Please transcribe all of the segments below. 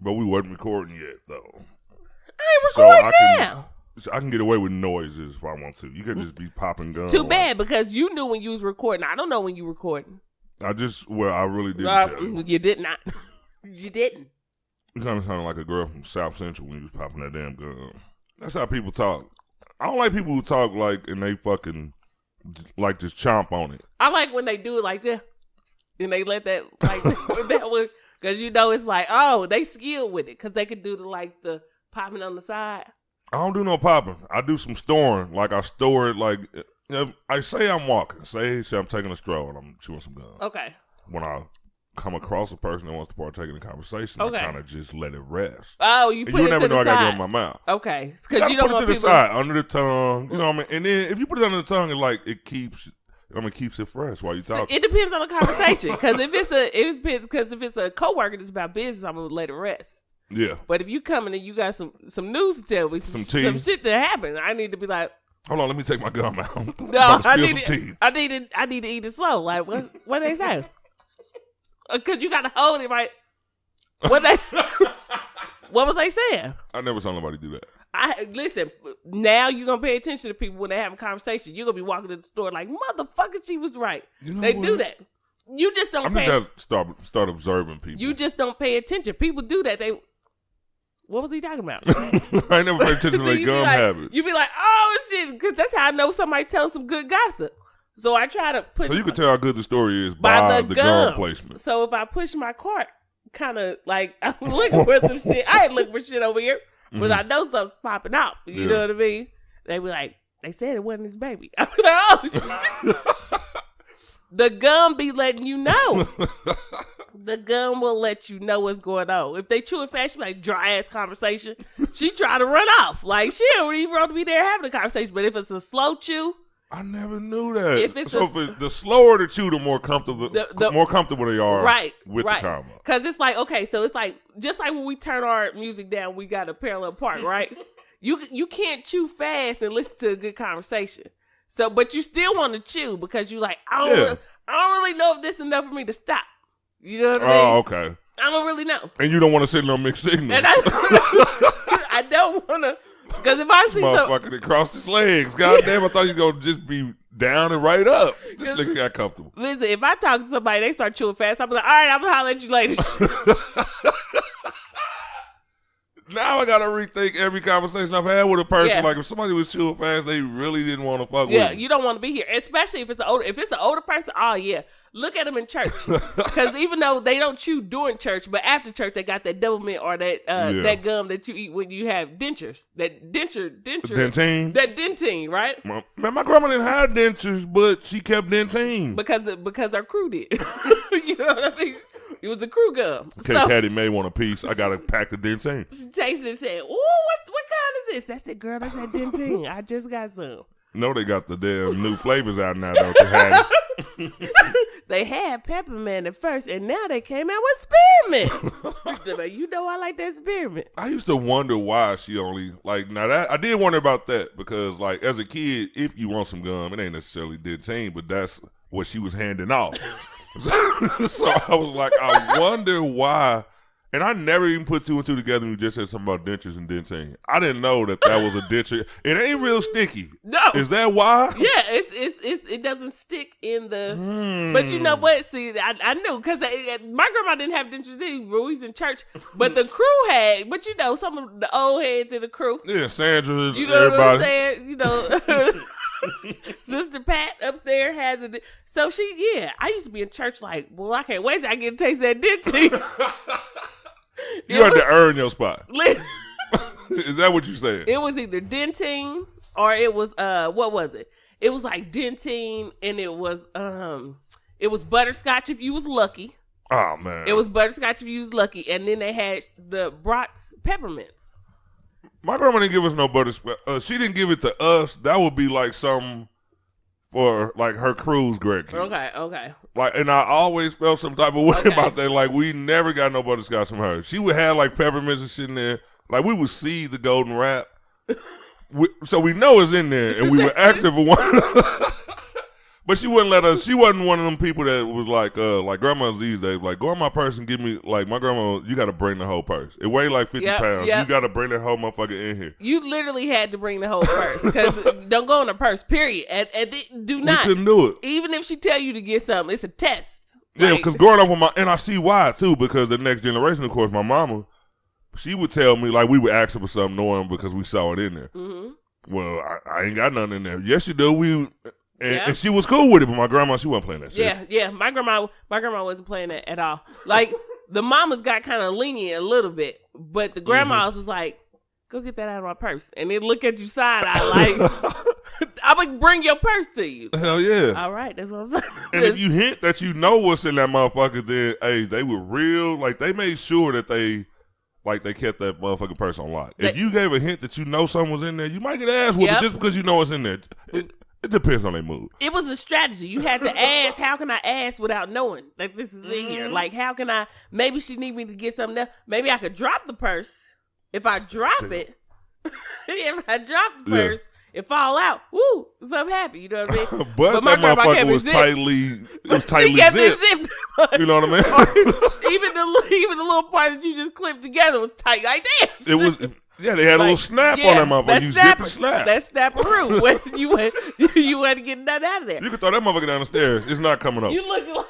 but we wasn't recording yet though. I ain't recording now. I can get away with noises if I want to. You could just be popping guns. Too bad, because you knew when you was recording. I don't know when you recording. I really didn't. You did not. You didn't. You kind of sounded like a girl from South Central when you was popping that damn gun. That's how people talk. I don't like people who talk like and they fucking like just chomp on it. I like when they do it like that. And they let that like that one, because you know it's like, oh, they skilled with it because they could do the popping on the side. I don't do no popping. I do some storing. Like I store it like, I say I'm walking. Say I'm taking a stroll and I'm chewing some gum. Okay. When I come across a person that wants to partake in the conversation, I kind of just let it rest. Oh, you put it to the side. You never know I got it in my mouth. Okay. Because you don't put it to the side, under the tongue. You know what I mean? And then if you put it under the tongue, it keeps it fresh while you talking. It depends on the conversation. Because if it's a coworker that's about business, I'm gonna let it rest. Yeah. But if you coming and you got some news to tell me, some shit that happened, I need to be like, hold on, let me take my gum out. No, I need to eat it slow. Like what they say? Because you got to hold it right. What was they saying? I never saw nobody do that. Listen, now you're going to pay attention to people when they have a conversation. You're going to be walking to the store like, motherfucker, she was right. You know do that. You just don't pay attention. Start observing people. You just don't pay attention. People do that. What was he talking about? I never paid attention to their gum habits. You be like, oh, shit, because that's how I know somebody telling some good gossip. So I try to push. So you can tell how good the story is by the gum placement. So if I push my cart, kind of like I'm looking for some shit. I ain't looking for shit over here, but I know something's popping off. You know what I mean? They be like, they said it wasn't his baby. I be like, oh, the gum be letting you know. The gum will let you know what's going on. If they chew it fast, she be like, dry ass conversation. She try to run off. Like she don't even want to be there having a conversation. But if it's a slow chew. I never knew that. If the slower the chew, the more comfortable they are with the combo. Because it's like, okay, so it's like, just like when we turn our music down, we got a parallel park, right? You can't chew fast and listen to a good conversation. So, but you still want to chew because you like, I don't really know if this is enough for me to stop. You know what I mean? Oh, okay. I don't really know. And you don't want to sit on mixed signals. And I don't want to. Because if I see motherfucker that crossed his legs, goddamn, I thought you were gonna just be down and right up. This nigga got comfortable. Listen, if I talk to somebody, they start chewing fast, I'll be like, all right, I'm gonna holler at you later. Now I gotta rethink every conversation I've had with a person. Yeah. Like if somebody was chewing fast, they really didn't want to fuck with you. Yeah, you don't want to be here, especially if it's an older person. Oh yeah. Look at them in church, because even though they don't chew during church, but after church they got that double mint or that that gum that you eat when you have dentures. That dentine, right? Man, my grandma didn't have dentures, but she kept dentine because our crew did. You know what I mean? It was the crew gum. In case Hattie Mae want a piece, I got to pack the dentine. She tasted it and said, "Ooh, what kind is this?" That's it, girl. That's that dentine. I just got some. No, they got the damn new flavors out now, don't they, Hattie? They had peppermint at first, and now they came out with spearmint. You know I like that spearmint. I used to wonder why she only that. I did wonder about that because as a kid, if you want some gum, it ain't necessarily dentine, but that's what she was handing off. So I was like, I wonder why. And I never even put two and two together when you just said something about dentures and dentine. I didn't know that was a denture. It ain't real sticky. No. Is that why? Yeah, it doesn't stick in the... But you know what? See, I knew because my grandma didn't have dentures either. We was in church. But the crew had... But you know, some of the old heads in the crew. Yeah, Sandra, you know everybody. What I'm saying? You know... Sister Pat upstairs had the... So I used to be in church like, well, I can't wait till I get a taste of that dentine. You had to earn your spot. Is that what you said? It was either dentine or it was what was it? It was like dentine and it was butterscotch if you was lucky. Oh man. It was butterscotch if you was lucky, and then they had the Bratz peppermints. My grandma didn't give us no butterscotch. She didn't give it to us. That would be like something for her crew's grandkids. Okay. And I always felt some type of way about that. We never got no butterscotch from her. She would have peppermints and shit in there. We would see the golden wrap. So we know it's in there, and we would ask her for one. But she wouldn't let us. She wasn't one of them people that was like grandmas these days. Like, go in my purse and give me, like, my grandma, you got to bring the whole purse. It weighed like 50 pounds. Yep. You got to bring that whole motherfucker in here. You literally had to bring the whole purse because don't go in a purse, period. Do not. We couldn't do it. Even if she tell you to get something, it's a test. Yeah, because growing up with and I see why, too, because the next generation, of course, my mama, she would tell me, like, we would ask her for something knowing because we saw it in there. Mm-hmm. Well, I ain't got nothing in there. Yes, you do. And she was cool with it, but my grandma, she wasn't playing that shit. Yeah. My grandma wasn't playing that at all. Like, the mamas got kind of lenient a little bit, but the grandmas was like, go get that out of my purse. And then look at you side eye like, I'm going to bring your purse to you. Hell yeah. All right, that's what I'm saying. And if you hint that you know what's in that motherfucker, then, hey, they were real. Like, they made sure that they kept that motherfucking purse on lock. If you gave a hint that you know something was in there, you might get ass whooped just because you know what's in there. It depends on their mood. It was a strategy. You had to ask, how can I ask without knowing that this is in here? Like, how can I, maybe she need me to get something else. Maybe I could drop the purse. If I drop it, it fall out. Woo, so I'm happy. You know what I mean? but that motherfucker was tightly zipped. You know what I mean? even the little part that you just clipped together was tight. Like, damn. It was. Yeah, they had a little snap on that motherfucker. You zip and snap. That's snapperoo. When you had to get that out of there. You could throw that motherfucker down the stairs. It's not coming up. You looking like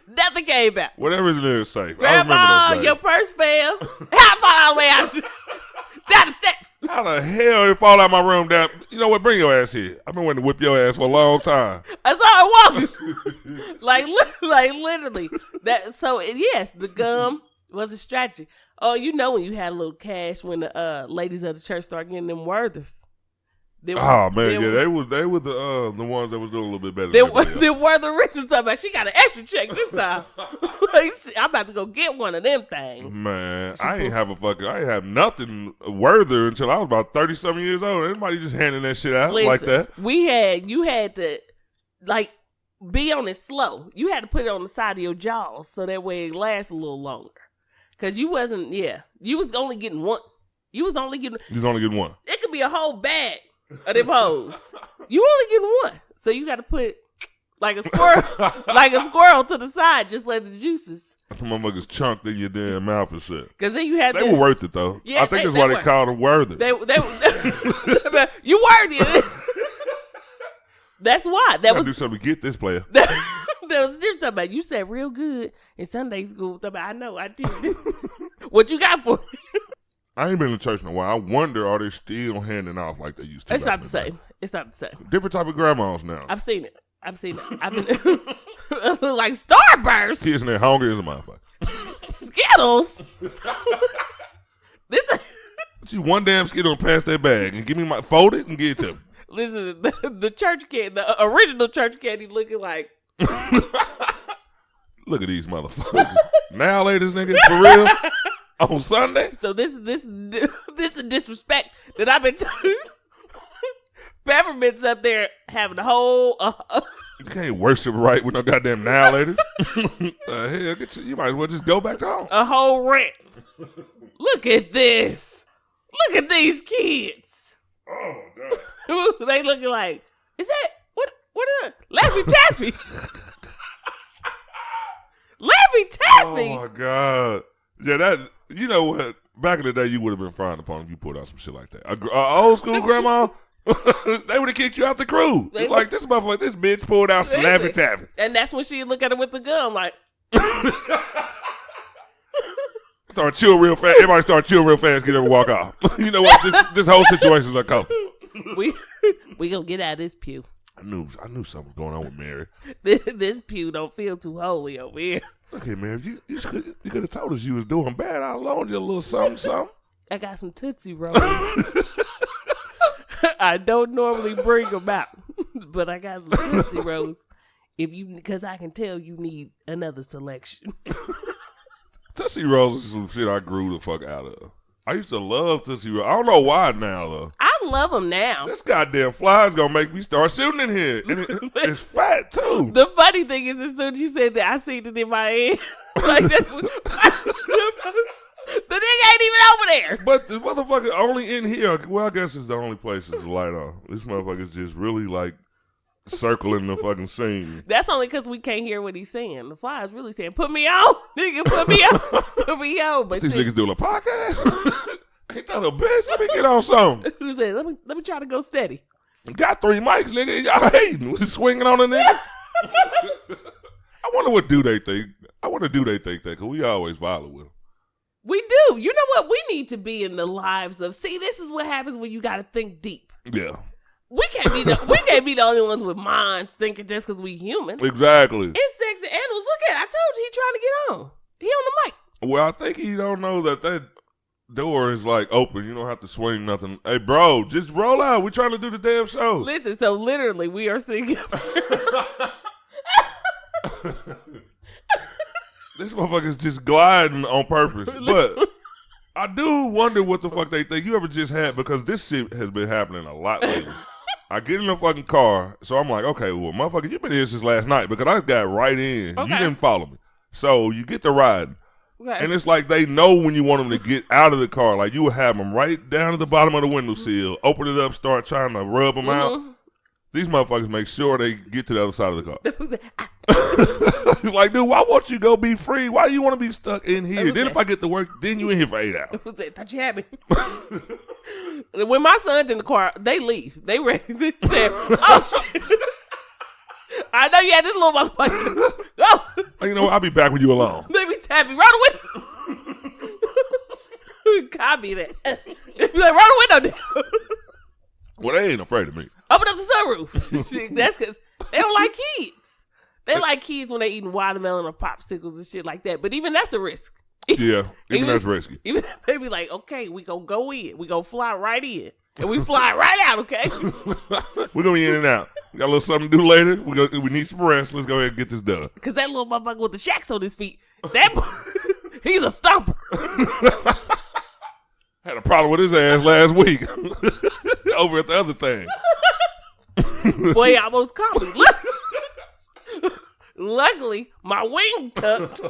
nothing came back. Whatever is in there is safe. Grandma, your purse fell. How far all the way out? Down the steps. How the hell it fall out my room down? You know what? Bring your ass here. I've been waiting to whip your ass for a long time. That's how I walk. like literally. Yes, the gum was a strategy. Oh, you know when you had a little cash when the ladies of the church started getting them Werthers. They were the ones that was doing a little bit better. They were the richest stuff. She got an extra check this time. I'm about to go get one of them things. Man, I ain't have nothing Werther until I was about 30-something years old. Everybody just handing that shit out like that. You had to like be on it slow. You had to put it on the side of your jaws so that way it lasts a little longer. Cause you was only getting one. You was only getting one. It could be a whole bag of them hoes. You only getting one. So you got to put like a squirrel to the side. Just let the juices. Some motherfuckers chunked in your damn mouth and shit. Cause then you had they were worth it though. Yeah, I think that's why they called them worthy. You worthy. That's why. That was do something to get this player. They're talking about you said real good in Sunday school. I know I did. What you got for me? I ain't been in church in a while. I wonder, are they still handing off like they used to? It's not the same. It's not the same. Different type of grandmas now. I've seen it. I've been like Starburst. Kids in there hungry as a motherfucker. Skittles. See one damn Skittle pass that bag and give me fold it and give it to me. Listen, the church candy, the original church candy, looking like. Look at these motherfuckers. Now, ladies, nigga, for real. On Sunday? So this is the disrespect that I've been telling. Peppermint's up there having the whole. You can't worship right with no goddamn now, ladies. Hell, you might as well just go back to home. A whole rant. Look at this. Look at these kids. Oh my God. They looking like, is that what is it? Laffy Taffy? Laffy Taffy. Oh my God. Yeah, that, you know what? Back in the day, you would have been frowned upon if you put out some shit like that. Old school grandma, they would have kicked you out the crew. It's like, this motherfucker, this bitch pulled out some Laffy Taffy. And that's when she look at her with the gun, like. Start chewing real fast. Everybody start chewing real fast, get up and walk off. You know what? This whole situation's a couple. We gonna get out of this pew. I knew something was going on with Mary. This pew don't feel too holy over here. Okay, man, you could have told us you was doing bad. I loaned you a little something. I got some Tootsie Rolls. I don't normally bring them out, but I got some Tootsie Rolls. Because I can tell you need another selection. Tootsie Rolls is some shit I grew the fuck out of. I used to love Tootsie Rolls. I don't know why now, though. I love them now. This goddamn fly is going to make me start shooting in here. And it's fat, too. The funny thing is, as soon as you said that, I seen it in my head. Like, that's what, The nigga ain't even over there. But the motherfucker only in here. Well, I guess it's the only place is the light on. This motherfucker's just really like circling the fucking scene. That's only because we can't hear what he's saying. The fly is really saying, "Put me on, nigga, put me on, put me on." But these niggas doing a podcast. Ain't that a bitch? Let me get on something. Who said? Let me try to go steady. Got 3 mics, nigga. Y'all hating. Was he swinging on a nigga? I wonder what do they think. I wonder do they think that because we always follow with them. We do. You know what? We need to be in the lives of. See, this is what happens when you got to think deep. Yeah. We can't be the only ones with minds thinking just because we human. Exactly. It's sexy animals. Look at it. I told you he trying to get on. He on the mic. Well, I think he don't know that door is like open. You don't have to swing nothing. Hey, bro, just roll out. We're trying to do the damn show. Listen, so literally we are singing. This motherfucker's just gliding on purpose. But I do wonder what the fuck they think. You ever just had, because this shit has been happening a lot lately. I get in the fucking car, so I'm like, okay, well, motherfucker, you been here since last night because I got right in. Okay. You didn't follow me. So you get the ride. Okay. And it's like they know when you want them to get out of the car. Like you would have them right down to the bottom of the windowsill, open it up, start trying to rub them out. These motherfuckers make sure they get to the other side of the car. It's like, dude, why won't you go be free? Why do you want to be stuck in here? Then if I get to work, then you in here for 8 hours. Thought you had me. When my son's in the car, they leave. They ready. They say, oh, shit. I know you had this little motherfucker. Go. You know what? I'll be back with you alone. They be tapping. Roll the window. Copy that. They be like, roll the window down. Well, they ain't afraid of me. Open up the sunroof. Shit, that's because they don't like kids. They like kids when they eating watermelon or popsicles and shit like that. But even that's a risk. Yeah, even that's risky. Even they be like, okay, we gonna go in. We gonna fly right in. And we fly right out, okay? We're gonna be in and out. We got a little something to do later. We need some rest. Let's go ahead and get this done. Because that little motherfucker with the shacks on his feet, he's a stomper. Had a problem with his ass last week over at the other thing. Boy, he almost caught me. Luckily, my wing tucked.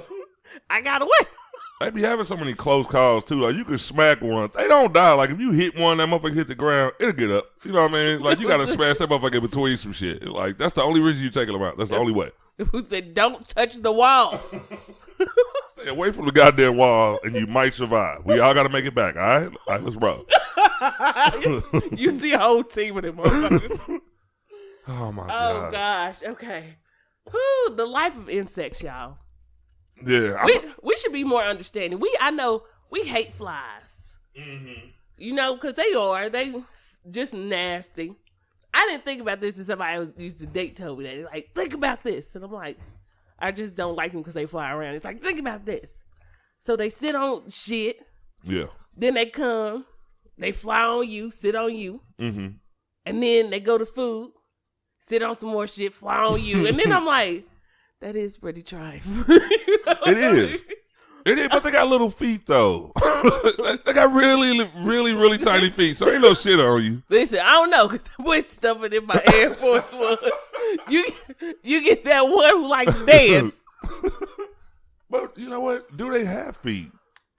I got away. They be having so many close calls, too. Like, you can smack one. They don't die. Like, if you hit one, that motherfucker hit the ground, it'll get up. You know what I mean? Like, you got to smash that motherfucker in between some shit. Like, that's the only reason you taking them out. That's the only way. Who said, don't touch the wall? Stay away from the goddamn wall, and you might survive. We all got to make it back, all right? All right, let's roll. You see a whole team of them motherfuckers. Oh, my God. Oh, gosh. Okay. Whew, the life of insects, y'all. Yeah. We should be more understanding. I know we hate flies. Mm-hmm. You know, because they just nasty. I didn't think about this until somebody used to date told me that. They're like, think about this. And I'm like, I just don't like them because they fly around. It's like, think about this. So they sit on shit. Yeah. Then they come. They fly on you, sit on you. Mm-hmm. And then they go to food, sit on some more shit, fly on you. And then I'm like, that is pretty trying. It is. It is, but they got little feet, though. They got really, really, really tiny feet, so ain't no shit on you. Listen, I don't know, because the boy stuffing in my Air Force One. You get that one who likes to dance. But you know what? Do they have feet?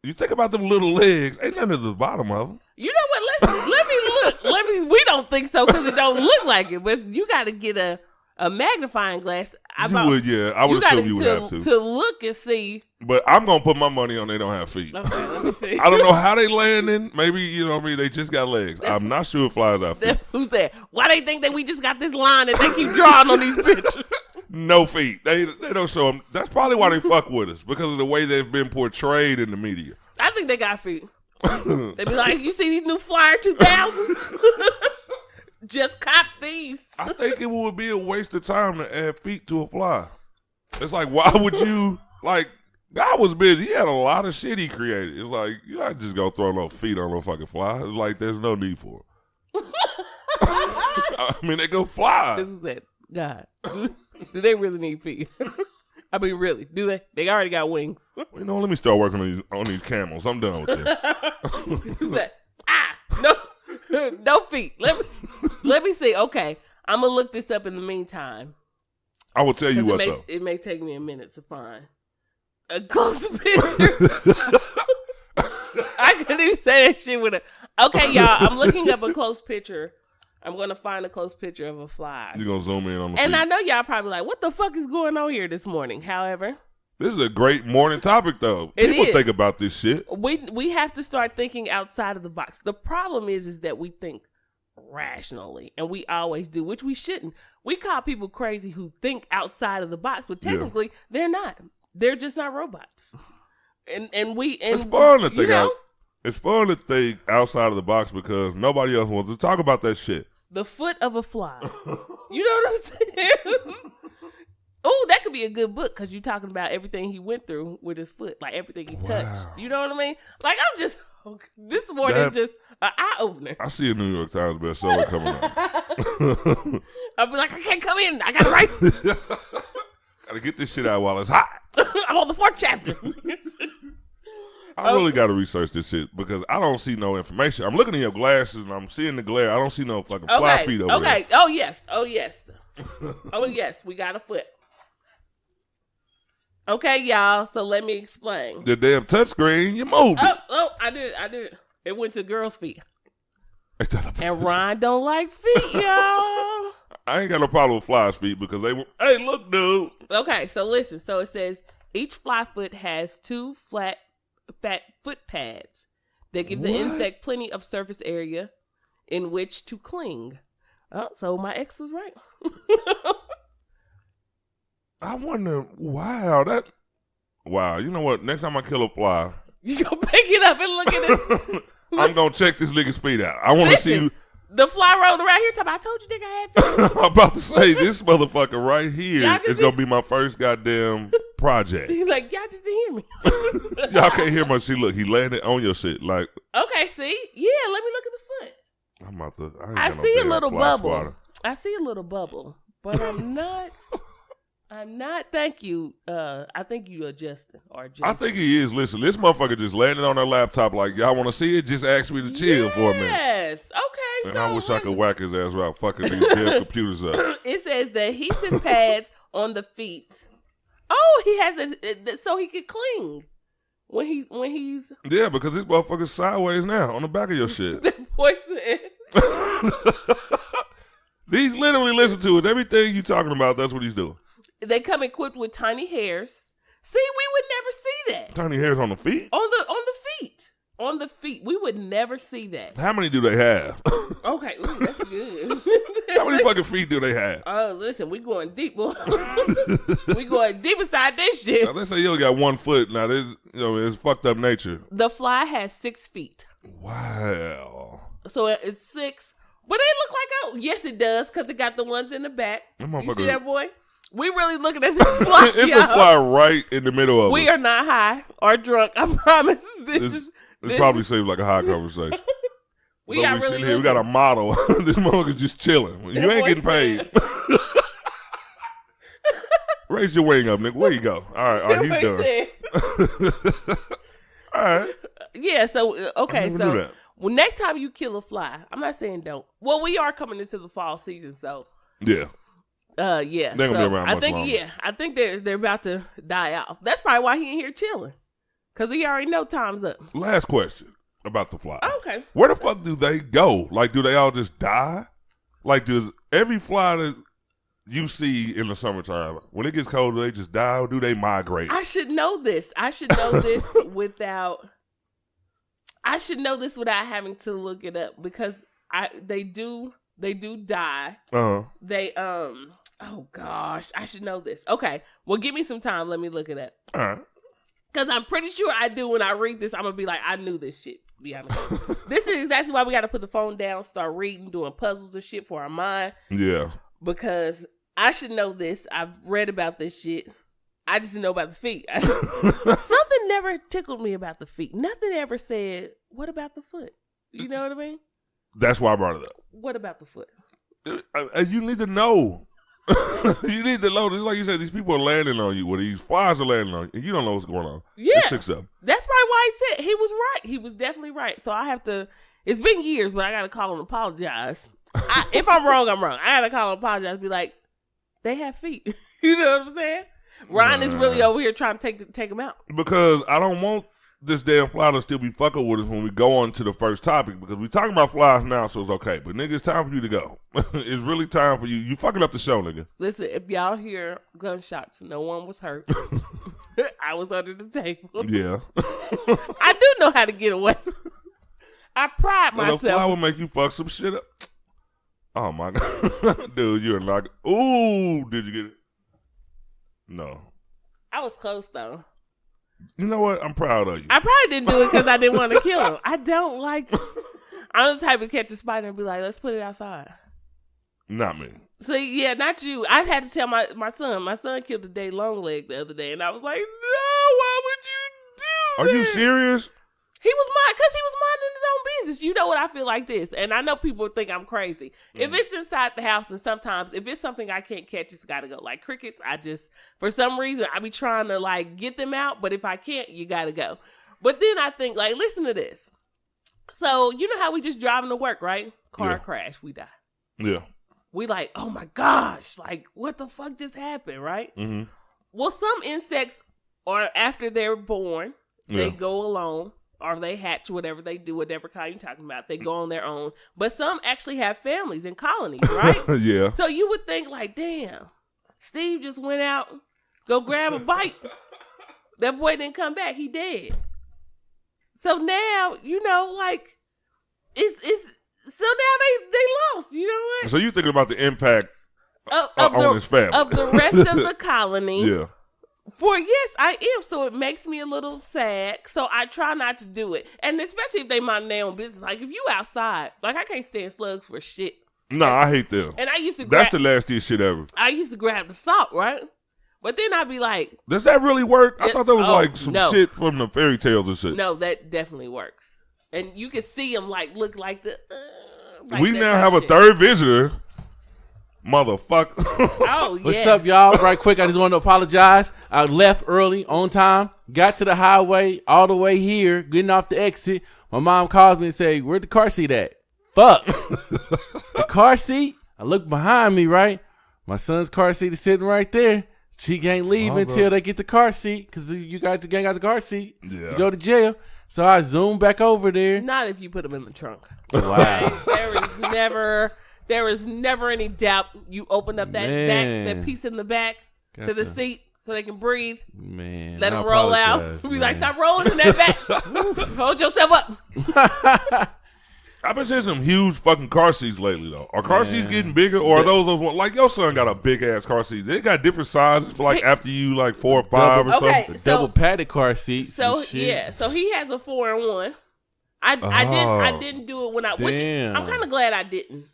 You think about them little legs. Ain't nothing at the bottom of them. You know what? Let me look. We don't think so because it don't look like it, but you got to get a magnifying glass. I would assume you would have to look and see. But I'm gonna put my money on they don't have feet. Okay, let me see. I don't know how they landing. Maybe you know what I mean. They just got legs. I'm not sure if flies have feet. Who's that? Why they think that we just got this line that they keep drawing on these pictures? No feet. They don't show them. That's probably why they fuck with us because of the way they've been portrayed in the media. I think they got feet. They be like, you see these new Flyer 2000s? Just cop these. I think it would be a waste of time to add feet to a fly. It's like, why would you, like, God was busy. He had a lot of shit he created. It's like, you're not just going to throw no feet on no fucking fly. It's like, there's no need for it. I mean, they go fly. This is it. God. Do they really need feet? I mean, really, do they? They already got wings. Well, you know, let me start working on these camels. I'm done with them. No feet. Let me see. Okay, I'm gonna look this up in the meantime. I will tell you what, though. It may take me a minute to find a closer picture. did you say that shit with a? Okay, y'all. I'm looking up a close picture. I'm gonna find a close picture of a fly. You're gonna zoom in on the And feet. I know y'all probably like, what the fuck is going on here this morning? However, this is a great morning topic, though. People think about this shit. We have to start thinking outside of the box. The problem is that we think rationally, and we always do, which we shouldn't. We call people crazy who think outside of the box, but technically they're not. They're just not robots. And it's fun to think out. It's fun to think outside of the box because nobody else wants to talk about that shit. The foot of a fly. You know what I'm saying? Oh, that could be a good book because you're talking about everything he went through with his foot, like everything he touched. You know what I mean? Like, I'm just, this morning just an eye-opener. I see a New York Times bestseller coming up. I'll be like, I can't come in. I got to write. Gotta get this shit out while it's hot. I'm on the 4th chapter. I really got to research this shit because I don't see no information. I'm looking in your glasses and I'm seeing the glare. I don't see no fucking fly feet over there. Okay. Oh, yes. Oh, yes. Oh, yes. We got a foot. Okay, y'all. So let me explain. The damn touchscreen, you moved it. Oh, I did. It went to girls' feet. And Ron don't like feet, y'all. I ain't got no problem with fly's feet because hey, look, dude. Okay, so listen. So it says each fly foot has 2 fat foot pads that give the insect plenty of surface area in which to cling. Oh, so my ex was right. I wonder, wow, you know what? Next time I kill a fly, you gonna pick it up and look at it. I'm gonna check this nigga's feet out. I want to see. The fly rolled around here talking, I told you nigga I had feet. I'm about to say, this motherfucker right here is going to be my first goddamn project. He's like, y'all just didn't hear me. Y'all can't hear much. See, look, he landed on your shit. Like, okay, see? Yeah, let me look at the foot. I'm about to. I see a little bubble. I see a little bubble, but I'm not. Thank you. I think you adjusting or adjusting. I think he is. Listen, this motherfucker just landed on her laptop like, y'all want to see it? Just ask me to chill for a minute. Yes. Okay. And so I wish I could whack his ass out fucking these damn computers up. It says the adhesive pads on the feet. Oh, he has so he could cling when he's. Yeah, because this motherfucker's sideways now on the back of your shit. Poison. These literally listen to it. Everything you talking about, that's what he's doing. They come equipped with tiny hairs. See, we would never see that. Tiny hairs on the feet? On the feet. On the feet. We would never see that. How many do they have? Okay, ooh, that's good. How many fucking feet do they have? Oh, listen, we going deep, boy. We going deep inside this shit. Now, they say you only got 1 foot. Now, this, it's fucked up nature. The fly has 6 feet. Wow. So it's 6. But it look like, yes, it does, because it got the ones in the back. You see that, boy? We really looking at this fly. It's a fly right in the middle of We are not high or drunk. I promise. This probably seems like a high conversation. We got really here. We got a model. This motherfucker's just chilling. You ain't getting paid. Raise your wing up, nigga. Where you go? All right, he's done. All right. Yeah. So okay. So next time you kill a fly, I'm not saying don't. Well, we are coming into the fall season, so yeah. Yeah. They're gonna be around much longer. Yeah. I think they're about to die off. That's probably why he in here chilling, because he already know time's up. Last question about the fly. Okay. Where the fuck do they go? Like, do they all just die? Like, does every fly that you see in the summertime, when it gets cold, do they just die or do they migrate? I should know this. I should know this without having to look it up, because they do die. They oh gosh, I should know this. Okay, well, give me some time. Let me look it up. All right. Because I'm pretty sure I do. When I read this, I'm gonna be like, I knew this shit. To be honest, this is exactly why we got to put the phone down, start reading, doing puzzles and shit for our mind. Yeah. Because I should know this. I've read about this shit. I just didn't know about the feet. Something never tickled me about the feet. Nothing ever said, what about the foot? You know what I mean? That's why I brought it up. What about the foot? You need to know. You need to know. Just like you said, these people are landing on you. Well, these flies are landing on you, and you don't know what's going on. Yeah. There's 6 of them. That's probably why he said he was right. He was definitely right. So I have to, it's been years, but I got to call and apologize. If I'm wrong, I'm wrong. I got to call and apologize. Be like, they have feet. You know what I'm saying? Ryan is really over here trying to take them out. Because I don't want this damn fly will still be fucking with us when we go on to the first topic because we talking about flies now, so it's okay. But nigga, it's time for you to go. It's really time for you. You fucking up the show, nigga. Listen, if y'all hear gunshots, no one was hurt. I was under the table. Yeah. I do know how to get away. I pride myself. The fly will make you fuck some shit up. Oh my God. Dude, you're like, ooh, did you get it? No. I was close though. You know what? I'm proud of you. I probably didn't do it because I didn't want to kill him. I don't like. I'm the type to catch a spider and be like, let's put it outside. Not me. So yeah, not you. I had to tell my son. My son killed a day long leg the other day, and I was like, no, why would you do Are that? you serious? He was minding his own business. You know what I feel like this, and I know people think I'm crazy. If it's inside the house, and sometimes if it's something I can't catch, it's got to go. Like crickets, I just for some reason I be trying to like get them out, but if I can't, you got to go. But then I think like, listen to this. So you know how we just driving to work, right? Car crash, we die. Yeah. We like, oh my gosh, like what the fuck just happened, right? Mm-hmm. Well, some insects are after they're born, they go alone. Or they hatch, whatever they do, whatever kind you're talking about. They go on their own. But some actually have families and colonies, right? Yeah. So you would think like, damn, Steve just went out, go grab a bite. That boy didn't come back. He dead. So now, you know, like, it's so now they lost, you know what? So you thinking about the impact of on his family. Of the rest of the colony. Yeah. For yes, I am. So it makes me a little sad. So I try not to do it. And especially if they mind their own business. Like if you outside, like I can't stand slugs for shit. No, I hate them. And I used to That's the nastiest shit ever. I used to grab the salt, right? But then I'd be like, does that really work? I thought that was like some shit from the fairy tales and shit. No, that definitely works. And you can see them like look like the like we now have a third visitor. Motherfucker. Oh, What's up, y'all? Right quick, I just want to apologize. I left early, on time, got to the highway, all the way here, getting off the exit. My mom calls me and say, where'd the car seat at? Fuck. The car seat? I look behind me, right? My son's car seat is sitting right there. She can't leave until they get the car seat because you got the gang got the car seat. Yeah. You go to jail. So I zoom back over there. Not if you put them in the trunk. Wow. There is never any doubt. You open up that piece in the back to the seat so they can breathe. Man, let them roll out. We like, stop rolling in that back. Hold yourself up. I've been seeing some huge fucking car seats lately, though. Are car seats getting bigger, or are those ones like your son got a big ass car seat? They got different sizes for like after you like 4 or 5 or something. Double padded car seats. So yeah, so he has a 4-in-1. I didn't do it when I'm kind of glad I didn't.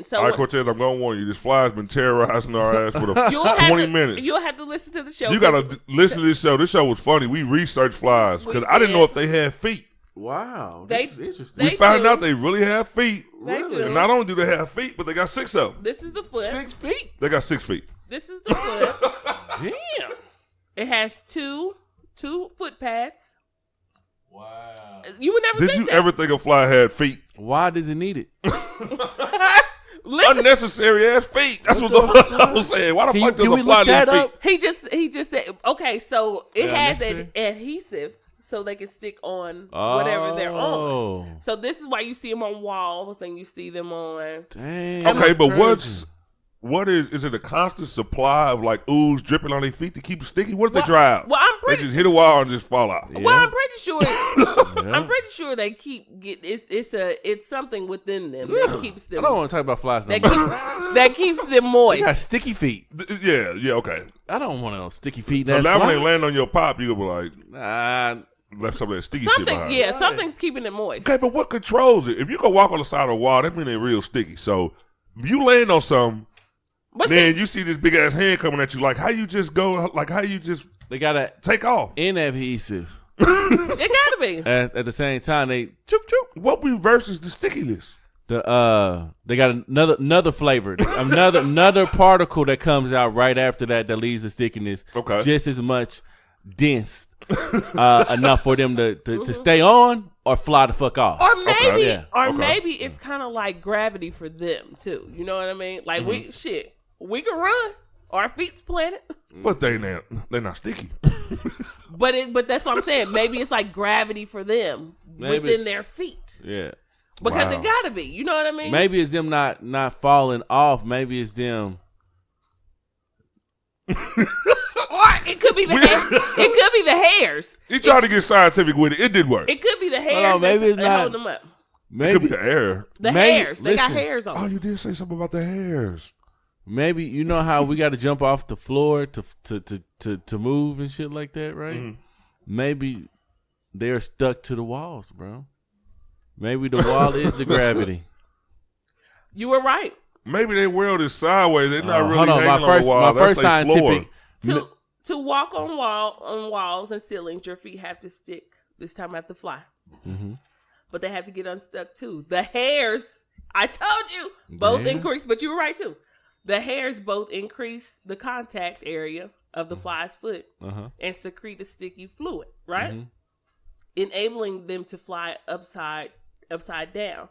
So all right, Cortez, I'm gonna warn you. This fly's been terrorizing our ass for 20 minutes. You'll have to listen to the show. You gotta listen to this show. This show was funny. We researched flies because I didn't know if they had feet. Wow, that's interesting. We found out they really have feet. Really? And not only do they have feet, but they got 6 of them. This is the foot. 6 feet. They got 6 feet. This is the foot. Damn. It has two foot pads. Wow. You would never. Did you ever think a fly had feet? Why does it need it? Unnecessary ass feet. That's what I was saying. Why the fuck does a fly need feet? He just said, okay, so it has an adhesive so they can stick on whatever they're on. So this is why you see them on walls and you see them on. Damn. Okay, but what is it a constant supply of like ooze dripping on their feet to keep it sticky? What if they dry out? Well, they just hit a wall and just fall out. Yeah. Well, I'm pretty sure they keep it's something within them that keeps them. I don't want to talk about flies no that keeps them moist. They got sticky feet. Yeah, okay. I don't want no sticky feet. So now when they land on your pop, you gonna be like, left some of that sticky shit behind. Yeah, something's keeping it moist. Okay, but what controls it? If you go walk on the side of the wall, that means they're real sticky. So if you land on something, then you see this big ass hand coming at you. Like how you just go? Like how you just? They gotta take off. Inadhesive. It gotta be. At the same time, they choop choop. What reverses the stickiness? They got another flavor, another particle that comes out right after that leaves the stickiness. Okay, just as much dense enough for them to stay on or fly the fuck off. Or maybe maybe it's kind of like gravity for them too. You know what I mean? Like we can run. Our feet's planted. But they're not sticky. But that's what I'm saying. Maybe it's like gravity for them within their feet. Yeah. Because it gotta be. You know what I mean? Maybe it's them not falling off. Maybe it's them. Or it could be the it could be the hairs. You tried to get scientific with it. It did work. It could be the hairs. Maybe it's not holding them up. Maybe it could be the hair. The hairs. They got hairs on. Oh, you did say something about the hairs. Maybe you know how we got to jump off the floor to move and shit like that, right? Mm-hmm. Maybe they're stuck to the walls, bro. Maybe the wall is the gravity. You were right. Maybe their world is sideways. They're not really hanging on the wall. My first scientific. To walk on walls and ceilings, your feet have to stick. This time I have to fly. Mm-hmm. But they have to get unstuck too. The hairs, I told you, both increase. But you were right too. The hairs both increase the contact area of the fly's foot and secrete a sticky fluid, right? Mm-hmm. Enabling them to fly upside down.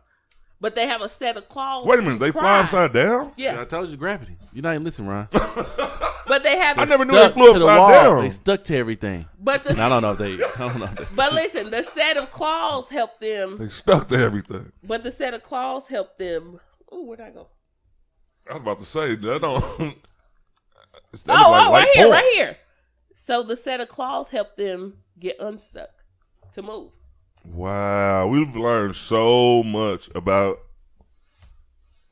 But they have a set of claws. Wait a minute, they fly upside down? Yeah. I told you gravity. You're not even listening, Ron. But they have. I never knew they flew upside down. They stuck to everything. But I don't know if they. But listen, the set of claws help them. They stuck to everything. But the set of claws help them. Ooh, where'd I go? I was about to say that don't. Right here. So the set of claws help them get unstuck to move. Wow, we've learned so much about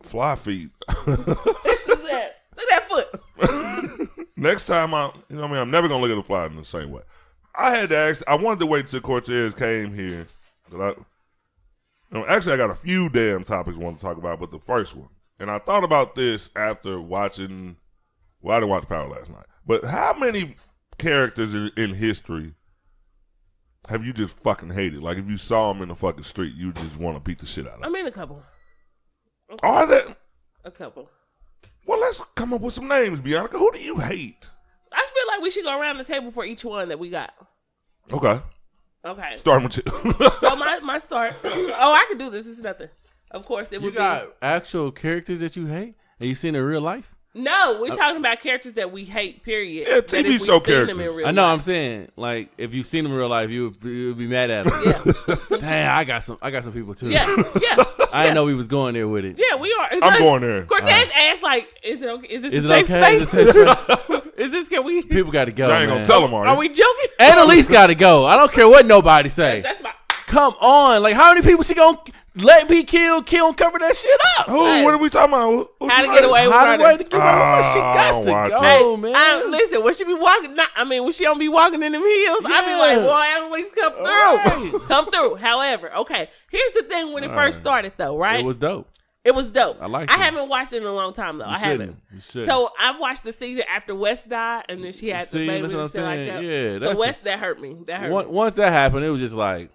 fly feet. Look at that foot. Next time I'm never gonna look at a fly in the same way. I wanted to wait till Cortez came here. Actually, I got a few damn topics I want to talk about, but the first one, and I thought about this after watching. Well, I didn't watch Power last night, but how many characters in history have you just fucking hated? Like, if you saw them in the fucking street, you just want to beat the shit out of them. I mean, a couple. Are there? A couple. Well, let's come up with some names, Bianca. Who do you hate? I feel like we should go around the table for each one that we got. Okay. Starting with you. So my start. Oh, I could do this. It's nothing. Of course, it would be. You got actual characters that you hate, and you seen in real life? No, we're talking about characters that we hate, period. Yeah, TV show characters. I know, I'm saying, like, if you've seen them in real life, you would be mad at them. Yeah. Damn, I got some people, too. Yeah. I didn't know we was going there with it. Yeah, we are. I'm going there. Cortez asked, like, is it okay? Is this is a safe okay? space? Is this, can we? People got to go, I ain't going to tell them, Are we joking? Annalise got to go. I don't care what nobody say. That's my. Come on. Like, how many people she going to let me kill and cover that shit up? Who? Hey. What are we talking about? How to get away with murder. She got to go, man. Listen, when she be walking, when she don't be walking in them heels, I be like, boy, Annalise, come through. Right. Come through. However, okay, here's the thing when it first started, though, right? It was dope. I like it. I haven't watched it in a long time, though. I haven't. So I've watched the season after Wes died, and then she had the baby and shit like that. Yeah, so Wes, that hurt me. Once that happened, it was just like,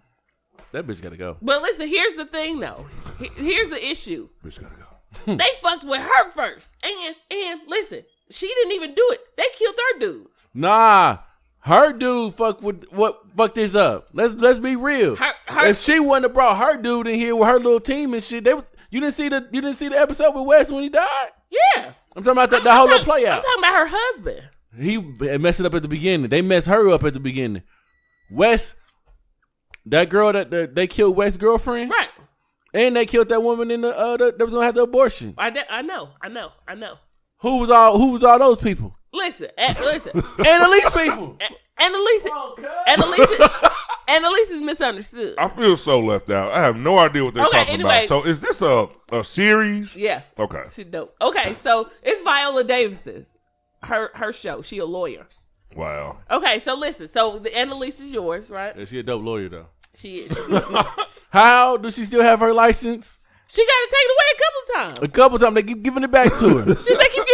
that bitch gotta go. But listen, here's the thing, though. Here's the issue. Bitch gotta go. They fucked with her first. And listen, she didn't even do it. They killed her dude. Nah. Her dude fucked this up. Let's be real. If she wouldn't have brought her dude in here with her little team and shit, you didn't see the episode with Wes when he died? Yeah. I'm talking about the whole little play out. I'm talking about her husband. He messed it up at the beginning. They messed her up at the beginning. Wes, that girl that they killed Wes' girlfriend, right? And they killed that woman in that was gonna have the abortion. I know. Who was all those people? Listen. Annalise people. Annalise is misunderstood. I feel so left out. I have no idea what they're talking about. So is this a series? Yeah. Okay. She's dope. Okay, so it's Viola Davis's her show. She a lawyer. Wow. Okay, so listen. So the Annalise is yours, right? Yeah, she a dope lawyer though. She is. How does she still have her license? She got to take it away a couple times. A couple times. They keep giving it back to her. They keep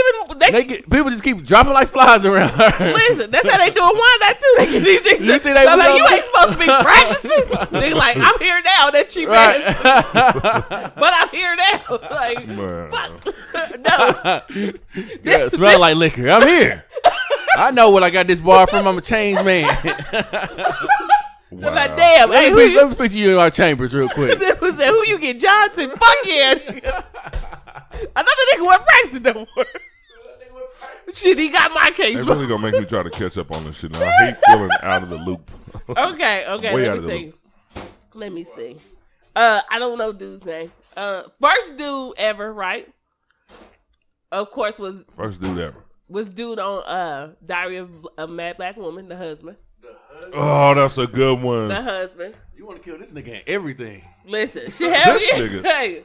giving. People just keep dropping like flies around her. Listen, that's how they do it. Why not too? They get these things. You see, they like, you ain't supposed to be practicing. They like, I'm here now. That cheap ass. But I'm here now. Like, fuck. No. Yeah, smell like liquor. I'm here. I know what I got this bar from. I'm a changed man. Wow. Like, damn, let me speak to you in our chambers real quick. Who you get, Johnson? Fuck yeah. I thought the nigga wasn't practicing no more. Shit, he got my case. They really gonna make me try to catch up on this shit. Now. I hate feeling out of the loop. Okay. Way out Let of me the see. loop. Let me see. I don't know dude's name. First dude ever, right? Of course First dude ever. was dude on Diary of a Mad Black Woman, the husband. Oh, that's a good one. The husband. You want to kill this nigga and everything. Listen, she had This nigga. Hey,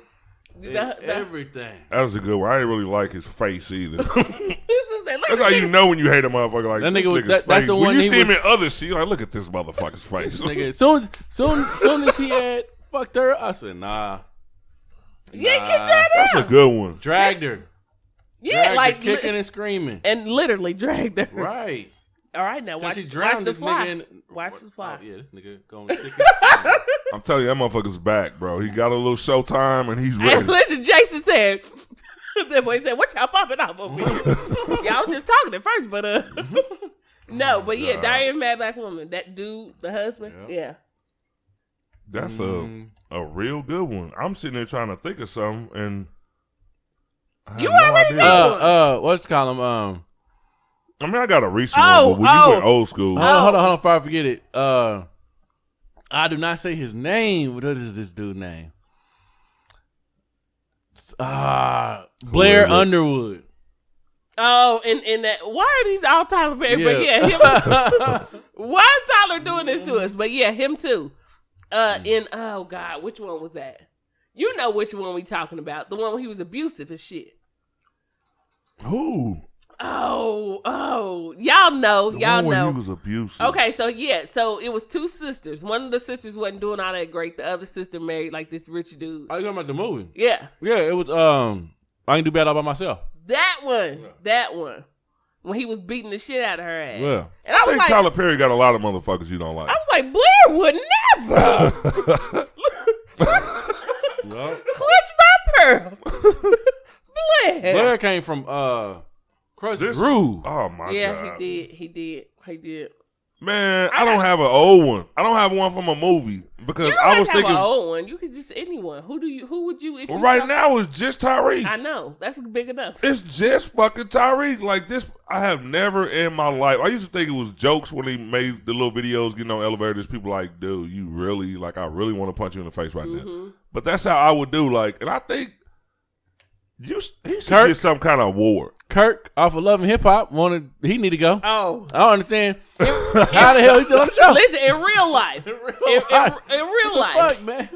Everything. That was a good one. I didn't really like his face either. This is that. That's how you know when you hate a motherfucker like That this nigga was- nigga's that's face. the When one you he see him was- in other shit, you're like, look at this motherfucker's face. Nigga, soon as he had fucked her, I said, nah. Yeah, get dragged That's a out. good one. Dragged her. Yeah, Dragged like her, kicking and screaming. and literally dragged her. Right. All right, now So watch, she watch drowned the this fly. nigga in. Watch the fly. Oh, yeah, this nigga going to stick his I'm telling you, that motherfucker's back, bro. He got a little showtime and he's Hey, ready. listen, Jason said. That boy said, "What y'all popping off over here?" Y'all just talking at first, but no, but yeah, Diary of a Mad Black Woman. That dude, the husband, yeah. That's a real good one. I'm sitting there trying to think of something and I have You no already idea. know. what's you call him? I mean, I got a recent Oh, one, but when you went old school, Hold on, before I forget it. I do not say his name. What is this dude's name? Blair is it? Underwood. Oh, and that. Why are these all Tyler Perry? Yeah. But yeah, him. Why is Tyler doing this to us? But yeah, him too. In oh god, which one was that? You know which one we talking about? The one where he was abusive and shit. who? Oh, y'all know, The y'all one where know. he was abusive. Okay, so it was two sisters. One of the sisters wasn't doing all that great. The other sister married like this rich dude. Are you talking about the movie? Yeah, Yeah, it was. I can do bad all by myself. that one. When he was beating the shit out of her ass. Yeah. And I I was think like, Tyler Perry got a lot of motherfuckers you don't like. I was like, Blair would never clutch my pearl. Blair. Blair came from Crush This- Groove. Oh my Yeah, god. he did. Man, I don't have an old one. I don't have one from a movie because You don't I have was to have thinking an old one. You could just anyone. Who would you? If well, you right talk- now it's just Tariq. I know that's big enough. It's just fucking Tariq. Like this, I have never in my life. I used to think it was jokes when he made the little videos getting on elevators. People like, dude, you really like? I really want to punch you in the face right now. But that's how I would do. Like, and I think he should Kirk? get some kind of award. Kirk off of Love and Hip Hop he need to go. Oh, I don't understand. How the hell he still on the show? listen, in real life, in real life, Fuck, man.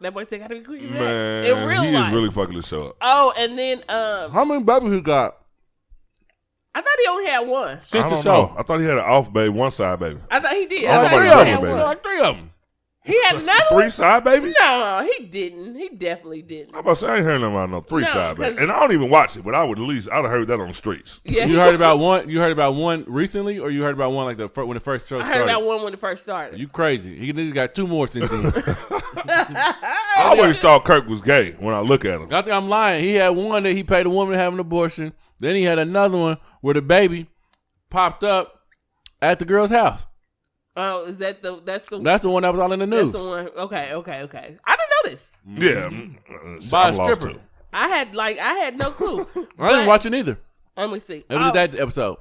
That boy said gotta be quick. Man, in real he life. is really fucking this show up. Oh, and then How many babies he got I thought he only had one. I since the don't show? know. I thought he had an off baby, one side baby. I thought he did. I I don't thought know he about only the had other one. baby. Like 3 of them. He had another one. 3 side babies? No, he didn't. He definitely didn't. I'm about to say I ain't heard nothing about no 3 No, side baby. 'cause- And I don't even watch it, but I would at least I'd have heard that on the streets. Yeah, You heard about one? You heard about one recently, or you heard about one like when the first show I started? heard about one when it first started. You crazy? He got 2 more since then. I always thought Kirk was gay when I look at him. I think I'm lying. He had one that he paid a woman to have an abortion. Then he had another one where the baby popped up at the girl's house. Oh, is that that's the That's the one that was all in the news. That's the one. Okay. I didn't know this. Yeah. By a I'm lost stripper. too. I had no clue. I didn't watch it either. Let me see. It was that episode.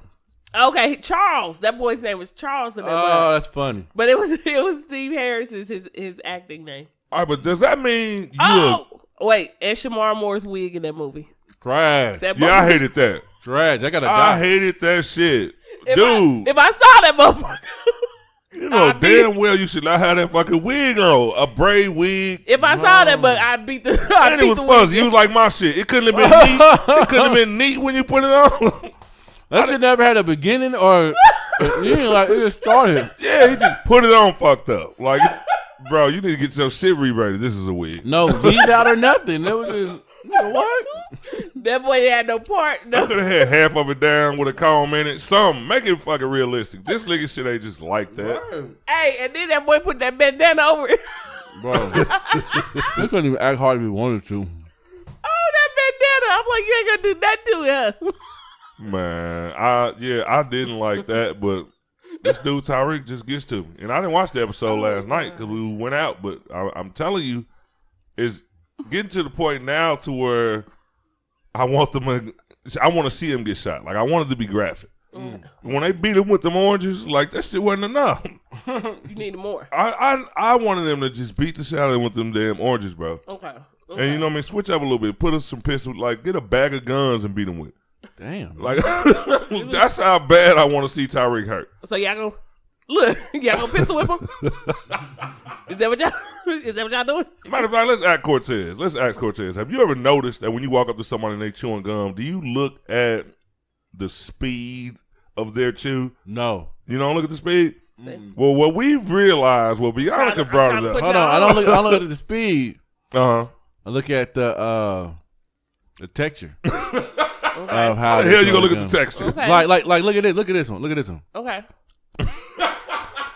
Okay, Charles. That boy's name was Charles in that Oh, one. that's funny. But it was Steve Harris is his acting name. All right, but does that mean you Wait, and Shamar Moore's wig in that movie. Trash. That Yeah, I movie- hated that. Trash. I got to I die. hated that shit. If Dude, if I saw that motherfucker, you know I beat- damn well you should not have that fucking wig on. A braid wig. if I saw that, but I beat the. I And beat it was the fuzzy. wig. It was like my shit. It couldn't have been neat. It couldn't have been neat when you put it on. That shit never had a beginning or you ain't like it just started. Yeah, he just put it on fucked up. Like, bro, you need to get your shit rebraided. This is a wig. No, leave out or nothing. It was just what? That boy had no part. I No. could have had half of it down with a comb in it. Something. Make it fucking realistic. This nigga shit ain't just like that. Hey, and then that boy put that bandana over it. Bro. They couldn't even act hard if he wanted to. Oh, that bandana. I'm like, you ain't gonna do that to him. Man, I didn't like that, but this dude Tariq just gets to me. And I didn't watch the episode last night because we went out, but I'm telling you, it's getting to the point now to where I want them to I want to see him get shot. Like I wanted to be graphic. When they beat him with them oranges, like that shit wasn't enough. You need more. I wanted them to just beat the shit out of him with them damn oranges, bro. Okay. And you know what I mean? Switch up a little bit. Put us some pistols. Like get a bag of guns and beat him with. Damn. Like that's how bad I want to see Tariq hurt. So y'all gonna look? Y'all gonna pistol whip him? Is that what y'all doing? Matter of fact, let's ask Cortez. Have you ever noticed that when you walk up to somebody and they chewing gum, do you look at the speed of their chew? No. You don't look at the speed? Well, what we've realized, Bianca brought it up. Hold on. I don't look at the speed. Uh-huh. I look at the texture. Okay. Of how the hell you gonna look at the texture? Okay. Like look at this. Look at this one. Okay.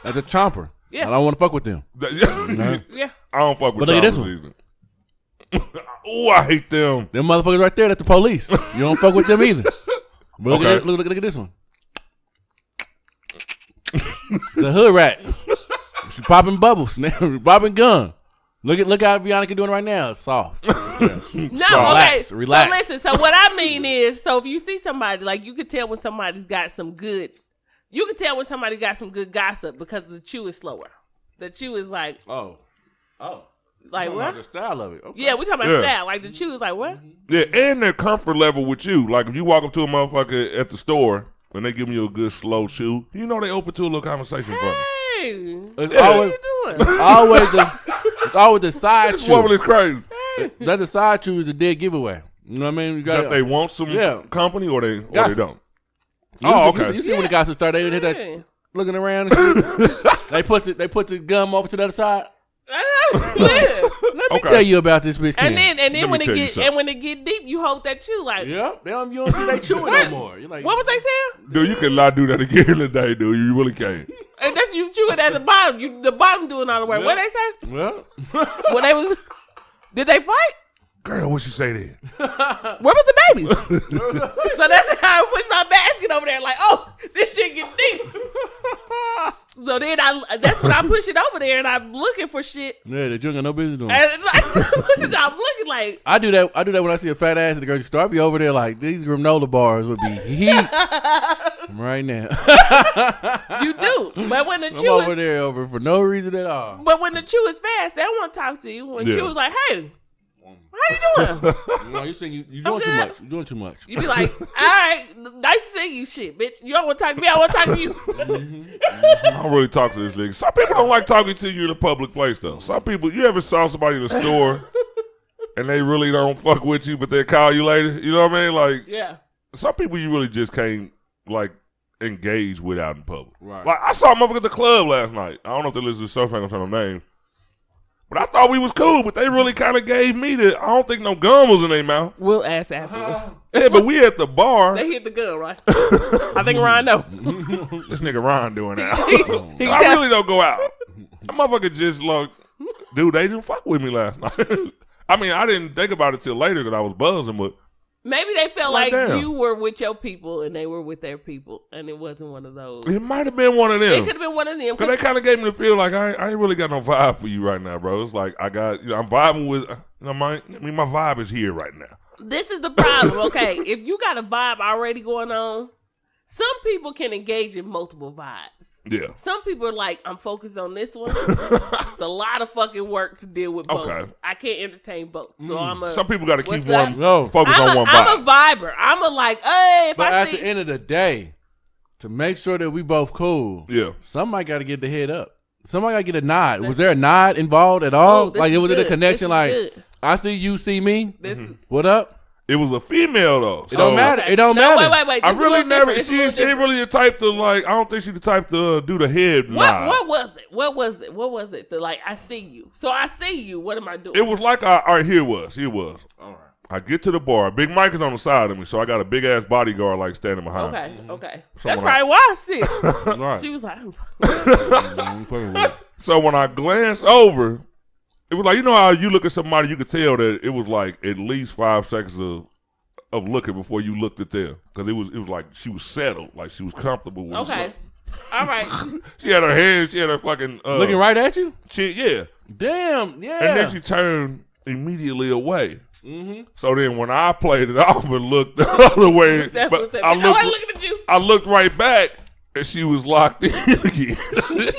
That's a chomper. Yeah. I don't want to fuck with them. Yeah. I don't fuck with But look at this chompers either. Oh, I hate them. Them motherfuckers right there. That's the police. You don't fuck with them either. But look, Okay. look at this one. It's a hood rat. She popping bubbles, popping gum. Look how Bianca doing right now. It's soft. No, Relax, okay. relax. So listen. So what I mean is, so if you see somebody, like you could tell when somebody's got some good. You can tell when somebody got some good gossip because the chew is slower. The chew is like, Oh. like what? The style of it. Okay. Yeah, we talking about style. Like the chew is like what? Yeah, and their comfort level with you. Like if you walk up to a motherfucker at the store and they give you a good slow chew, you know they open to a little conversation from you. Hey, It's what always, are you doing? it's always the side This woman chew. is crazy. That's the side chew is a dead giveaway. You know what I mean? You That they want some company or they don't. You see when the guys start, they hit that looking around and shit. they put the gum over to the other side. Let me tell you about this bitch. And then Let when me it tell you get something. when it get deep, you hold that chew like. Yeah, you don't see they chewing no more. You're like, What was they saying? Dude, you cannot do that again today, dude. You really can't. And that's you chewing at the bottom. The bottom doing all the work. Yeah. What they say? well, When they was, did they fight? Girl, what you say then? Where was the babies? So that's how I push my basket over there. Like, oh, this shit get deep. So then that's when I push it over there and I'm looking for shit. yeah, that you ain't got no business doing. And I'm looking like. I do that when I see a fat ass at the grocery store. I be over there like these granola bars would be heat right now. You do. But when the I'm chew over is, there over for no reason at all. but when the chew is fast, they don't want to talk to you. When Yeah. chew is like, hey, how you doing? No, you saying you doing too good. much. You doing too much. You be like, all right, nice to see you, shit, bitch. You don't want to talk to me. I want to talk to you. I don't really talk to this nigga. Some people don't like talking to you in a public place, though. Some people, you ever saw somebody in the store and they really don't fuck with you, but they call you later? You know what I mean? Like, Yeah. some people you really just can't, like, engage with out in public. Right. Like, I saw a motherfucker at the club last night. I don't know if they listen to the show, so I ain't gonna say no names. But I thought we was cool, but they really kind of gave me the, I don't think no gum was in their mouth. We'll ask afterwards. Yeah, but we at the bar. They hit the gun, right? I think Ryan know. This nigga Ron doing that. He I tell- really don't go out. That motherfucker just like, dude, they didn't fuck with me last night. I mean, I didn't think about it till later because I was buzzing, but Maybe they felt Like, like damn. you were with your people and they were with their people, and it wasn't one of those. it might have been one of It them. could have been one of them. Because they kind of gave me the feel like I ain't really got no vibe for you right now, bro. It's like I'm vibing with, my vibe is here right now. This is the problem, okay? If you got a vibe already going on, some people can engage in multiple vibes. Yeah. Some people are like, I'm focused on this one. It's a lot of fucking work to deal with both. Okay. I can't entertain both. So Some people got to keep what's that? one, No. focus on one I'm vibe. a viber. I'm a like, hey, if But I at see the end of the day, to make sure that we both cool, Yeah. somebody got to get the head up. Somebody got to get a nod. Was there a nod involved at all? Oh, this Like it is was in a good. connection. This is Like good. I see you, see me. this. What up? It was a female though. It don't matter. It don't No, matter. wait. I This is a really little never. different. It's a little She ain't different. really the type to like. I don't think she the type to do the head nod. What was it? What was it? The, like, I see you. So I see you. What am I doing? It was like all right. Here it was. All right. I get to the bar. Big Mike is on the side of me, so I got a big ass bodyguard like standing behind me. Okay. So That's when I- probably why shit. All right. She was like, I'm fucking with it. So when I glanced over, it was like, you know how you look at somebody, you could tell that it was like at least 5 seconds of looking before you looked at them, because it was like she was settled, like she was comfortable with okay. it. All right. She had her hands, she had her fucking Looking right at you? yeah. Damn. Yeah. And then she turned immediately away. So then when I played it off and looked the other way, but I looking at you. I looked right back and she was locked in again.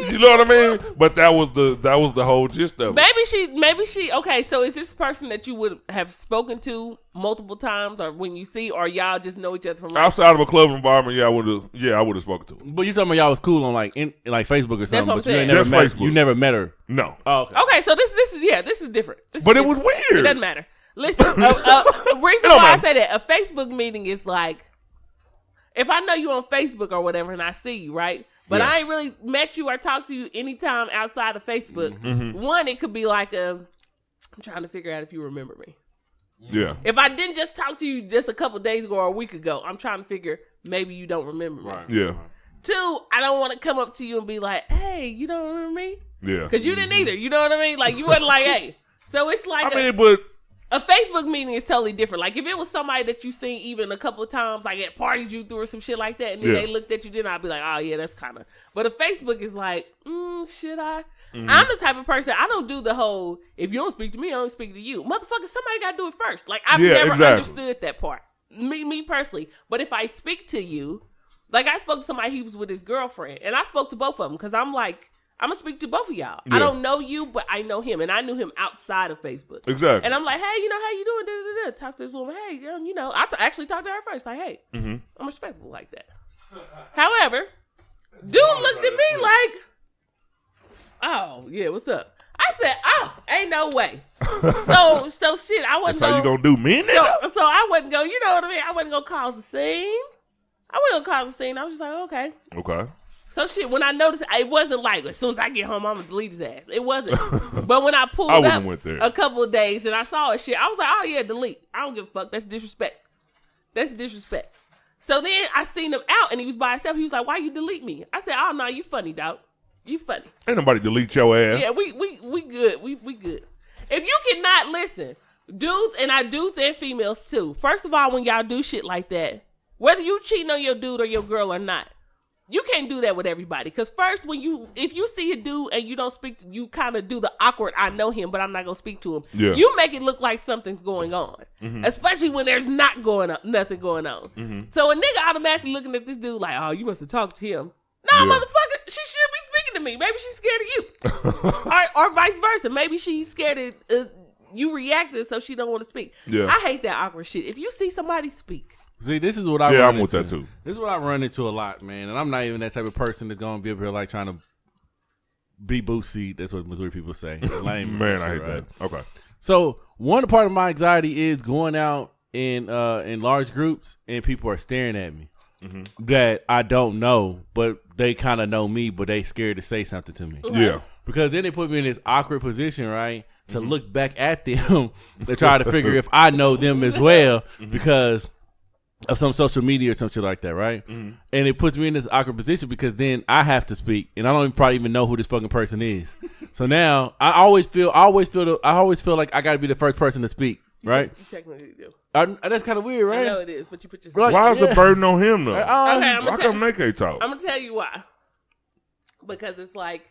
You know what I mean? But that was the whole gist of it. Maybe she. Okay, so is this person that you would have spoken to multiple times, or when you see, or y'all just know each other from outside of a club environment? Yeah, I would have spoken to her. But you talking about y'all was cool on like Facebook or something? That's what I'm but you saying. ain't never Just you never met her. No. Oh, okay. Okay, so this is different. But it was weird. It doesn't matter. Listen, the reason why I say that a Facebook meeting is like, if I know you on Facebook or whatever and I see you, right? But I ain't really met you or talked to you anytime outside of Facebook. Mm-hmm. One, it could be like I'm trying to figure out if you remember me. Yeah. If I didn't just talk to you just a couple days ago or a week ago, I'm trying to figure maybe you don't remember me. Right. Yeah. Two, I don't want to come up to you and be like, hey, you don't remember me? Yeah. Because you didn't either. You know what I mean? Like, you wasn't like, hey. So it's like but a Facebook meeting is totally different. Like, if it was somebody that you seen even a couple of times, like at parties you threw or some shit like that, and then they looked at you, then I'd be like, oh, yeah, that's kind of. But a Facebook is like, should I? Mm-hmm. I'm the type of person, I don't do the whole, if you don't speak to me, I don't speak to you. Motherfucker, somebody got to do it first. Like, I've never understood that part. Me personally. But if I speak to you, like I spoke to somebody, he was with his girlfriend, and I spoke to both of them because I'm like, I'm going to speak to both of y'all. Yeah. I don't know you, but I know him. And I knew him outside of Facebook. Exactly. And I'm like, hey, how you doing? Talk to this woman. Hey, I actually talked to her first. Like, hey, I'm respectful like that. However, dude looked at me like, oh, yeah, what's up? I said, oh, ain't no way. So shit, I wasn't That's how you going to do me now? So I wasn't going, you know what I mean? I wasn't going to cause a scene. I was just like, okay. Okay. So shit, when I noticed, it wasn't like, as soon as I get home, I'm going to delete his ass. It wasn't. But when I pulled up a couple of days and I saw his shit, I was like, oh yeah, delete. I don't give a fuck. That's disrespect. So then I seen him out and he was by himself. He was like, why you delete me? I said, oh no, you funny, dog. You funny. Ain't nobody delete your ass. Yeah, we good. We good. If you cannot listen, dudes and females too. First of all, when y'all do shit like that, whether you cheating on your dude or your girl or not, you can't do that with everybody. Because first, if you see a dude and you don't speak to, you kind of do the awkward, I know him, but I'm not going to speak to him. Yeah. You make it look like something's going on. Mm-hmm. Especially when there's nothing going on. Mm-hmm. So a nigga automatically looking at this dude like, oh, you must have talked to him. No, motherfucker, she should be speaking to me. Maybe she's scared of you. or vice versa. Maybe she's scared of you reacted so she don't want to speak. Yeah. I hate that awkward shit. If you see somebody speak. See, this is what I run I'm into. with that too. This is what I run into a lot, man. And I'm not even that type of person that's going to be up here like trying to be bootsy. That's what Missouri people say. Lame man, I hate that. Okay. So one part of my anxiety is going out in large groups and people are staring at me that I don't know, but they kind of know me, but they scared to say something to me. Yeah. Because then they put me in this awkward position, right, to look back at them to try to figure if I know them as well because of some social media or some shit like that, right? And it puts me in this awkward position because then I have to speak, and I don't probably even know who this fucking person is. So now I always feel like I got to be the first person to speak, right? You technically do. That's kind of weird, right? I know it is, but you put yourself. Why is the burden on him though? Okay, why come they can't talk? I'm gonna tell you why. Because it's like,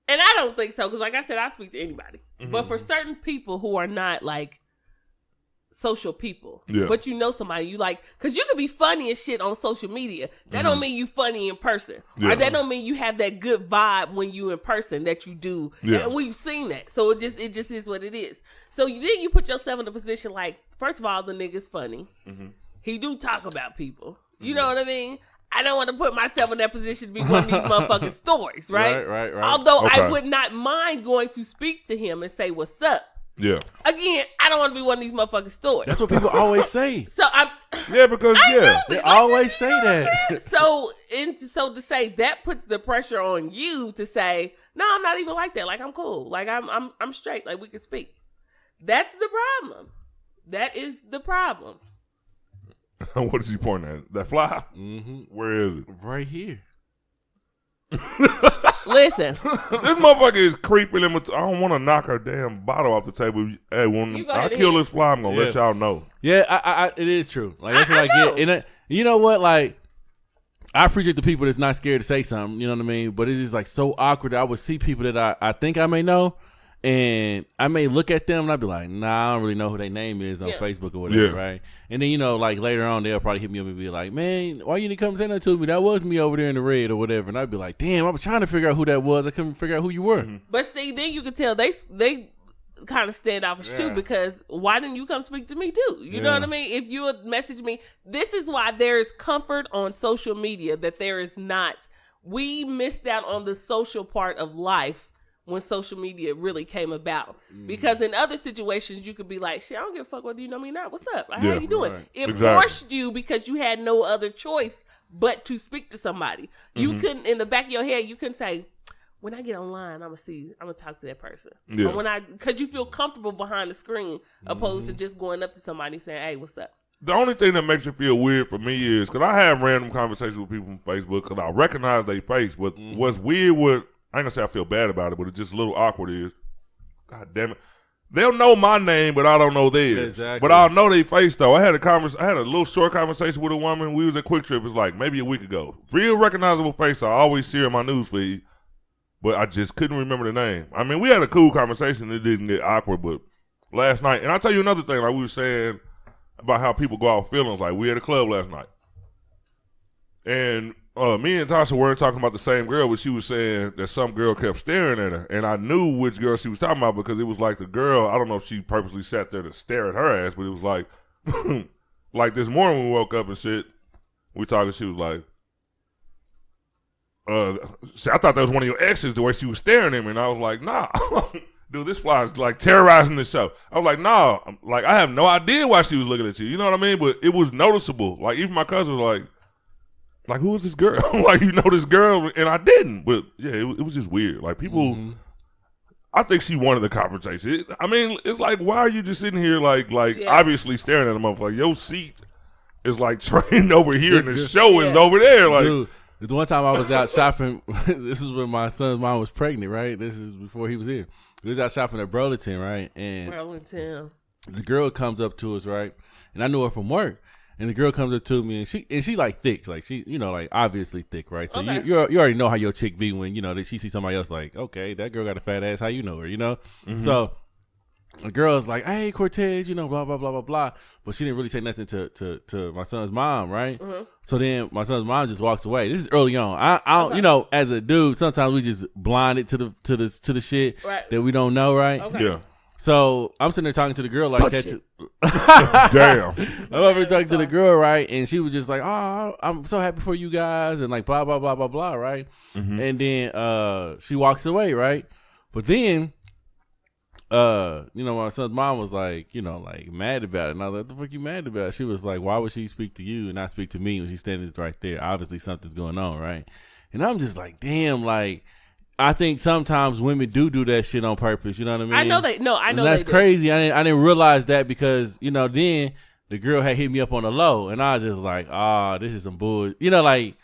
and I don't think so. Because like I said, I speak to anybody, but for certain people who are not like social people, but you know somebody you like, because you can be funny and shit on social media. That don't mean you funny in person, or that don't mean you have that good vibe when you in person that you do. And we've seen that, so it just is what it is. So then you put yourself in a position like, first of all, the nigga's funny. He do talk about people. You know what I mean? I don't want to put myself in that position to be one of these motherfucking stories, right? Right. Although I would not mind going to speak to him and say, "What's up?" Yeah. Again, I don't want to be one of these motherfucking stories. That's what people always say. So I'm. Yeah, because they always say that. So to say that puts the pressure on you to say, no, I'm not even like that. Like I'm cool. Like I'm straight. Like we can speak. That's the problem. That is the problem. What is he pointing at? That fly? Where is it? Right here. Listen. This motherfucker is creeping in. I don't want to knock her damn bottle off the table. Hey, when I kill this fly, I'm going to let y'all know. Yeah, it is true. Like that's what I get. And you know what? Like, I appreciate the people that's not scared to say something. You know what I mean? But it's just like so awkward that I would see people that I think I may know. And I may look at them and I'd be like, nah, I don't really know who their name is on Facebook or whatever, right? And then, like later on, they'll probably hit me up and be like, man, why you didn't come say that to me? That was me over there in the red or whatever. And I'd be like, damn, I was trying to figure out who that was. I couldn't figure out who you were. Mm-hmm. But see, then you can tell they kind of standoffish too, because why didn't you come speak to me too? You know what I mean? If you would message me, this is why there is comfort on social media that there is not. We missed out on the social part of life when social media really came about. Because in other situations, you could be like, shit, I don't give a fuck whether you know me or not. What's up? How you doing? Right. It forced you because you had no other choice but to speak to somebody. You couldn't, in the back of your head, you couldn't say, when I get online, I'm gonna talk to that person. Yeah. Or because you feel comfortable behind the screen, opposed to just going up to somebody saying, hey, what's up? The only thing that makes it feel weird for me is because I have random conversations with people from Facebook because I recognize their face. But what's weird with, I ain't gonna say I feel bad about it, but it's just a little awkward is, God damn it, they'll know my name, but I don't know theirs. Exactly. But I'll know their face though. I had a little short conversation with a woman. We was at Quick Trip. It's like maybe a week ago. Real recognizable face. I always see her in my news feed, but I just couldn't remember the name. I mean, we had a cool conversation. It didn't get awkward, but last night, and I'll tell you another thing. Like we were saying about how people go out feelings. Like we had a club last night, and me and Tasha weren't talking about the same girl, but she was saying that some girl kept staring at her. And I knew which girl she was talking about because it was like the girl, I don't know if she purposely sat there to stare at her ass, but it was like, like this morning when we woke up and shit, we talking, she was like, I thought that was one of your exes, the way she was staring at me. And I was like, nah, dude, this fly is like terrorizing the show. I was like, nah, like I have no idea why she was looking at you. You know what I mean? But it was noticeable. Like even my cousin was like, who is this girl? Like, you know this girl, and I didn't. But yeah, it was just weird. Like people, I think she wanted the conversation. I mean, it's like, why are you just sitting here like obviously staring at a motherfucker? Your seat is like trained over here, and the show is over there. Like, dude, the one time I was out shopping. This is when my son's mom was pregnant, right? This is before he was here. We was out shopping at Burlington, right? And Burlington. The girl comes up to us, right? And I knew her from work. And the girl comes up to me, and she like thick, like she, like obviously thick, right? So you already know how your chick be when that she see somebody else, like, okay, that girl got a fat ass, how you know her, So the girl's like, hey, Cortez, blah blah blah blah blah, but she didn't really say nothing to my son's mom, right? So then my son's mom just walks away. This is early on. I don't, as a dude, sometimes we just blinded to the shit that we don't know, right? Okay. Yeah. So I'm sitting there talking to the girl like that. Damn. I'm over here talking to the girl, right? And she was just like, oh, I'm so happy for you guys, and like blah blah blah blah blah, right? And then she walks away, right? But then my son's mom was like, like mad about it. And I was like, what the fuck you mad about? She was like, why would she speak to you and not speak to me when she's standing right there? Obviously something's going on, right? And I'm just like, damn, like, I think sometimes women do that shit on purpose. You know what I mean? I know they. No, I know and that's they crazy. I didn't realize that because then the girl had hit me up on the low, and I was just like, this is some bull. Like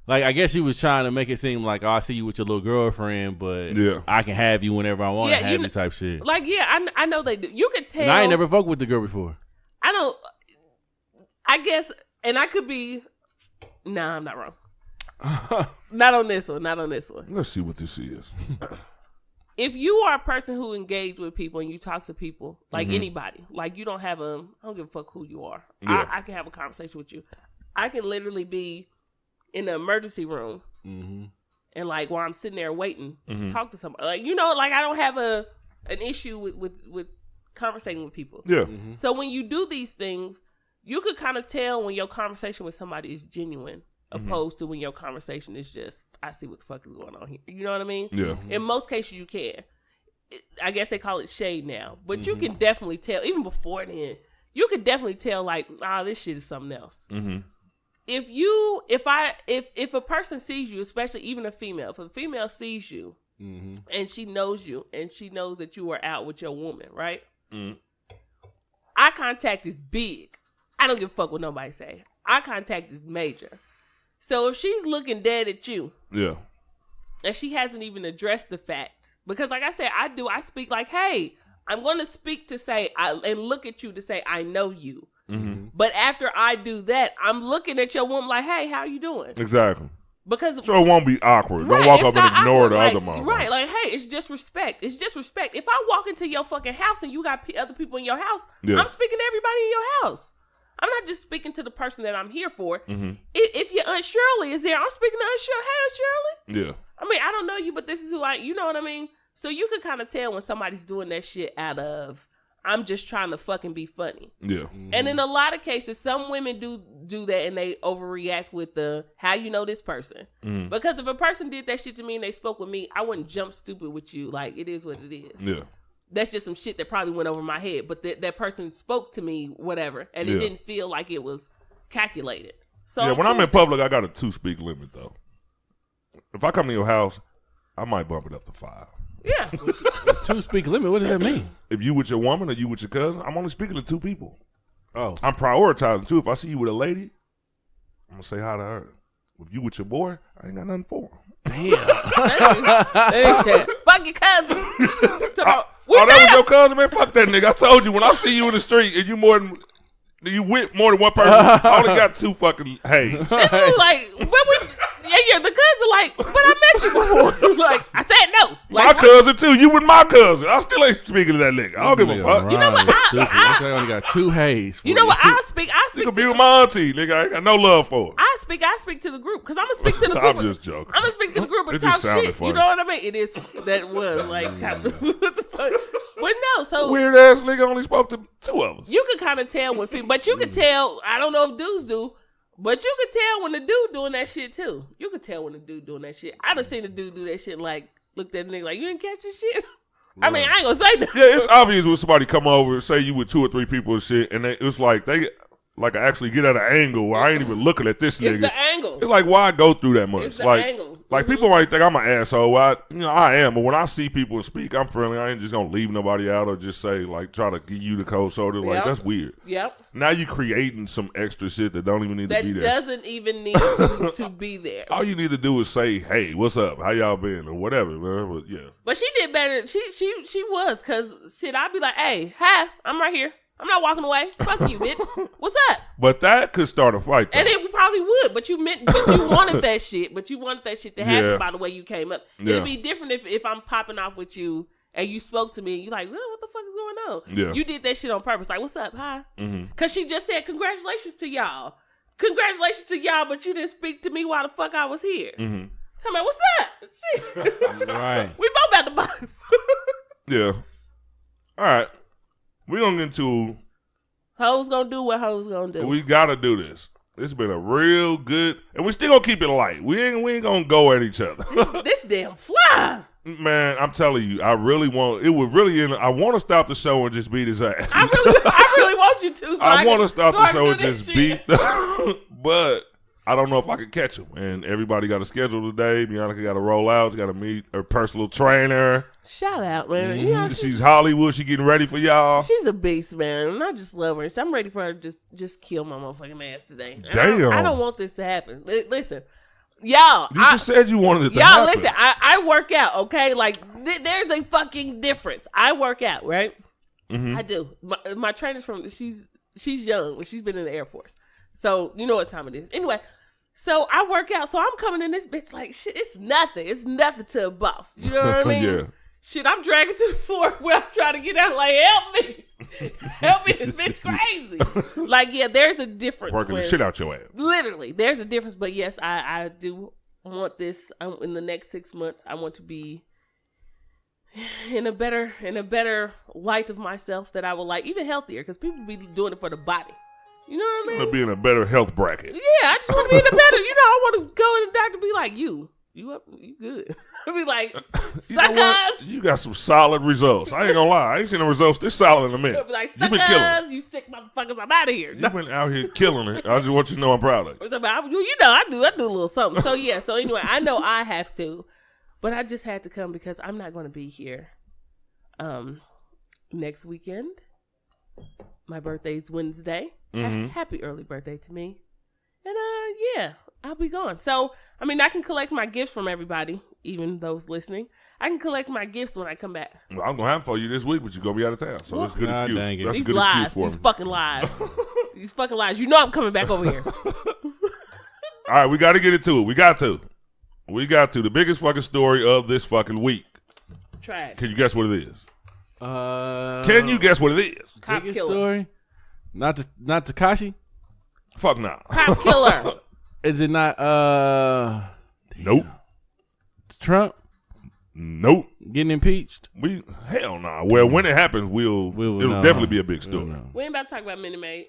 I guess she was trying to make it seem like, I see you with your little girlfriend, but I can have you whenever I want to have you type shit. Like, I know they do. You could tell. And I ain't never fucked with the girl before. I guess, and I could be. Nah, I'm not wrong. Not on this one. Let's see what this is. If you are a person who engage with people and you talk to people, like anybody, like you don't have I don't give a fuck who you are. Yeah. I can have a conversation with you. I can literally be in the emergency room and like while I'm sitting there waiting, talk to somebody. Like, like I don't have an issue with conversating with people. Yeah. So when you do these things, you could kind of tell when your conversation with somebody is genuine. Opposed to when your conversation is just, I see what the fuck is going on here. You know what I mean? Yeah. In most cases, you can. I guess they call it shade now. But you can definitely tell, even before then, you could definitely tell, like, this shit is something else. If a person sees you, especially even a female, if a female sees you and she knows you and she knows that you are out with your woman, right? Eye contact is big. I don't give a fuck what nobody say. Eye contact is major. So if she's looking dead at you, and she hasn't even addressed the fact, because like I said, I speak like, hey, I'm going to speak to say, and look at you to say, I know you. But after I do that, I'm looking at your woman like, hey, how you doing? Exactly. Because so it won't be awkward. Right, Don't walk it's up and not ignore the awkward. other motherfucker. Right, like, hey, it's just respect. It's just respect. If I walk into your fucking house and you got other people in your house, I'm speaking to everybody in your house. I'm not just speaking to the person that I'm here for. If your Aunt Shirley is there, I'm speaking to Aunt Shirley. Hey, Aunt Shirley. Yeah. I mean, I don't know you, but this is who you know what I mean? So you could kind of tell when somebody's doing that shit out of, I'm just trying to fucking be funny. Yeah. And in a lot of cases, some women do that and they overreact with the, how you know this person. Because if a person did that shit to me and they spoke with me, I wouldn't jump stupid with you. Like, it is what it is. Yeah. That's just some shit that probably went over my head. But that person spoke to me, whatever. And it didn't feel like it was calculated. So when I'm in public, I got a 2-speak limit, though. If I come to your house, I might bump it up to 5. Yeah. 2-speak limit. What does that mean? If you with your woman or you with your cousin, I'm only speaking to 2 people. Oh. I'm prioritizing, too. If I see you with a lady, I'm going to say hi to her. If you with your boy, I ain't got nothing for him. Damn. Fuck your cousin. That was your cousin, man? Fuck that nigga. I told you, when I see you in the street and you with more than one person, I only got 2 fucking hays. Like, the cousin, like, but I met you before. Like, I said no. Like, my cousin, too. You with my cousin. I still ain't speaking to that nigga. I don't give a fuck. You know what? I only got 2 hays. You know what? I speak You can be with my auntie, nigga. I ain't got no love for her. I speak to the group because I'm gonna speak to the group. I'm just joking. I'm gonna speak to the group and It talk just sounded shit. funny. You know what I mean? It is that was like kind of what the fuck. But no, so Weird ass nigga only spoke to 2 of us. you could kind of tell when people, but you could tell. I don't know if dudes do, but you could tell when the dude doing that shit too. You could tell when the dude doing that shit. I done seen the dude do that shit. Like looked at the nigga like, you didn't catch this shit. I mean, I ain't gonna say nothing. Yeah, it's obvious when somebody come over and say you with 2 or 3 people and shit, and it's like they actually get at an angle where I ain't even looking at this nigga. It's the angle. It's like, why go through that much? It's the like, angle. Like people might think I'm an asshole. I am, but when I see people speak, I'm friendly. I ain't just gonna leave nobody out or just say try to give you the cold shoulder. Like that's weird. Yep. Now you creating some extra shit that don't even need to be there. That doesn't even need to be there. All you need to do is say, "Hey, what's up? How y'all been?" or whatever, man. But yeah. But she did better. She was, cause shit. I'd be like, "Hey, hi, I'm right here. I'm not walking away. Fuck you, bitch. What's up?" But that could start a fight, though. And it probably would. But you wanted that shit. But you wanted that shit to happen by the way you came up. Yeah. It'd be different if I'm popping off with you and you spoke to me and you're like, what the fuck is going on? Yeah. You did that shit on purpose. Like, what's up? Hi. Because she just said, congratulations to y'all. Congratulations to y'all, but you didn't speak to me while the fuck I was here. Tell me, what's up? Shit. Right. We both at the box. Yeah. All right. We're going to get into... Hoes gonna do what hoes gonna do. We got to do this. It's been a real good... And we still going to keep it light. We ain't going to go at each other. This damn fly. Man, I'm telling you, I really want... It would really... I want to stop the show and just beat his ass. I really want you to. So I want to stop the show and do just this beat shit. the... But... I don't know if I can catch him. And everybody got a schedule today. Bianca got to roll out. She got to meet her personal trainer. Shout out, man. You know, She's Hollywood. She getting ready for y'all. She's a beast, man. And I just love her. So I'm ready for her to just kill my motherfucking ass today. Damn. I don't want this to happen. Listen, y'all. You just said you wanted it to y'all, happen. listen. I work out, okay? Like, there's a fucking difference. I work out, right? I do. My trainer's from, she's young. She's been in the Air Force. So, you know what time it is. Anyway, so I work out. So I'm coming in this bitch like, shit, it's nothing. It's nothing to a boss. You know what I mean? Yeah. Shit, I'm dragging to the floor where I'm trying to get out like, help me. Help me, this bitch crazy. Like, yeah, there's a difference. Working the shit out your ass. Literally, there's a difference. But yes, I do want this in the next 6 months. I want to be in a better light of myself that I will like, even healthier, because people be doing it for the body. You know what I mean? To be in a better health bracket. Yeah, I just want to be in a better. You know, I want to go in the doctor and be like, you up, you good. I'll be like, You know what? You got some solid results. I ain't gonna lie. I ain't seen the results this solid in a minute. I'll be like, You been killing it. you sick motherfuckers, I'm out of here. You been out here killing it. I just want you to know I'm proud of you. You know, I do a little something. So yeah, so anyway, I know I have to, but I just had to come because I'm not going to be here next weekend. My birthday's Wednesday. Happy early birthday to me. And yeah, I'll be gone. So, I mean, I can collect my gifts from everybody, even those listening. I can collect my gifts when I come back. Well, I'm going to have them for you this week, but you're going to be out of town. So that's a good excuse. dang it. That's These a good lies, excuse for these me. fucking lies. These fucking lies. You know I'm coming back over here. All right, we got to get into it. We got to. we got to the biggest fucking story of this fucking week. Trash. Can you guess what it is? Can you guess what it is? Cop biggest killer. story? Not Takashi? Fuck nah. Cop killer. Is it not Nope. Trump Nope. getting impeached? Hell nah. Well, when it happens, it'll know. definitely be a big We'll story. know. We ain't about to talk about Minute Maid.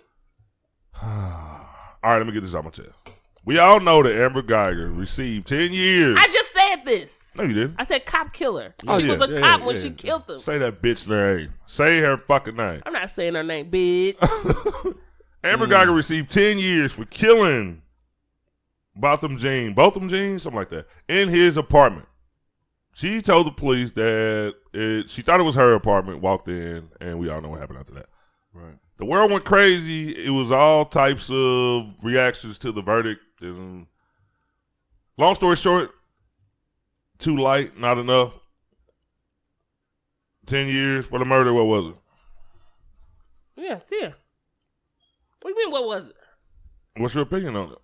All right, let me get this out my chest. We all know that Amber Guyger received 10 years. I just said this. No, you didn't. I said cop killer. Oh, She yeah. was a cop when she killed him. Say that bitch name. Say her fucking name. I'm not saying her name, bitch. Amber Guyger received 10 years for killing Botham Jean, something like that, in his apartment. She told the police that she thought it was her apartment, walked in, and we all know what happened after that. Right. The world went crazy. It was all types of reactions to the verdict. And long story short, too light, not enough. 10 years for the murder, what was it? Yeah. What do you mean, what was it? What's your opinion on it?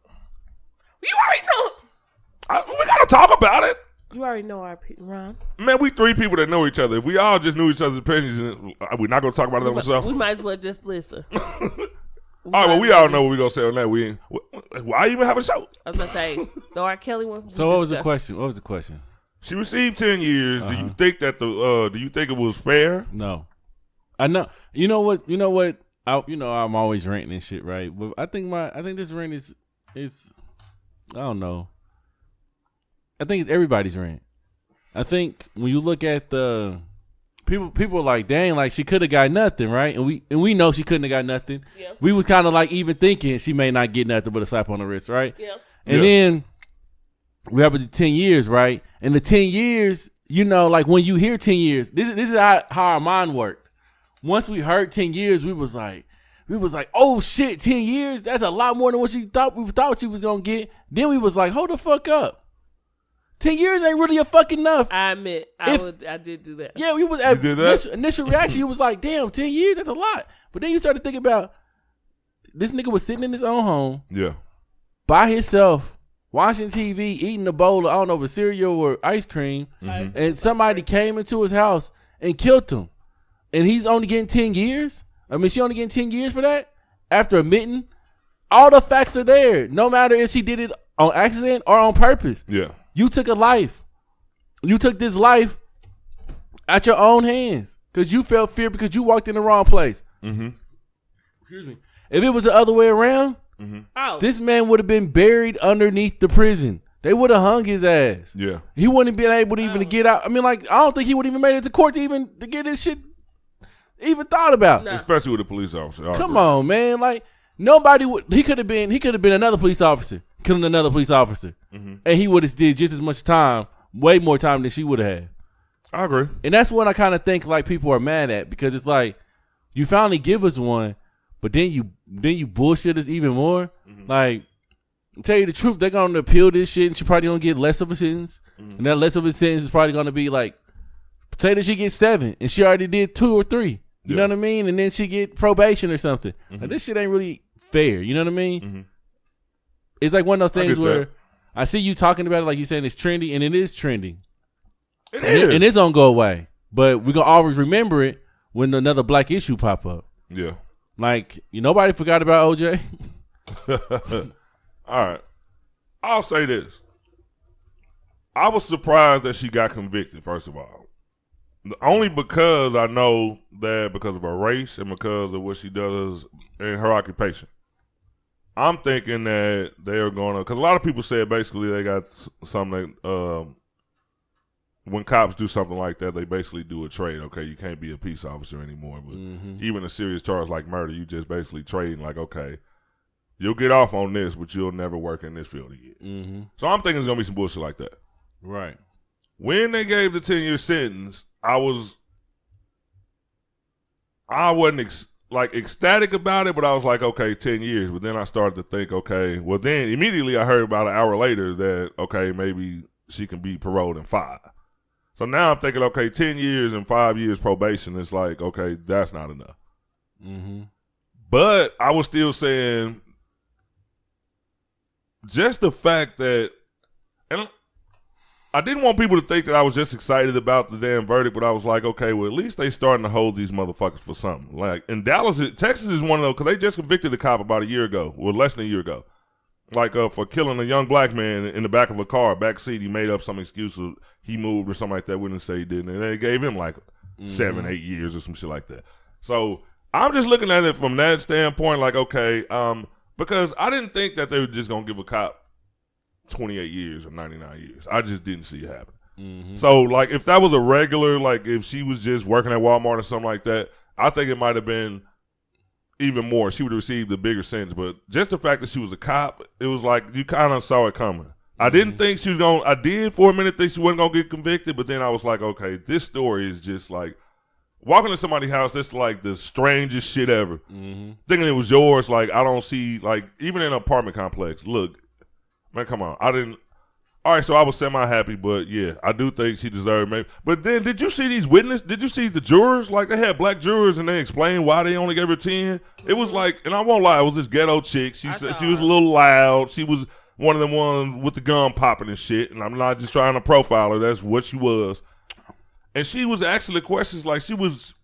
You already know. We got to talk about it. You already know our opinion, Ron. Man, we three people that know each other. If we all just knew each other's opinions, we're not going to talk about it on ourselves. We might as well just listen. All right, well, we all know what we're going to say on that. Why even have a show? I was going to say, the R. Kelly one. So what was the question? She received 10 years. Do you think that do you think it was fair? No. I know. You know what? I'm always ranting and shit, right? But I think this rant is I don't know. I think it's everybody's rant. I think when you look at the people are like, dang, like she could have got nothing, right? And we know she couldn't have got nothing. Yeah. We was kind of like even thinking she may not get nothing but a slap on the wrist, right? Yeah. And then we have the 10 years, right? And the 10 years, like when you hear 10 years, this is how our mind worked. Once we heard 10 years, we was like, oh shit, 10 years? That's a lot more than what we thought she was gonna get. Then we was like, hold the fuck up. 10 years ain't really a fucking enough. I admit, I did do that. Yeah, we was You did that? initial reaction, you was like, damn, 10 years, that's a lot. But then you started thinking about this nigga was sitting in his own home. Yeah. By himself, watching TV, eating a bowl of, I don't know, of cereal or ice cream, and somebody came into his house and killed him. And he's only getting 10 years? I mean, she only getting 10 years for that? After admitting? All the facts are there. No matter if she did it on accident or on purpose. Yeah. You took a life. You took this life at your own hands because you felt fear because you walked in the wrong place. Mm-hmm. Excuse me. If it was the other way around, this man would have been buried underneath the prison. They would have hung his ass. Yeah. He wouldn't have been able to even to get out. I mean, like, I don't think he would have even made it to court to get this shit even thought about. No. Especially with a police officer. Come on, man. Like, nobody would. He could have been another police officer, killing another police officer, and he would have did just as much time, way more time than she would have had. I agree. And that's what I kind of think like people are mad at because it's like you finally give us one, but then you bullshit us even more. Like, to tell you the truth, they're gonna appeal this shit, and she probably gonna get less of a sentence, and that less of a sentence is probably gonna be like, say that she gets 7, and she already did 2 or 3. You know what I mean? And then she get probation or something. Like, this shit ain't really fair. You know what I mean? It's like one of those things where I see you talking about it like you saying it's trendy, and it is trending. It is. And it's gonna go away. But we're gonna always remember it when another black issue pop up. Yeah. Like, nobody forgot about OJ. All right. I'll say this. I was surprised that she got convicted, first of all. Only because I know that because of her race and because of what she does in her occupation. I'm thinking that they are going to, because a lot of people said basically they got something, when cops do something like that, they basically do a trade. Okay, you can't be a peace officer anymore. But even a serious charge like murder, you just basically trading like, okay, you'll get off on this, but you'll never work in this field again. So I'm thinking there's going to be some bullshit like that. Right. When they gave the 10-year sentence, I wasn't ecstatic about it, but I was like, okay, 10 years. But then I started to think, okay, well then immediately I heard about an hour later that, okay, maybe she can be paroled in 5. So now I'm thinking, okay, 10 years and 5 years probation. It's like, okay, that's not enough. But I was still saying just the fact that, and I didn't want people to think that I was just excited about the damn verdict, but I was like, okay, well, at least they starting to hold these motherfuckers for something. Like, in Dallas, Texas is one of those, because they just convicted a cop about a year ago, well, less than a year ago, like for killing a young black man in the back of a car, back seat. He made up some excuse of he moved or something like that, wouldn't say he didn't, and they gave him like 7-8 years or some shit like that. So I'm just looking at it from that standpoint, like, okay, because I didn't think that they were just going to give a cop 28 years or 99 years. I just didn't see it happen. Mm-hmm. So, like, if that was a regular, like, if she was just working at Walmart or something like that, I think it might have been even more. She would have received a bigger sentence. But just the fact that she was a cop, it was like you kind of saw it coming. Mm-hmm. I didn't think she was going to, I did for a minute think she wasn't going to get convicted, but then I was like, okay, this story is just like, walking to somebody's house, that's like the strangest shit ever. Mm-hmm. Thinking it was yours, like, I don't see, like, even in an apartment complex, look, man, come on. I didn't. All right, so I was semi-happy, but yeah, I do think she deserved maybe. But then, did you see these witnesses? Did you see the jurors? Like, they had black jurors, and they explained why they only gave her 10. It was like, and I won't lie, it was this ghetto chick. She said she was a little loud. She was one of them ones with the gun popping and shit, and I'm not just trying to profile her. That's what she was. And she was asking the questions like she was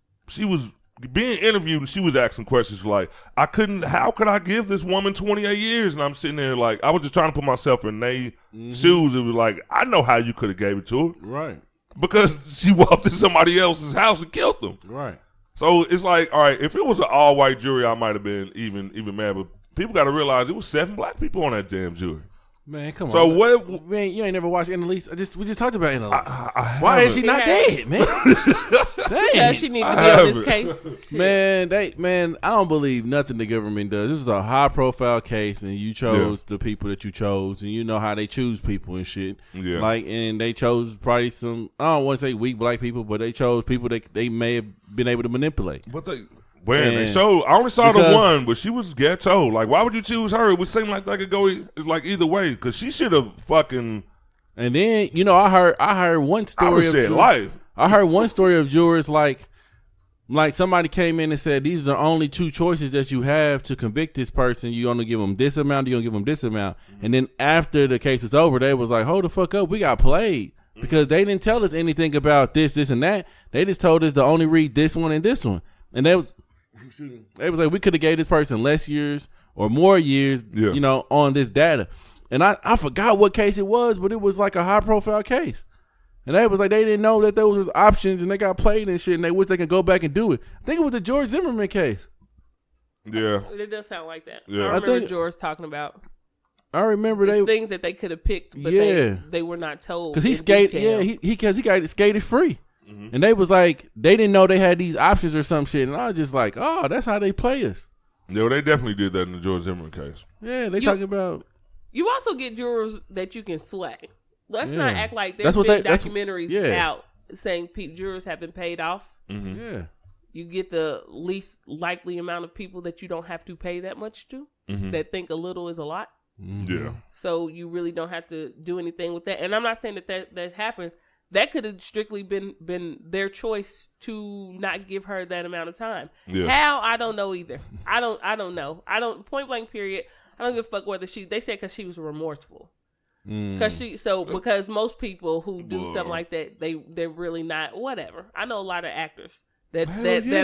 being interviewed, and she was asking questions like, how could I give this woman 28 years? And I'm sitting there like, I was just trying to put myself in their shoes. It was like, I know how you could have gave it to her. Right. Because she walked in somebody else's house and killed them. Right. So it's like, all right, if it was an all-white jury, I might have been even mad. But people got to realize it was 7 black people on that damn jury. Man, come on. So what? Man, you ain't never watched Annalise. We just talked about Annalise. Why is she not dead, man? Dang. Yeah, she need to be on this case. Shit. Man, I don't believe nothing the government does. This was a high profile case, and you chose the people that you chose, and you know how they choose people and shit. Yeah. Like, and they chose probably some, I don't want to say weak black people, but they chose people that they may have been able to manipulate. But they showed. I only saw the one, but she was ghetto. Like, why would you choose her? It would seem like that could go like either way, because she should have fucking. And then I heard one story of life. I heard one story of jurors like somebody came in and said, these are the only 2 choices that you have to convict this person. You only give them this amount. You don't give them this amount. And then after the case was over, they was like, hold the fuck up, we got played. Because they didn't tell us anything about this, and that. They just told us to only read this one and this one. And they was like, we could have gave this person less years or more years, on this data. And I forgot what case it was, but it was like a high profile case. And they was like, they didn't know that those were options, and they got played and shit, and they wish they could go back and do it. I think it was the George Zimmerman case. Yeah. It does sound like that. Yeah. I remember George talking about. I remember things that they could have picked, but they were not told. Because he skated, he got skated free. Mm-hmm. And they was like, they didn't know they had these options or some shit. And I was just like, oh, that's how they play us. Yeah, they definitely did that in the George Zimmerman case. Yeah, they talking about. You also get jurors that you can sway. Let's not act like there's been documentaries out saying jurors have been paid off. Mm-hmm. Yeah. You get the least likely amount of people that you don't have to pay that much to, that think a little is a lot. Mm-hmm. Yeah. So you really don't have to do anything with that. And I'm not saying that happened. That could have strictly been their choice to not give her that amount of time. Yeah. How? I don't know either. I don't know. Point blank period. I don't give a fuck whether they said because she was remorseful. Because most people who do something like that, they're really not, whatever. I know a lot of actors that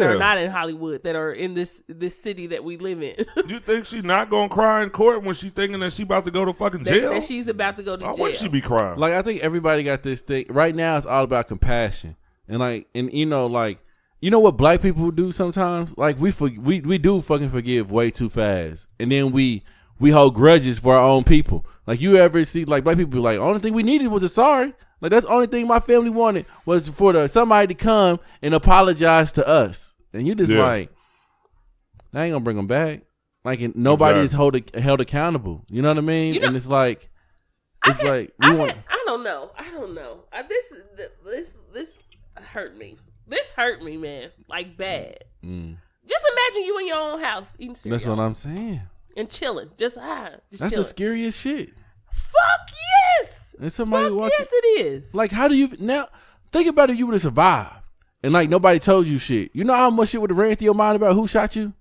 are not in Hollywood, that are in this city that we live in. You think she's not gonna cry in court when she's thinking that she about to go to fucking jail? That she's about to go to jail. Why would she be crying? Like, I think everybody got this thing right now. It's all about compassion, and what black people do sometimes. Like, we do fucking forgive way too fast, and then we hold grudges for our own people. Like, you ever see, like, black people be like, only thing we needed was a sorry. Like, that's the only thing my family wanted was for somebody to come and apologize to us. And you just like, I ain't gonna bring them back. Like, and nobody is held accountable. You know what I mean? And it's like, I don't know. This hurt me. This hurt me, man. Like, bad. Just imagine you in your own house eating cereal. That's what I'm saying. And chilling. That's chilling. The scariest shit. Fuck yes. And somebody yes, it is. Like, how do you now think about if you would have survived and like nobody told you shit? You know how much shit would have ran through your mind about who shot you?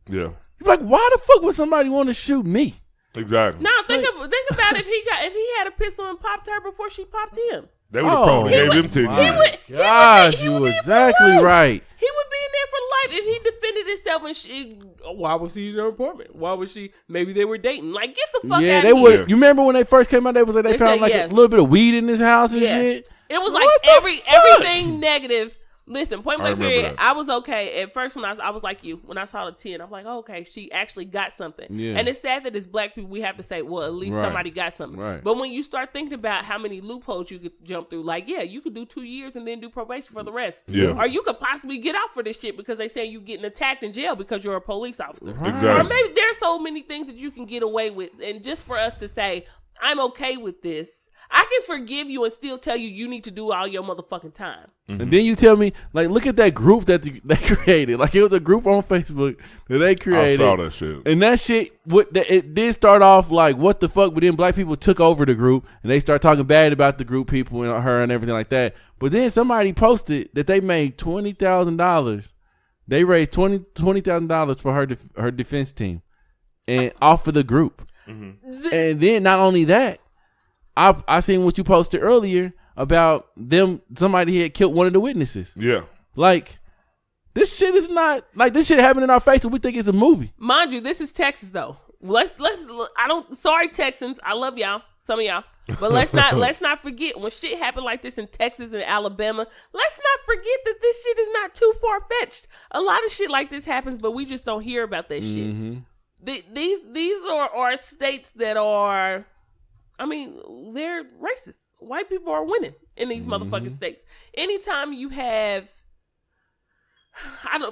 Yeah. You're like, why the fuck would somebody want to shoot me? Exactly. Now think about if he had a pistol and popped her before she popped him. They would have probably gave him 10 years. Gosh, you were exactly right. He would be in there for life if he defended himself and she. Why was he in her apartment? Why was she? Maybe they were dating. Like, get the fuck out of they here. would. You remember when they first came out? They was like they found said, a little bit of weed in his house and shit. It was like everything negative. Listen, point blank period. I was okay at first when I was like you. When I saw the 10, I'm like, oh, okay, she actually got something. Yeah. And it's sad that as black people we have to say, well, at least somebody got something. Right. But when you start thinking about how many loopholes you could jump through, like, yeah, you could do 2 years and then do probation for the rest. Yeah. Or you could possibly get out for this shit because they say you getting attacked in jail because you're a police officer. Right. Exactly. Or maybe there's so many things that you can get away with. And just for us to say, I'm okay with this, I can forgive you and still tell you need to do all your motherfucking time. Mm-hmm. And then you tell me, like, look at that group that they created. Like, it was a group on Facebook that they created. I saw that shit. And that shit, it did start off like, what the fuck? But then black people took over the group and they start talking bad about the group people and her and everything like that. But then somebody posted that they made $20,000. They raised $20,000 for her defense team and off of the group. Mm-hmm. And then not only that, I seen what you posted earlier about somebody had killed one of the witnesses. Yeah. Like, this shit is not, like, this shit happened in our face and we think it's a movie. Mind you, this is Texas though. Sorry Texans, I love y'all, some of y'all. But let's not forget when shit happened like this in Texas and Alabama, let's not forget that this shit is not too far-fetched. A lot of shit like this happens, but we just don't hear about that shit. These are states that are, I mean, they're racist. White people are winning in these motherfucking states. Anytime you have,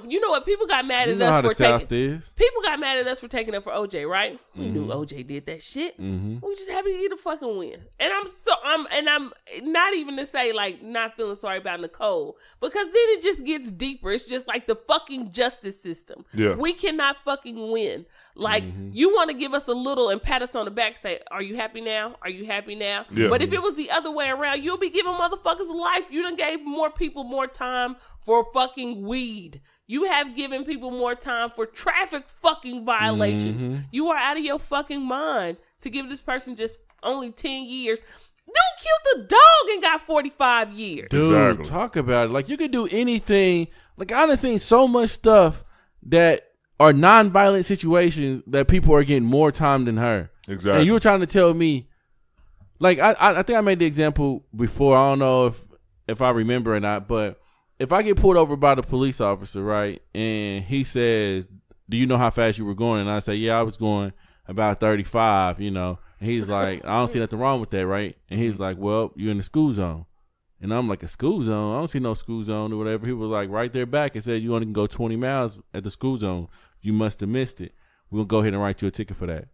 you know what? People got mad at us for taking. People got mad at us for taking up for OJ, right? We knew OJ did that shit. We just happy to get a fucking win. And I'm not even to say like not feeling sorry about Nicole, because then it just gets deeper. It's just like the fucking justice system. Yeah. We cannot fucking win. Like, you want to give us a little and pat us on the back, say, are you happy now? Are you happy now? Yeah. But if it was the other way around, you'll be giving motherfuckers life. You done gave more people more time for fucking weed. You have given people more time for traffic fucking violations. You are out of your fucking mind to give this person just only 10 years. Dude killed a dog and got 45 years. Dude, talk about it. Like, you could do anything. Like, I done seen so much stuff that are non-violent situations that people are getting more time than her. Exactly. And you were trying to tell me, like, I think I made the example before. I don't know if I remember or not, but if I get pulled over by the police officer, right, and he says, do you know how fast you were going? And I say, yeah, I was going about 35, you know. And he's like, I don't see nothing wrong with that, right? And he's like, well, you're in the school zone. And I'm like, a school zone? I don't see no school zone or whatever. He was like, right there back and said, you only can go 20 miles at the school zone. You must have missed it. We're going to go ahead and write you a ticket for that.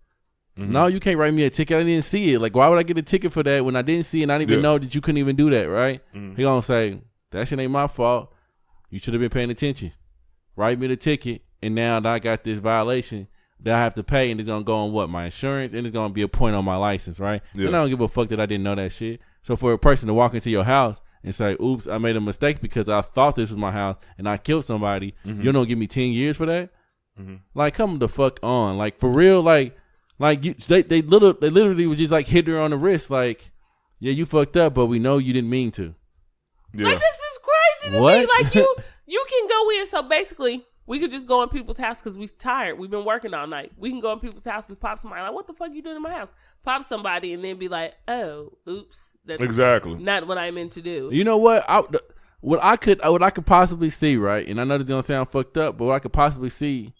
No, you can't write me a ticket. I didn't see it. Like, why would I get a ticket for that when I didn't see it and I didn't even know that you couldn't even do that, right? He going to say, that shit ain't my fault. You should have been paying attention. Write me the ticket, and now that I got this violation that I have to pay, and it's going to go on what? My insurance, and it's going to be a point on my license, right? Yeah. And I don't give a fuck that I didn't know that shit. So for a person to walk into your house and say, oops, I made a mistake because I thought this was my house and I killed somebody, you don't give me 10 years for that? Like, come the fuck on. Like, for real, like you, they literally was just like hit her on the wrist, like, yeah, you fucked up, but we know you didn't mean to. Yeah. Like, this is crazy to me. Like, you can go in. So basically, we could just go in people's house because we're tired. We've been working all night. We can go in people's house and pop somebody. Like, what the fuck you doing in my house? Pop somebody and then be like, oh, oops, that's exactly not what I meant to do. You know what? What I could possibly see, right? And I know this is gonna sound fucked up, but what I could possibly see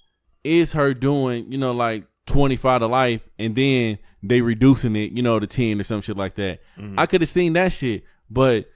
is her doing, you know, like 25 to life, and then they reducing it, you know, to 10 or some shit like that. I could have seen that shit, but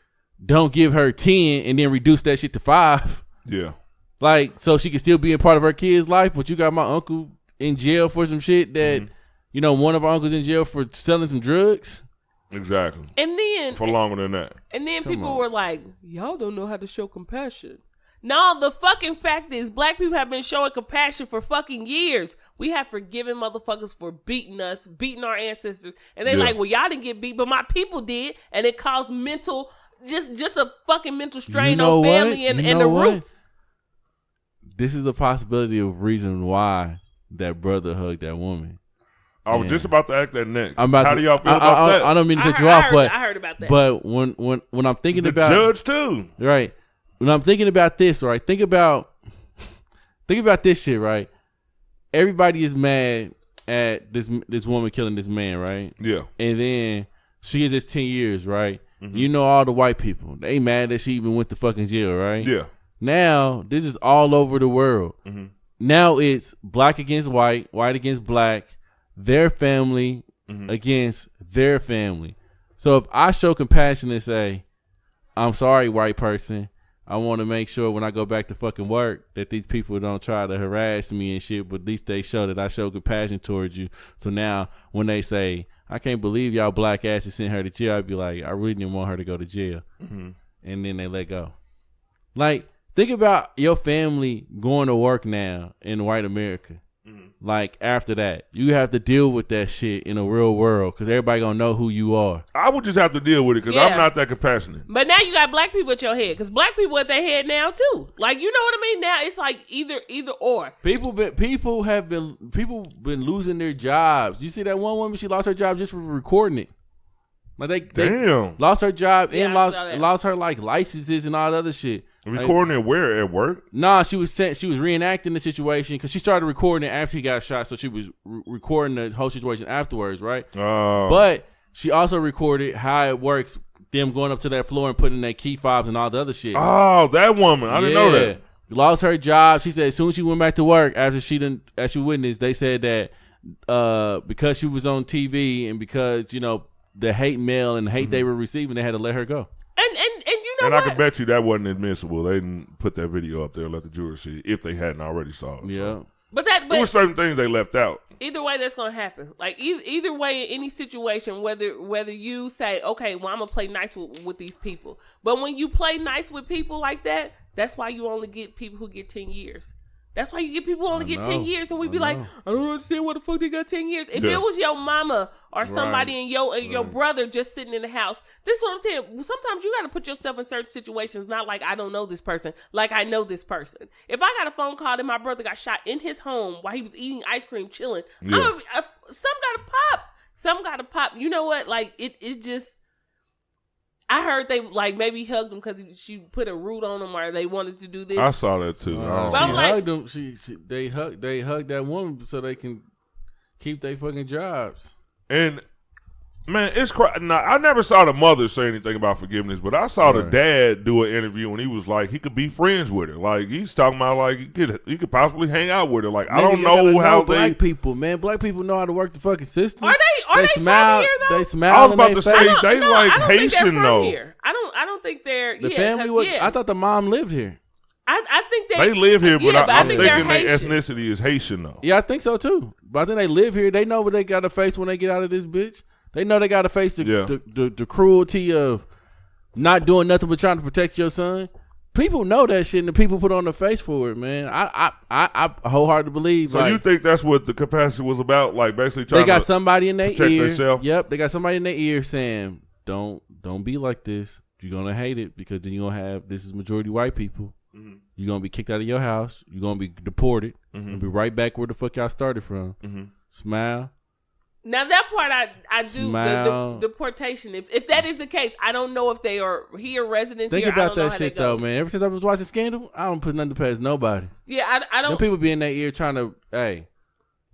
don't give her 10 and then reduce that shit to 5. Yeah. Like, so she can still be a part of her kid's life, but you got my uncle in jail for some shit that, you know, one of our uncles in jail for selling some drugs. Exactly. And then for longer than that. And then people were like, y'all don't know how to show compassion. No, the fucking fact is black people have been showing compassion for fucking years. We have forgiven motherfuckers for beating us, beating our ancestors. And they like, well, y'all didn't get beat, but my people did. And it caused mental, just a fucking mental strain on family and the roots. This is a possibility of reason why that brother hugged that woman. I was just about to ask that next. How do y'all feel about that? I don't mean to cut you off, but I heard about that. But when I'm thinking about judge too, right? When I'm thinking about this, right? Think about this shit, right? Everybody is mad at this woman killing this man, right? Yeah. And then she gets this 10 years, right? Mm-hmm. You know all the white people. They mad that she even went to fucking jail, right? Yeah. Now, this is all over the world. Mm-hmm. Now it's black against white, white against black, their family against their family. So if I show compassion and say, I'm sorry, white person, I want to make sure when I go back to fucking work that these people don't try to harass me and shit, but at least they show that I show compassion towards you. So now when they say, I can't believe y'all black asses sent her to jail, I'd be like, I really didn't want her to go to jail. Mm-hmm. And then they let go. Like, think about your family going to work now in white America. Mm-hmm. Like, after that, you have to deal with that shit in the real world because everybody going to know who you are. I would just have to deal with it because I'm not that compassionate. But now you got black people at your head because black people at their head now, too. Like, you know what I mean? Now it's like either or. People been losing their jobs. You see that one woman, she lost her job just for recording it. Like they lost her job and lost her like licenses and all that other shit. Recording it where? At work? Nah, she was reenacting the situation because she started recording it after he got shot, so she was recording the whole situation afterwards, right? Oh. But she also recorded how it works, them going up to that floor and putting their key fobs and all the other shit. Oh, that woman. I didn't know that. Lost her job. She said as soon as she went back to work after she witnessed, they said that because she was on TV and because, you know, the hate mail and the hate they were receiving, they had to let her go. And you know and what? I can bet you that wasn't admissible. They didn't put that video up there and let the jury see it if they hadn't already saw it. Yeah. So. But there were certain things they left out. Either way, that's gonna happen. Like either way, in any situation, whether you say, okay, well, I'm gonna play nice with these people, but when you play nice with people like that, that's why you only get people who get 10 years. That's why you get people who only get 10 years, and we be like, I don't understand why the fuck they got 10 years. If it was your mama or somebody and your brother just sitting in the house, this is what I'm saying. Sometimes you got to put yourself in certain situations, not like I don't know this person, like I know this person. If I got a phone call that my brother got shot in his home while he was eating ice cream, chilling, some got to pop. You know what? Like it just. I heard they like maybe hugged him because she put a root on him or they wanted to do this. I saw that too. She hugged him. They hugged that woman so they can keep their fucking jobs. And man, it's now, I never saw the mother say anything about forgiveness, but I saw the dad do an interview and he was like he could be friends with her. Like he's talking about like he could possibly hang out with her. Like I don't know how black people, man. Black people know how to work the fucking system. Are they smile, from here though? They smile. I was about to say they like Haitian though. I don't think they're the family was. I thought the mom lived here. I think they live here, but I'm thinking their Haitian. ethnicity is Haitian though. Yeah, I think so too. But I think they live here. They know what they got to face when they get out of this bitch. They know they got to face the cruelty of not doing nothing but trying to protect your son. People know that shit, and the people put on the face for it, man. I wholeheartedly believe. So you think that's what the capacity was about? Like basically trying to they got somebody in their ear. Themselves? Yep, they got somebody in their ear saying, "Don't be like this. You're gonna hate it because then you're gonna have this is majority white people. Mm-hmm. You're gonna be kicked out of your house. You're gonna be deported. Mm-hmm. You'll be right back where the fuck y'all started from. Mm-hmm. Smile." Now that part I do the deportation. If that is the case, I don't know if they are here residents. Think here. about that shit though, man. Ever since I was watching Scandal, I don't put nothing past nobody. Yeah, I don't. Them people be in their ear trying to, hey,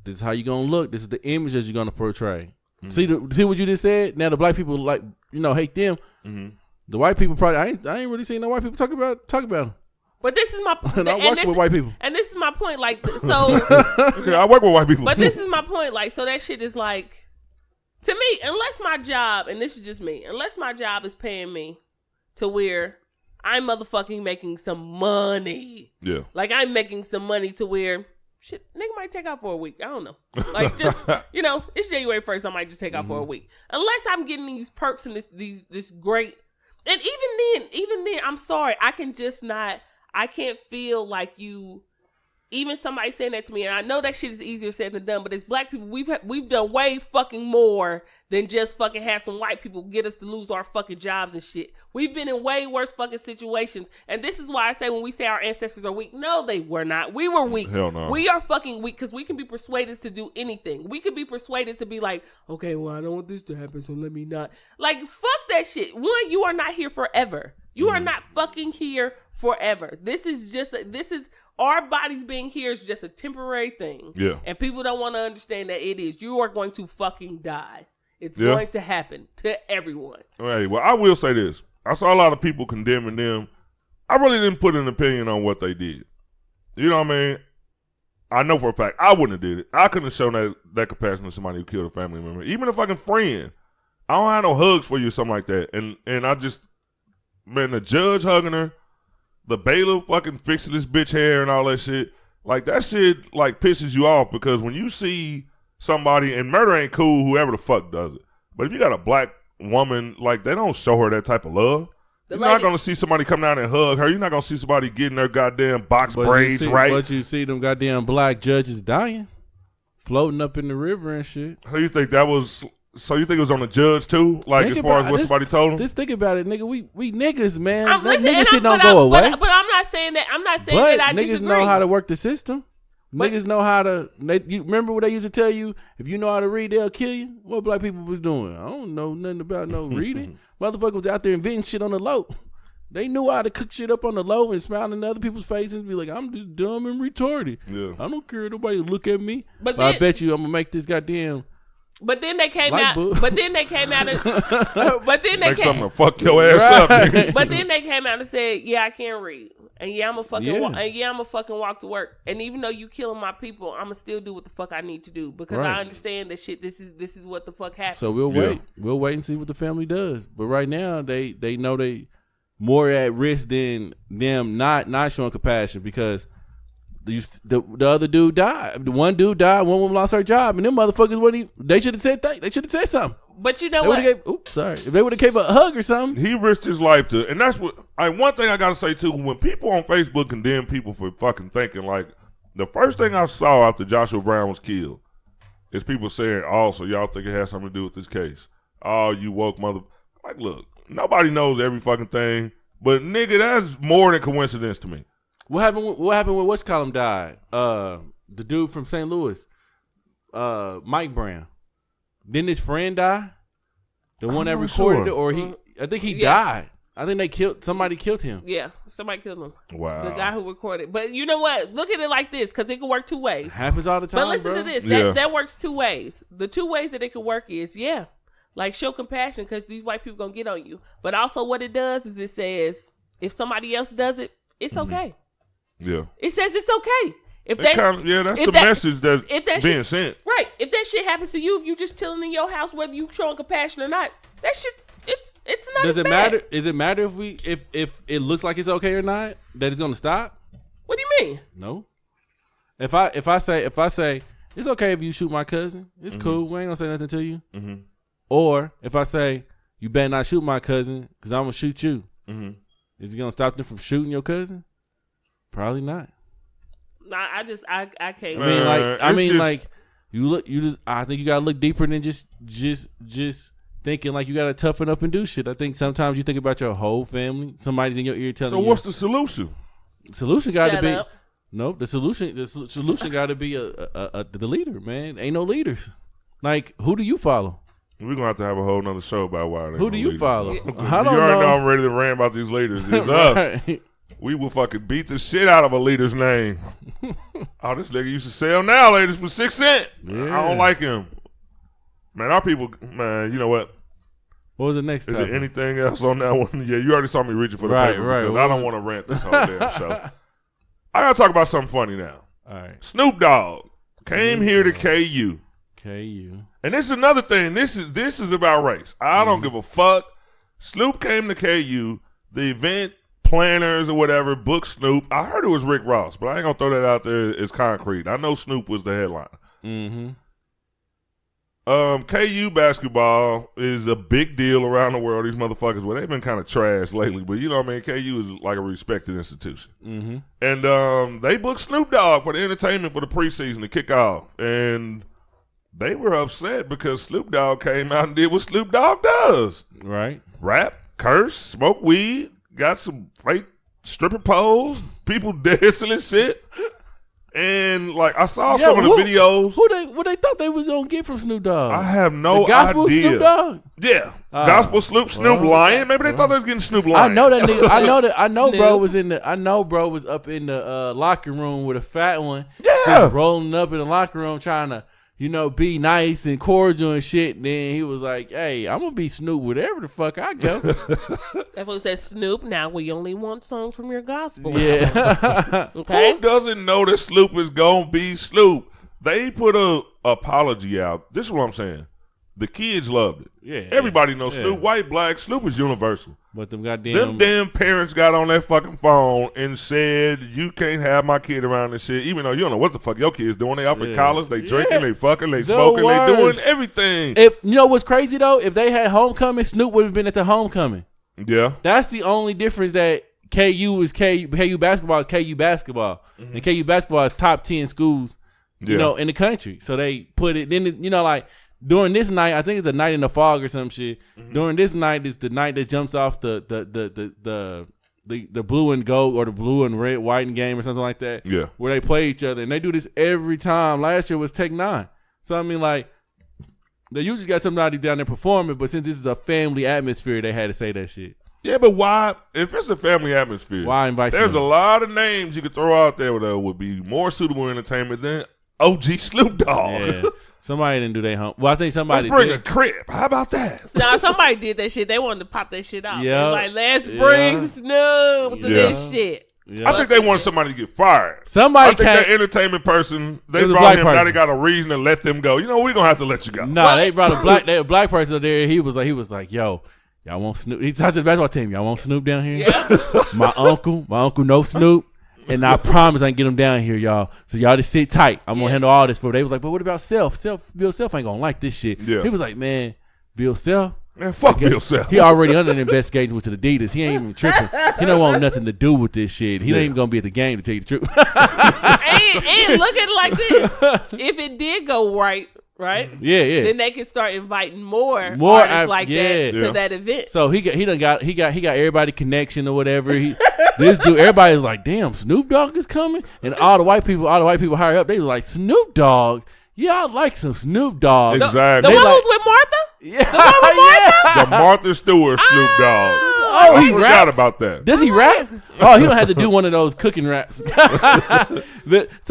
this is how you gonna look. This is the image that you're gonna portray. Mm-hmm. See what you just said. Now the black people like hate them. Mm-hmm. The white people probably I ain't really seen no white people talk about them. But this is my point. I work with white people. And this is my point. Like, so. I work with white people. But this is my point. Like, so that shit is like, to me, unless my job, and this is just me, unless my job is paying me to where I'm motherfucking making some money. Yeah. Like, I'm making some money to where, shit, nigga might take out for a week. I don't know. Like, just, it's January 1st. I might just take out for a week. Unless I'm getting these perks and this great. And even then, I'm sorry. I can just not. I can't feel like you even somebody saying that to me, and I know that shit is easier said than done, but as black people, we've done way fucking more than just fucking have some white people get us to lose our fucking jobs and shit. We've been in way worse fucking situations, and this is why I say when we say our ancestors are weak, no, they were not. We were weak. Hell no. We are fucking weak because we can be persuaded to do anything. We could be persuaded to be like, okay, well, I don't want this to happen, so let me not. Like, fuck that shit. One, you are not here forever. You are not fucking here forever. This is our bodies being here is just a temporary thing. Yeah. And people don't want to understand that it is. You are going to fucking die. It's going to happen to everyone. Hey, well, I will say this. I saw a lot of people condemning them. I really didn't put an opinion on what they did. You know what I mean? I know for a fact I wouldn't have did it. I couldn't have shown that compassion to somebody who killed a family member. Even if I can friend. I don't have no hugs for you or something like that. And I just, man, the judge hugging her, the bailiff fucking fixing this bitch hair and all that shit. Like, that shit, like, pisses you off because when you see somebody, and murder ain't cool, whoever the fuck does it. But if you got a black woman, like, they don't show her that type of love. You're not going to see somebody come down and hug her. You're not going to see somebody getting their goddamn box braids right. But you see them goddamn black judges dying, floating up in the river and shit. How you think that was... So you think it was on the judge too? Like, think as far as what somebody told him? Just think about it, nigga. We niggas, man. That nigga shit don't go away. But I'm not saying that. I'm not saying but that I niggas disagree. know how to work the system. Niggas know how to. You remember what they used to tell you? If you know how to read, they'll kill you. What black people was doing? I don't know nothing about no reading. Motherfucker was out there inventing shit on the low. They knew how to cook shit up on the low and smile in other people's faces and be like, I'm just dumb and retarded. Yeah. I don't care. Nobody look at me. But then, I bet you I'm gonna make this goddamn. But then they came out. Boo. But then they came out. But then they Make came. something to fuck your ass up, nigga. But then they came out and said, "Yeah, I can't read, and yeah, I'm a fucking, Yeah. I'm a fucking walk to work. And even though you killing my people, I'ma still do what the fuck I need to do because Right. I understand that shit. This is what the fuck happened. So we'll wait. We'll wait and see what the family does. But right now, they know they more at risk than them not showing compassion because the other dude died. The one dude died. One woman lost her job, and them motherfuckers they should have said that. They should have said something. But you know what? If they would have gave a hug or something. He risked his life to, and that's what. One thing I gotta say too, when people on Facebook condemn people for fucking thinking, like, the first thing I saw after Joshua Brown was killed is people saying, "Oh, so y'all think it has something to do with this case? Oh, you woke mother." Like, look, nobody knows every fucking thing, but nigga, that's more than coincidence to me. What happened when What's Column died? The dude from St. Louis, Mike Brown. Didn't his friend die? The one that recorded it, or I think he died. I think somebody killed him. Yeah, somebody killed him. Wow. The guy who recorded. But you know what? Look at it like this, because it can work two ways. Happens all the time. But listen to this. That works two ways. The two ways that it can work is, like, show compassion because these white people gonna get on you. But also what it does is it says if somebody else does it, it's okay. Yeah. It says it's okay. That's the message that's being sent. Right. If that shit happens to you, if you just chilling in your house, whether you showing compassion or not, that shit, it's not. Does it bad. matter? Does it matter if it looks like it's okay or not? That it's gonna stop? What do you mean? No. If I say it's okay if you shoot my cousin, it's cool. We ain't gonna say nothing to you. Mm-hmm. Or if I say you better not shoot my cousin because I'm gonna shoot you, is it gonna stop them from shooting your cousin? Probably not. I can't. I think you gotta look deeper than just thinking like you gotta toughen up and do shit. I think sometimes you think about your whole family. Somebody's in your ear telling you. So what's the solution? The solution got to be up. no. The solution got to be the leader. Man, ain't no leaders. Like, who do you follow? We're gonna have to have a whole nother show about why. Who do you leaders. follow? You already know I'm ready to rant about these leaders. It's us. We will fucking beat the shit out of a leader's name. Oh, this nigga used to sell now ladies for 6 cents. Yeah. I don't like him. Man, our people, man, you know what? What was the next Is topic? there anything else on that one? Yeah, you already saw me reaching for the paper because I don't want to rant this whole damn show. I got to talk about something funny now. All right. Snoop Dogg came here to KU. KU. And this is another thing. This is about race. I don't give a fuck. Snoop came to KU. The event planners or whatever booked Snoop. I heard it was Rick Ross, but I ain't gonna throw that out there as concrete. I know Snoop was the headliner. Mm-hmm. KU basketball is a big deal around the world. These motherfuckers, well, they've been kind of trash lately, but you know what I mean? KU is like a respected institution. Mm-hmm. And they booked Snoop Dogg for the entertainment for the preseason to kick off. And they were upset because Snoop Dogg came out and did what Snoop Dogg does. Right. Rap, curse, smoke weed, got some fake stripping poles, people dancing and shit. And like I saw some of the videos. What they thought they was gonna get from Snoop Dogg? I have no the gospel idea. Snoop Dogg? Yeah, gospel Snoop Lion. Maybe they thought they was getting Snoop Lion. I know that nigga. I know Snoop. bro was in the. I know bro was up in the locker room with a fat one. Yeah, just rolling up in the locker room trying to, be nice and cordial and shit. And then he was like, "Hey, I'm gonna be Snoop wherever the fuck I go." That's what said Snoop. Now we only want songs from your gospel. Yeah. Okay. Who doesn't know that Snoop is gonna be Snoop? They put a apology out. This is what I'm saying. The kids loved it. Yeah. Everybody knows Yeah. Snoop. White, black, Snoop is universal. But them goddamn. Them damn parents got on that fucking phone and said, you can't have my kid around this shit, even though you don't know what the fuck your kid's doing. They off at college, they drinking, they fucking, they smoking, they doing everything. If you know what's crazy though, if they had homecoming, Snoop would have been at the homecoming. Yeah. That's the only difference that KU basketball is KU basketball. Mm-hmm. And KU basketball is top 10 schools, in the country. So they put it then like during this night, I think it's a night in the fog or some shit. Mm-hmm. During this night is the night that jumps off the blue and gold or the blue and red white game or something like that. Yeah. Where they play each other. And they do this every time. Last year was Tech 9. So I mean like they usually got somebody down there performing, but since this is a family atmosphere, they had to say that shit. Yeah, but why? If it's a family atmosphere, Why invite there's Snoop? a lot of names you could throw out there that would be more suitable entertainment than OG Snoop Dogg. Yeah. Somebody didn't do their home. Well, I think somebody Let's bring did. a crib. How about that? Now somebody did that shit. They wanted to pop that shit out. Yeah. Like, let's bring Snoop to Yeah. this shit. Yeah. I think they wanted somebody to get fired. Somebody I think that entertainment person, they It was a brought black him, now person. they got a reason to let them go. You know, we're going to have to let you go. Nah, they brought a black person up there. He was like, yo, y'all want Snoop? He talked to the basketball team. Y'all want Snoop down here? Yeah. My uncle knows Snoop. And I promise I can get him down here, y'all. So y'all just sit tight. I'm gonna handle all this for. They was like, but what about Self? Bill Self ain't gonna like this shit. Yeah. He was like, man, Bill Self. Man, fuck Bill Self. He already under the investigation with the Adidas. He ain't even tripping. He don't want nothing to do with this shit. He ain't even gonna be at the game to tell you the truth. and look at it like this. If it did go right, Yeah. then they can start inviting more More artists like that yeah. to that event. So he got everybody connection or whatever. This dude, everybody's like, damn, Snoop Dogg is coming, and all the white people higher up, they was like, Snoop Dogg. Yeah, I like some Snoop Dogg. Exactly. The one like- who's with Martha? Yeah, The Martha Stewart Snoop Dogg. Oh, I he forgot raps about that. Does he rap? Oh, he don't have to do one of those cooking raps. So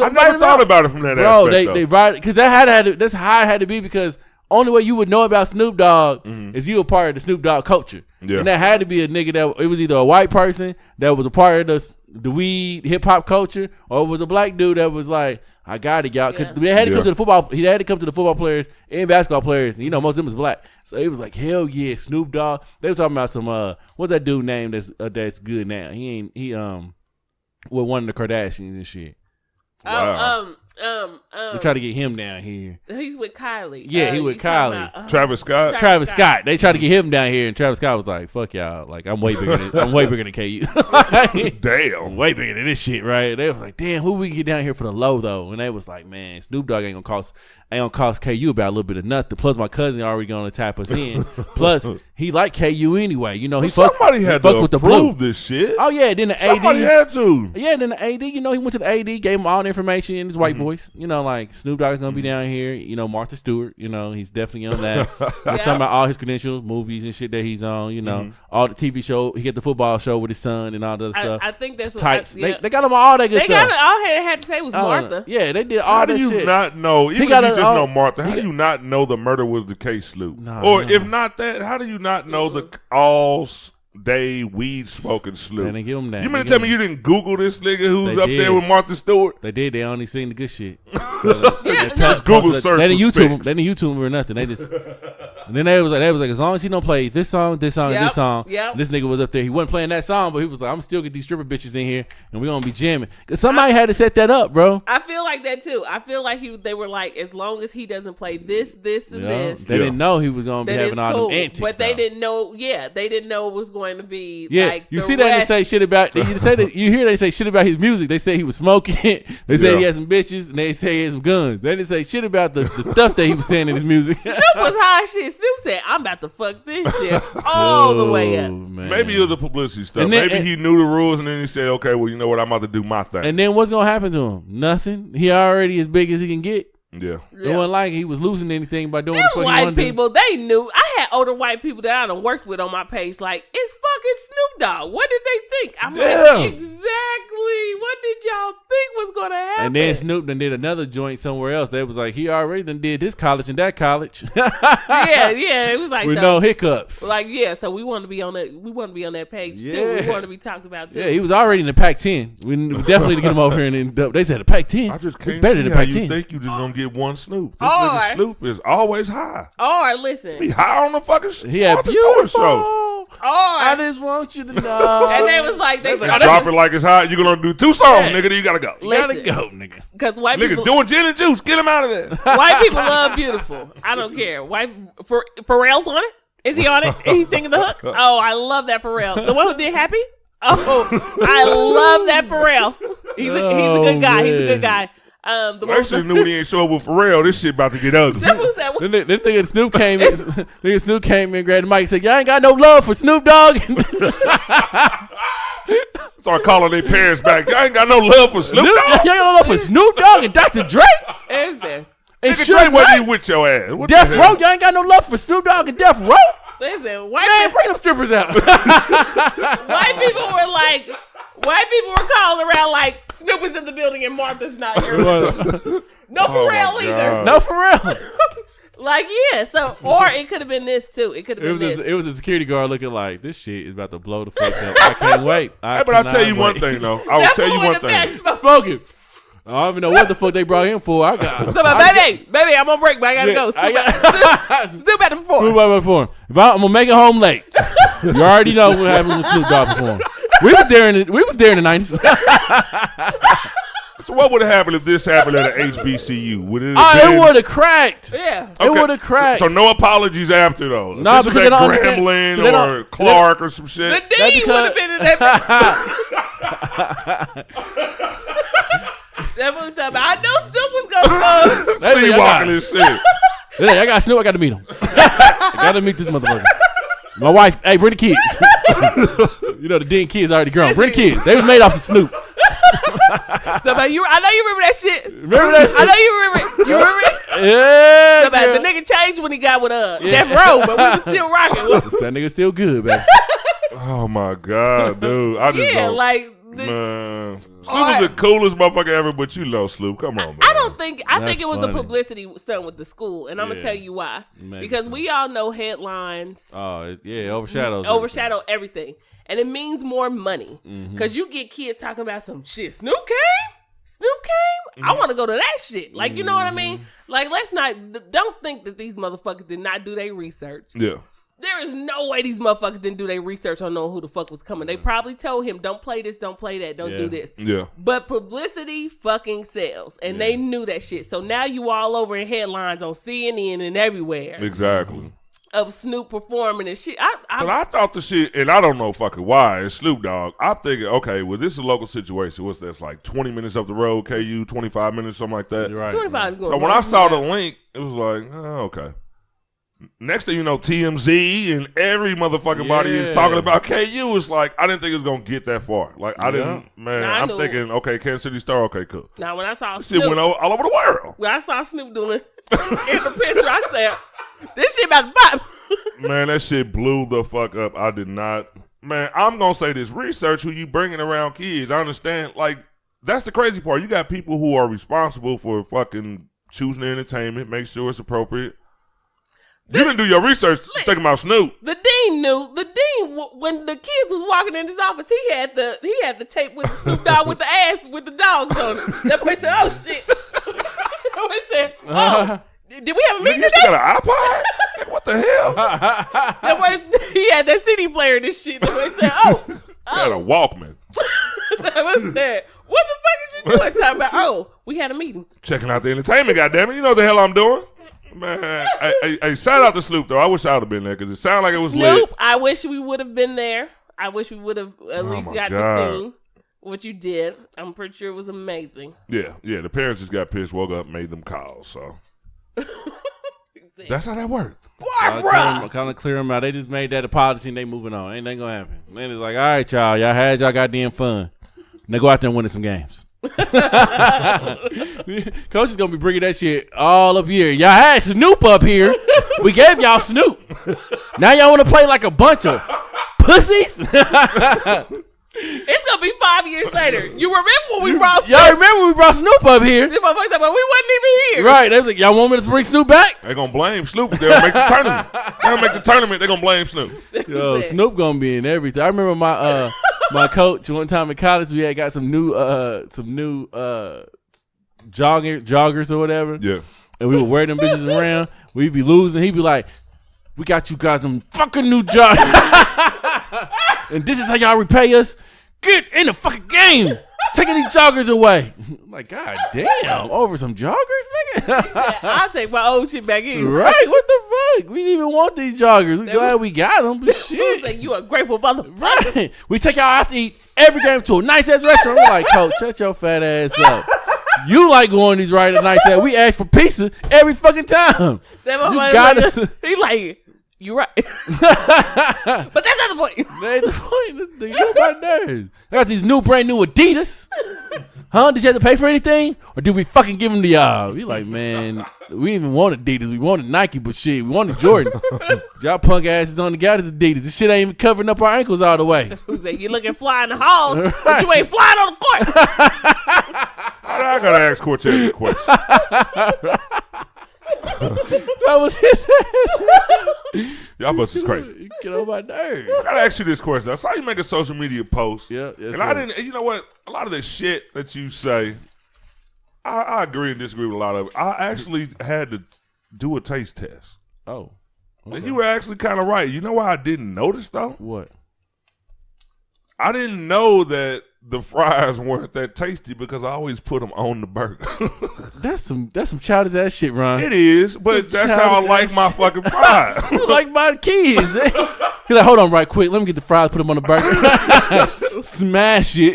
I write never him thought out. about it from that Bro, aspect. they write because that's how it had to be because only way you would know about Snoop Dogg is you a part of the Snoop Dogg culture. Yeah. And that had to be a nigga that it was either a white person that was a part of the weed hip hop culture, or it was a black dude that was like, I got it, y'all. Cause they had to come to the football. He had to come to the football players and basketball players. And, most of them was black, so he was like, hell yeah, Snoop Dogg. They was talking about some what's that dude name that's good now? He with one of the Kardashians and shit. Wow. They try to get him down here. He's with Kylie. Yeah, he with you talking Kylie. about, Travis Scott. Travis Scott. They tried to get him down here, and Travis Scott was like, "Fuck y'all! Like I'm way bigger. I'm way bigger than KU. Damn. Way bigger than this shit, right?" They was like, "Damn, who we can get down here for the low though?" And they was like, "Man, Snoop Dogg ain't gonna cost KU about a little bit of nothing. Plus, my cousin already gonna tap us in. Plus, he like KU anyway. He Somebody had to with the blue. approve this shit. Oh yeah, then the Somebody AD. had to. Yeah, then the AD, he went to the AD, gave him all the information in his white voice. Like Snoop Dogg is gonna be down here. Martha Stewart. He's definitely on that. He's talking about all his credentials, movies and shit that he's on. All the TV show. He get the football show with his son and all the other stuff. I think that's what Tights. yeah. They got him all that good They stuff. got it. All they had to say was Martha. Yeah, they did all How that do you shit. not know? Even if you got just a- know Martha, how do you not know the murder was the case, Sloop? Nah, or nah. if not that, how do you not know the all-day weed smoking Sloop? They didn't give him that. You mean They to tell give me you didn't Google this nigga who's They up did. there with Martha Stewart? They did. They only seen the good shit. So Yeah, they no. Just Google search. They didn't was YouTube him. fixed. They didn't YouTube him or nothing. They just And then they was like, as long as he don't play this song, and this song, Yep. this nigga was up there. He wasn't playing that song, but he was like, I'm still get these stripper bitches in here, and we gonna be jamming. Cause somebody had to set that up, bro. I feel like that too. I feel like they were like, as long as he doesn't play this, and this, they didn't know he was gonna be having all cool. them antics. But they didn't know. Yeah, they didn't know it was going to be. Yeah, like you the see that rest. they say shit about. You hear they say shit about his music. They say he was smoking. They say he had some bitches, and they say he had some guns. They didn't say shit about the stuff that he was saying in his music. Snoop was high shit. Snoop said, "I'm about to fuck this shit all the way up." Man. Maybe it was the publicity stuff. And then- Maybe he knew the rules, and then he said, "Okay, well, you know what? I'm about to do my thing." And then what's gonna happen to him? Nothing. He already as big as he can get. Yeah. It wasn't like he was losing anything by doing Them what he white wanted to do. people, they knew. I had older white people that I done worked with on my page. Like, it's fucking Snoop Dogg. What did they think? I'm Damn. like, exactly. What did y'all think was gonna happen? And then Snoop done did another joint somewhere else. They was like, he already done did this college and that college. yeah, it was like With so, no hiccups. Like, yeah, so we want to be on that. We want to be on that page too. We Yeah. want to be talked about too. Yeah, he was already in the Pac-10. We definitely need to get him over here. And they said the Pac-10. I just It's can't better see than how you Pac-10. think you just gonna get one Snoop. This All nigga right. Snoop is always high. Or listen, He high on the fucking He had Martha Stewart show. beautiful. I or just want you to know. and they was like, That's like, oh, Drop it like it's hot. You're gonna do 2 songs, Yeah. nigga. Then you gotta go. You gotta listen. go, nigga. because white Niggas people, doing gin and juice. Get him out of there. white people love beautiful. I don't care. Pharrell's on it. Is he on it? Is he singing the hook? Oh, I love that Pharrell. The one who did Happy? Oh, I love that Pharrell. He's a good guy. He's a good guy. The one Actually, knew when he ain't show up with Pharrell. This shit about to get ugly. that was that one. Then nigga Snoop came in. Nigga Snoop came in, grabbed the mic, and said, "Y'all ain't got no love for Snoop Dogg." Start calling their parents back. Y'all ain't got no love for Snoop Y'all Dogg. ain't got no love for Snoop Dogg and Dr. Dre Listen, and Nigga, Suge Trey wasn't Knight. even with your ass. What Death the Row. hell? Y'all ain't got no love for Snoop Dogg and Death Row. listen. Man, White bring them strippers out. people were calling around like Snoop is in the building and Martha's not here. No Oh, Pharrell my either. God. No, for real. Like, yeah, so, or it could have been this too. It could have been this. It was a security guard looking like, this shit is about to blow the fuck up. I can't wait. Hey, but I'll tell you one thing, though. I will That tell you fool in one the thing. back Smoking. I don't even know what the fuck they brought him for. I got. Baby, I'm on break, but I gotta go. Snoop at the Snoop perform. Dogg perform. If I'm gonna make it home late, you already know what happened when Snoop Dogg performed. We was there in the 90s. So what would have happened if this happened at an HBCU? Would it Oh, have it been? would have cracked. Yeah. It would have cracked. So no apologies after those. Nah, This because is they at don't understand- Grambling they don't- or Clark or some The shit. dean because- would have been in that. That was tough. I know Snoop was gonna come. Sleepwalking and shit. I got Snoop. I got to meet him. I got to meet this motherfucker. My wife. Hey, bring the kids. You know the dean kids already grown. Bring the kids. They was made off of Snoop. I know you remember that shit. Remember that shit? I know you remember it. You remember it? Yeah. About the girl. nigga changed when he got with Death Row, but we was still rocking. That nigga still good, baby. Oh my God, dude. I just Yeah, don't. like Man, Snoop is the coolest motherfucker ever, but you know Snoop. Come on, man. I don't think I That's think it was funny. the publicity stunt with the school, and I'm gonna Yeah. tell you why. Makes Because sense. we all know headlines Oh yeah, overshadows. overshadow everything, and it means more money. Because you get kids talking about some shit. Snoop came. I want to go to that shit. Like, you know what I mean? Like, don't think that these motherfuckers did not do their research. Yeah. There is no way these motherfuckers didn't do their research on knowing who the fuck was coming. They probably told him, don't play this, don't play that, don't do this. Yeah. But publicity fucking sells. And they knew that shit. So now you all over in headlines on CNN and everywhere Exactly. of Snoop performing and shit. But I thought the shit, and I don't know fucking why, it's Snoop Dogg. I'm thinking, okay, well, this is a local situation. What's that, like 20 minutes up the road, KU, 25 minutes, something like that. You're right. 25 going So when I saw the link, it was like, oh, okay. Next thing you know, TMZ and every motherfucking body is Yeah. talking about KU. It's like, I didn't think it was going to get that far. Like, I didn't, man, Nah, I I'm knew. thinking, okay, Kansas City Star, okay, cool. Now, when I saw This shit Snoop, went all over the world. when I saw Snoop doing it in the picture, I said, this shit about to pop. Man, that shit blew the fuck up. I did not. Man, I'm going to say this. Research who you bringing around kids. I understand. Like, that's the crazy part. You got people who are responsible for fucking choosing the entertainment, make sure it's appropriate. You didn't do your research thinking about Snoop. The dean knew. The dean, when the kids was walking in his office, he had the tape with Snoop Dogg with the ass with the dogs on it. That boy said, "Oh shit." That boy said, "Oh, did we have a Nigga, meeting you today?" still got an iPod? Like, what the hell? He had that CD player and this shit. That said, He had a Walkman. That was that. What the fuck is you doing? Talking about, we had a meeting. Checking out the entertainment, goddammit. You know what the hell I'm doing. Man, hey, shout out to Snoop, though. I wish I would have been there because it sounded like it was Snoop, lit. I wish we would have been there. I wish we would have at least got to see what you did. I'm pretty sure it was amazing. Yeah. The parents just got pissed, woke up, made them calls. So that's how that works. Kind of clear them out. They just made that apology and they moving on. Ain't nothing gonna happen. Man, it's like, all right, y'all had y'all goddamn fun. Now go out there and win some games. Coach is gonna be bringing that shit all up here. Y'all had Snoop up here. We gave y'all Snoop. Now y'all want to play like a bunch of pussies? It's gonna be 5 years later. You remember when we brought Snoop? Y'all remember when we brought Snoop up here? This motherfucker said, but we wasn't even here. Right. They was like, y'all want me to bring Snoop back? They gonna blame Snoop. They'll make the tournament. They gonna blame Snoop. Yo, Snoop gonna be in everything. I remember my my coach one time in college. We had got some new joggers or whatever. Yeah. And we would wear them bitches around. We'd be losing. He'd be like, "We got you guys some fucking new joggers, and this is how y'all repay us. Get in the fucking game. Taking these joggers away." I'm like, God damn, over some joggers, nigga. I'll take my old shit back in. Right? What the fuck? We didn't even want these joggers. We glad we got them, but shit. Like, you a grateful motherfucker. Right. We take y'all out to eat every game to a nice ass restaurant. We're like, Coach, shut your fat ass up. You like going to these right at nice ass. We ask for pizza every fucking time. That motherfucker, he like, you right. But that's not the point. That's the point. You know my nerves. I got these brand new Adidas. Huh? Did you have to pay for anything? Or did we fucking give them to y'all? We like, man, we didn't even want Adidas. We wanted Nike, but shit, we wanted Jordan. Y'all punk asses on the got us Adidas. This shit ain't even covering up our ankles all the way. You looking fly in the halls, but you ain't flying on the court. I gotta ask Cortez a question. That was his ass. Y'all bust is crazy. You get on my nerves. I gotta ask you this question. I saw you make a social media post. Yeah, and I didn't. You know what? A lot of the shit that you say, I agree and disagree with a lot of it. I actually had to do a taste test. Oh, okay. And you were actually kind of right. You know why I didn't notice though? What? I didn't know that the fries weren't that tasty because I always put them on the burger. That's some childish ass shit, Ron. It is, but that's how I like my fucking fries. You like my kids. Eh? He's like, hold on right quick. Let me get the fries, put them on the burger. Smash it.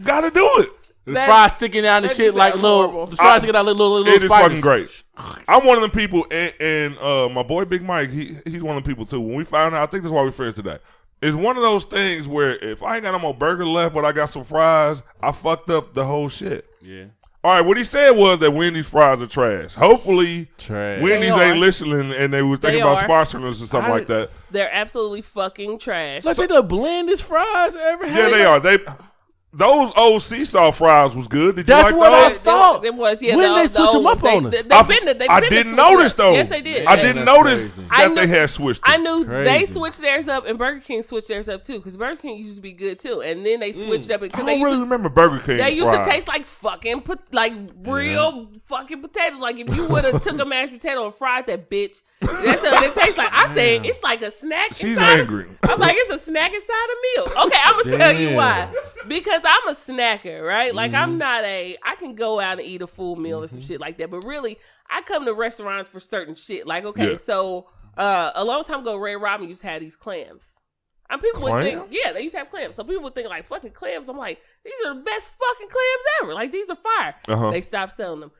Gotta do it. The fries sticking out and shit like little. The fries sticking out like little It is spiders. fucking great. I'm one of them people, and my boy Big Mike, he's one of them people too. When we found out, I think that's why we're friends today. It's one of those things where if I ain't got no more burger left, but I got some fries, I fucked up the whole shit. Yeah. All right, what he said was that Wendy's fries are trash. Hopefully, Wendy's ain't listening and they was thinking about sponsoring us or something like that. They're absolutely fucking trash. Like they the blandest fries I ever had. Yeah, they are. Those old Seesaw fries was good. Did you That's like what those? I thought. It was, yeah. When they switch them up on us? I didn't notice though. Yes, they did. I didn't notice that they had switched them. I knew Crazy. they switched theirs up and Burger King switched theirs up too because Burger King used to be good too, and then they switched up I because don't really remember Burger King they used fries. to taste like fucking real fucking potatoes. Like if you would have took a mashed potato and fried that bitch, that's what it tastes like. I said it's like a snack. She's angry. I'm like, it's a snack inside a meal. Okay, I'm gonna tell you why. Because I'm a snacker, right? Like I'm not I can go out and eat a full meal or some shit like that. But really, I come to restaurants for certain shit. Like, okay, so a long time ago, Ray Robin used to have these clams. And people would think, they used to have clams. So people would think like fucking clams. I'm like, these are the best fucking clams ever. Like these are fire. They stopped selling them.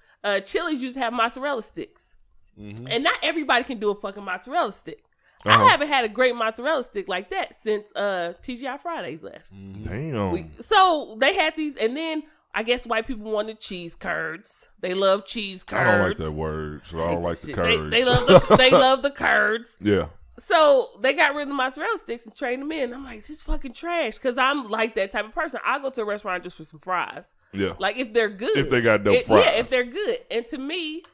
Chili's used to have mozzarella sticks. And not everybody can do a fucking mozzarella stick. I haven't had a great mozzarella stick like that since TGI Fridays left. Damn. So they had these, and then I guess white people wanted cheese curds. They love cheese curds. I don't like that word, so I don't like the curds. They love the curds. Yeah. So they got rid of the mozzarella sticks and traded them in. I'm like, this is fucking trash because I'm like that type of person. I'll go to a restaurant just for some fries. Yeah. Like if they're good. If they got dope fries. Yeah, if they're good. And to me,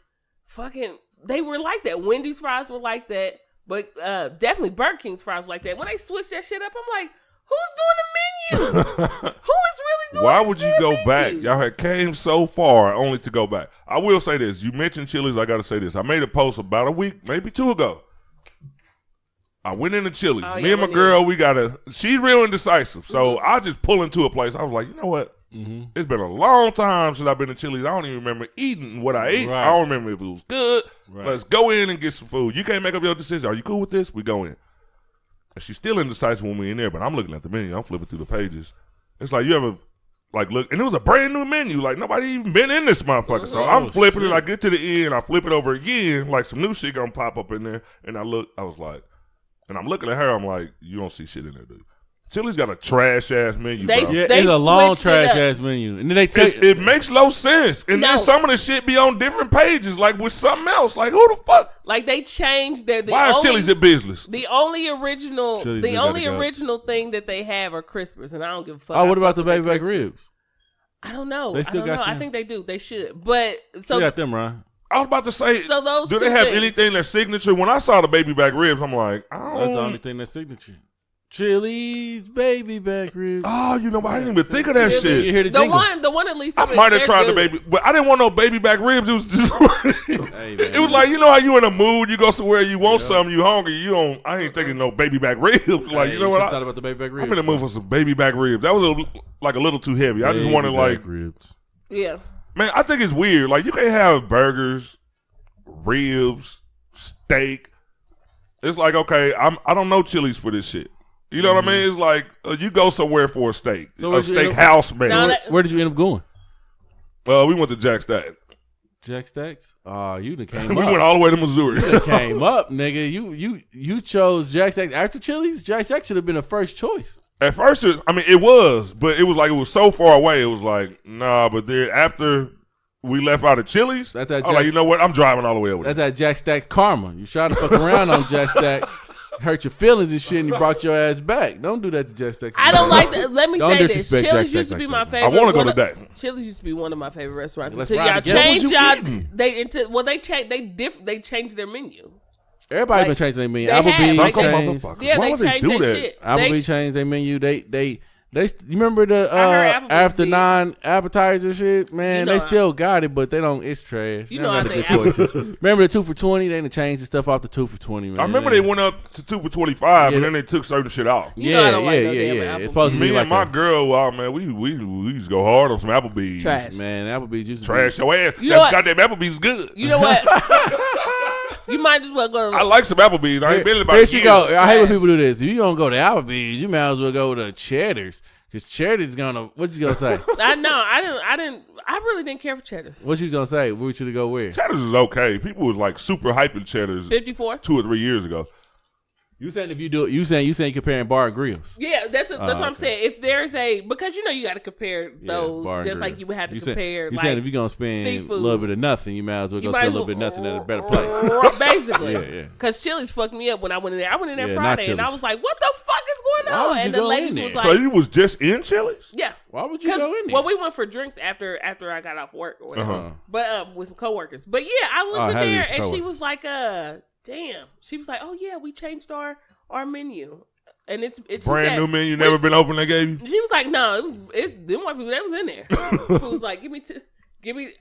fucking, they were like that. Wendy's fries were like that. But definitely Burger King's fries were like that. When they switched that shit up, I'm like, who's doing the menus? Who is really doing Why would you go back? Y'all had came so far only to go back. I will say this. You mentioned Chili's. I got to say this. I made a post about a week, maybe 2 ago. I went into Chili's. Oh, Me yeah, and my what girl, she's real indecisive. So I just pull into a place. I was like, you know what? It's been a long time since I've been to Chili's. I don't even remember eating what I ate. Right. I don't remember if it was good. Right. Let's go in and get some food. You can't make up your decision. Are you cool with this? We go in. And she's still indecisive when we in there, but I'm looking at the menu. I'm flipping through the pages. It's like you ever look, and it was a brand new menu. Like nobody even been in this motherfucker. So I'm flipping it. I get to the end. I flip it over again. Like some new shit gonna pop up in there. And I was like, and I'm looking at her. I'm like, you don't see shit in there, dude. Chili's got a trash ass menu. Bro. Yeah, it's a long trash ass menu, and then they take it makes no sense. And then some of the shit be on different pages, like with something else. Like who the fuck? Like they changed their. Why is Chili's in business? The only original, Chili's original thing that they have are crispers, and I don't give a fuck. Oh, what about the baby back ribs? I don't know. They still got them? I think they do. They should, but So got them, Ron. I was about to say, so those do two they have things. anything that's signature? When I saw the baby back ribs, I'm like, That's the only thing that's signature. Chili's baby back ribs. Oh, you know, I didn't even think of that shit. You hear the The jingle? one at least. I might have tried the baby, but I didn't want no baby back ribs. It was just, Hey, man. it was like, you know how you in a mood, you go somewhere, you want something, you hungry, you don't. I ain't thinking no baby back ribs. Like, Hey, you know what? thought about the baby back ribs. I'm in the mood for some baby back ribs. That was a little too heavy. I just wanted Baby like, back ribs. Yeah. man, I think it's weird. Like you can't have burgers, ribs, steak. It's like, okay, I don't know Chili's for this shit. You know what I mean? It's like you go somewhere for a steak, So a steak house, man. No, Where did you end up going? We went to Jack Stack. Jack Stacks? Oh, you done came We up. went all the way to Missouri. You done came up, nigga. You chose Jack Stacks after Chili's? Jack Stacks should have been a first choice. At first, it was, but it was like it was so far away. It was like, nah. But then after we left out of Chili's, That's I that was like, you know what? I'm driving all the way over That's there. that Jack Stacks karma. You tried to fuck around on Jack Stacks, hurt your feelings and shit, and you brought your ass back. Don't do that to Jack Stacks. I don't like that. Let me Don't say this. disrespect Chili's Jack used to Stacks be like my that. favorite. I want to go one to of- that. Chili's used to be one of my favorite restaurants Let's until ride y'all together. changed What was y'all. They changed their menu. Everybody Like, been changing their menu. they have, Applebee's like, Fuck changed. motherfuckers. Yeah, Why they would they changed do their that? shit. Applebee's changed their menu. They you remember the I heard Applebee's after did. 9 appetizer shit, man? You know, they still got it, but they don't. It's trash. You They know, don't I got the think good choices. Remember the 2 for $20? They done changed the stuff off the 2 for $20. Man. I remember they went up to 2 for $25, and then they took certain shit off. You know I don't like no damn yeah. Applebee's. It's supposed to be Me like and my a- girl, wow, man, we used to go hard on some Applebee's. Trash. man. Applebee's used to Trash your ass. You know what? Goddamn Applebee's good. You know what? You might as well go. I like some Applebee's. I ain't been about Here a she year. go. I hate when people do this. If you gonna go to Applebee's, you might as well go to Cheddar's, because Cheddar's gonna. What you gonna say? I know. I really did't care for Cheddar's. What you gonna say? Where should go where? Cheddar's is okay. People was like super hyping Cheddar's 54. 2 or 3 years ago. You saying if you do it? You saying comparing bar and grills? Yeah, that's what I'm okay. saying. If there's because you know you got to compare those bar and just like grills. you would have to You compare. You like, saying if you're gonna spend seafood. a little bit of nothing, you might as well you go might spend a as little bit of well- nothing at a better place. Basically, Yeah. Because Chili's fucked me up when I went in there. I went in there Yeah, not Friday and I Chili's. was like, "What the fuck is going Why on?" would you And the go in lady there? was like, So you was just in Chili's? "Yeah." Why would you go in there? Well, we went for drinks after I got off work or whatever, Uh-huh. but with some coworkers. But yeah, I went in how there did and this she coworker? was like, damn." She was like, "Oh yeah, we changed our menu, and it's she Brand said- new menu, never been open, they gave you? She was like, "No, them white people that was in there." She was like,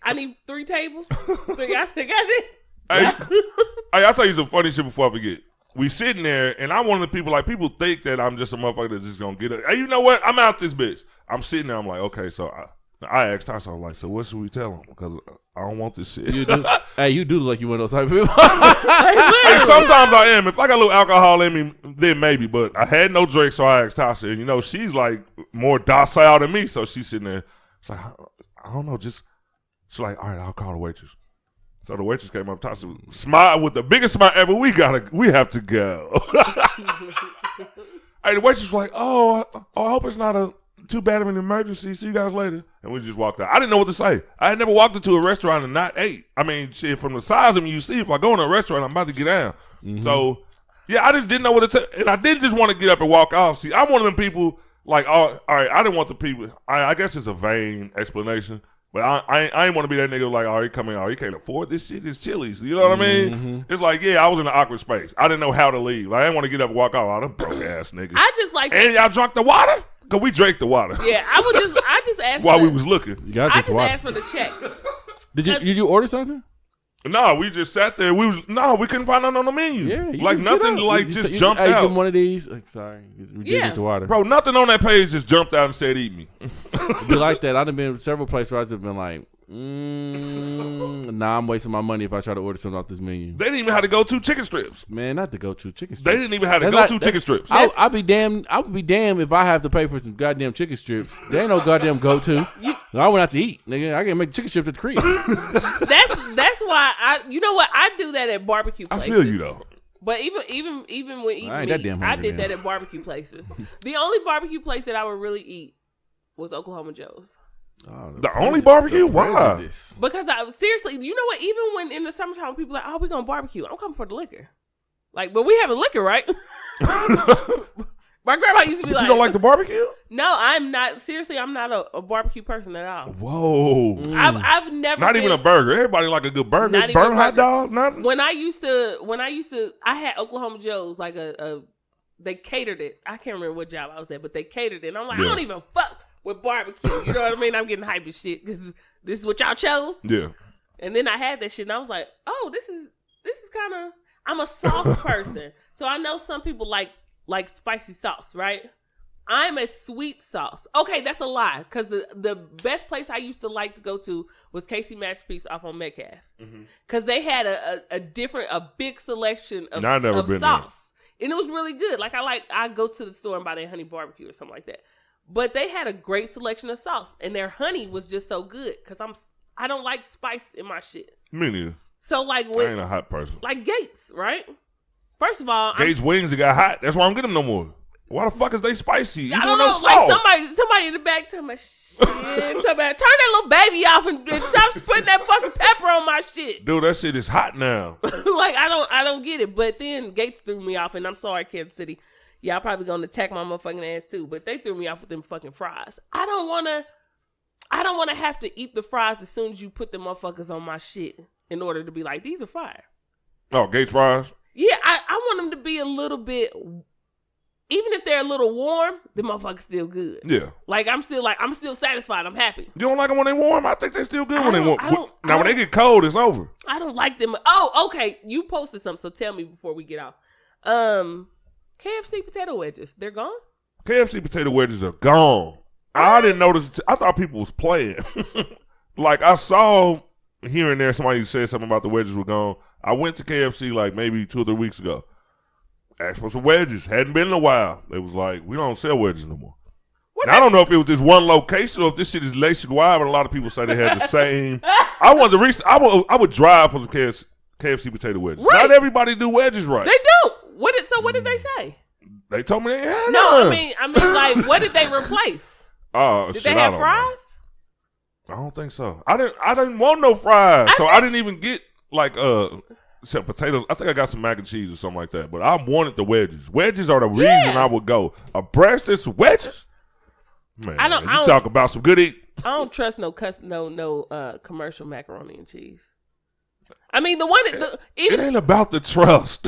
I need 3 tables." So I said, "Got it." Hey, I'll tell you some funny shit before I forget. We sitting there, and I'm one of the people, like, people think that I'm just a motherfucker that's just gonna get it. Hey, you know what? I'm out this bitch. I'm sitting there, I'm like, okay, so I asked Tasha, I was like, so what should we tell him? Because I don't want this shit. You do. Hey, you do look like you one of those type of people. Hey, sometimes I am. If I got a little alcohol in me, then maybe. But I had no drink, so I asked Tasha. And, you know, she's, like, more docile than me. So she's sitting there. She's like, I don't know. She's like, all right, I'll call the waitress. So the waitress came up. Tasha smiled with the biggest smile ever. We have to go. Hey, the waitress was like, I hope it's not too bad of an emergency. See you guys later. And we just walked out. I didn't know what to say. I had never walked into a restaurant and not ate. I mean, shit, from the size of me, you see, if I go in a restaurant, I'm about to get down. Mm-hmm. So, yeah, I just didn't know what to say. And I didn't just want to get up and walk off. See, I'm one of them people, like, all right, I didn't want the people. I guess it's a vain explanation. But I ain't want to be that nigga like, he come in, he can't afford this shit. It's Chili's. You know what I mean? Mm-hmm. It's like, yeah, I was in an awkward space. I didn't know how to leave. Like, I didn't want to get up and walk off. All them broke ass niggas. I just like, And y'all drunk the water? Because we drank the water. yeah, I just asked While for we was looking. You gotta I drink just water. asked for the check. Did you order something? No, we just sat there. We couldn't find nothing on the menu. Yeah, like nothing just jumped out. Give him one of these. Sorry, drink the water, bro. Nothing on that page just jumped out and said, "Eat me." It'd be like that. I'd have been several places where I'd have been like, nah, I'm wasting my money if I try to order something off this menu. They didn't even have to go to chicken strips. Man, not to go to chicken strips. They didn't even have to go to chicken strips. I'll be damned if I have to pay for some goddamn chicken strips. There ain't no goddamn go to. I went out to eat, nigga. I can make chicken strips at the crib. That's why you know what, I do that at barbecue places. I feel you though. But even with eating I ain't meat, that damn I hungry, did man. that at barbecue places. The only barbecue place that I would really eat was Oklahoma Joe's. Oh, the only barbecue? Why? Because seriously, you know what? Even when in the summertime, people are like, "Oh, we gonna barbecue." I'm coming for the liquor. Like, but we having liquor, right? My grandma used to be like, "You don't like the barbecue?" No, I'm not. Seriously, I'm not a barbecue person at all. Whoa! I've never not even a burger. Everybody like a good burger. Not even burger, hot dog, nothing. When I used to, I had Oklahoma Joe's like they catered it. I can't remember what job I was at, but they catered it. And I'm like, I don't even fuck with barbecue. You know what I mean? I'm getting hype as shit because this is what y'all chose. Yeah. And then I had that shit, and I was like, oh, this is kind of. I'm a sauce person, so I know some people like spicy sauce, right? I'm a sweet sauce. Okay, that's a lie, because the best place I used to like to go to was Casey Masterpiece off on Metcalf, because they had a big selection of sauce, and it was really good. Like I go to the store and buy their honey barbecue or something like that, but they had a great selection of sauce, and their honey was just so good because I don't like spice in my shit. Me neither. So like I ain't a hot person. Like Gates, right? First of all, Gates wings that got hot. That's why I'm getting them no more. Why the fuck is they spicy? I don't know. Like somebody in the back tell me shit. Turn that little baby off and stop putting that fucking pepper on my shit. Dude, that shit is hot now. Like I don't get it. But then Gates threw me off, and I'm sorry, Kansas City. Y'all probably gonna attack my motherfucking ass too. But they threw me off with them fucking fries. I don't wanna have to eat the fries as soon as you put the motherfuckers on my shit in order to be like, these are fire. Oh, Gates fries? Yeah, I want them to be a little bit, even if they're a little warm, the motherfucker's still good. Yeah. Like I'm still satisfied. I'm happy. You don't like them when they warm? I think they're still good when they warm. Now when they get cold, it's over. I don't like them. Oh, okay. You posted something, so tell me before we get off. KFC potato wedges, they're gone? KFC potato wedges are gone. I didn't notice. I thought people was playing. Like I saw here and there somebody said something about the wedges were gone. I went to KFC like maybe 2 or 3 weeks ago. Asked for some wedges. Hadn't been in a while. They was like, we don't sell wedges no more. Now, I don't know if it was this one location or if this shit is nationwide, but a lot of people say they had the same. I would drive for some KFC potato wedges. Right. Not everybody do wedges right. They do. What did they say? They told me they had No, I mean, like, what did they replace? Did they have fries? I don't think so. I didn't want no fries, so I didn't even get like some potatoes. I think I got some mac and cheese or something like that. But I wanted the wedges. Wedges are the reason I would go. A breasted wedges, man. I don't talk about some good eat. I don't trust no commercial macaroni and cheese. I mean, the one it ain't about the trust.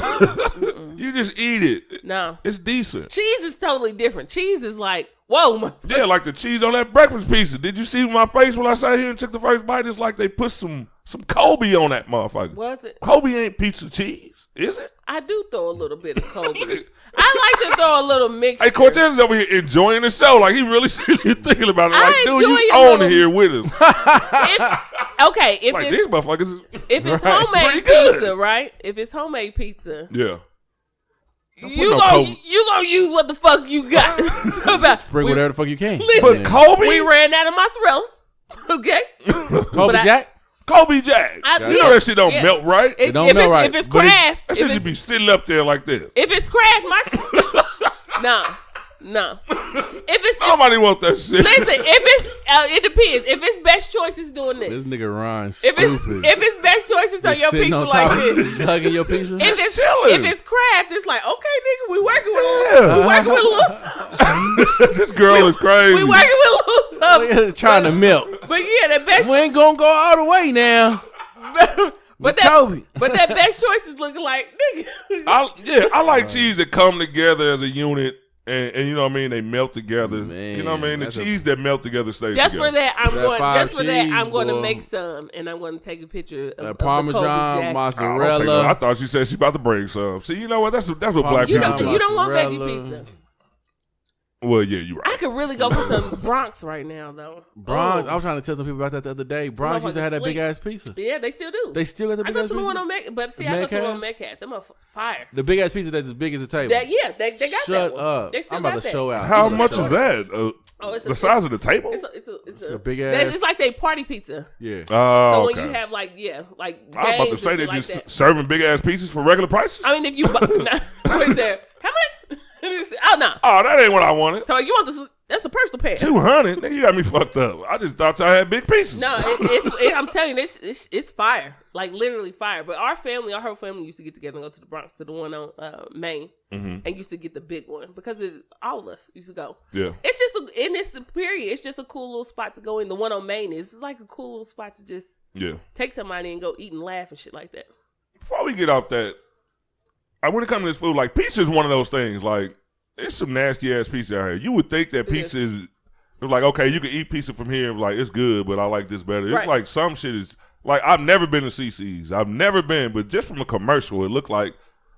You just eat it. No, it's decent. Cheese is totally different. Cheese is like, whoa. Yeah, like the cheese on that breakfast pizza. Did you see my face when I sat here and took the first bite? It's like they put some Kobe on that motherfucker. What's it? Kobe ain't pizza cheese, is it? I do throw a little bit of Kobe. I like to throw a little mixture. Hey, Cortez is over here enjoying the show. Like, he really thinking about it. Like, dude, you on here with us. If like, these motherfuckers if it's homemade pizza, right? If it's homemade pizza. Yeah. You gonna use what the fuck you got. Bring whatever the fuck you can. But Kobe? We ran out of mozzarella. Okay? Kobe Jack? Kobe Jack. You know that shit don't melt right. It don't melt right. If it's Kraft. That shit just be sitting up there like this. If it's Kraft, my shit. No. Nobody want that shit. Listen, it depends. If it's Best Choice, it's doing this. This nigga Ron stupid. If it's Best Choice, it's on your pizza like this. Hugging your pizza. If it's Kraft, it's like, okay, nigga, we working with a little something. This girl is crazy. We working with a little something. Trying to melt. But yeah, the Best. We ain't gonna go all the way now. But that Best Choice is looking like nigga. I like cheese that come together as a unit And you know what I mean? They melt together. Man, you know what I mean? The cheese that melt together stays Just together. for that, I'm going to boy. make some, and I'm going to take a picture of Parmesan, I don't take mozzarella. no- I thought she said she about to bring some. See, you know what? That's what black You people don't, do. you don't want veggie Mozzarella. pizza. Well, yeah, you're right. I could really go for some Bronx right now, though. Bronx. Oh. I was trying to tell some people about that the other day. Bronx used to have that big ass pizza. Yeah, they still do. They still got the I big go ass to the one pizza. on Metcalf, but see, I go to the one on Metcalf. Them are fire. The big ass pizza that's as big as a table. They got that Shut one. up. They still I'm about got to that. show out. How I'm much gonna is show that? It's The size of the table? It's a big ass. It's like they party pizza. Yeah. So Oh, when okay. you have like I was about games to and say shit they're like just that. serving big ass pieces for regular prices. I mean, if you what is that? How much? Oh no. Oh, that ain't what I wanted. So you want this? That's the personal pair. 200? Nigga, you got me fucked up. I just thought y'all had big pieces. No, I'm telling you, it's fire. Like literally fire. But our whole family used to get together and go to the Bronx, to the one on Main, and used to get the big one because all of us used to go. Yeah. It's just in this period. It's just a cool little spot to go in. The one on Main is like a cool little spot to just take somebody and go eat and laugh and shit like that. Before we get off that, when it comes to this food, like pizza is one of those things. Like, it's some nasty ass pizza out here. You would think that pizza is like, okay, you can eat pizza from here, like it's good, but I like this better. It's like some shit is like, I've never been to CC's. I've never been, but just from a commercial, it looked like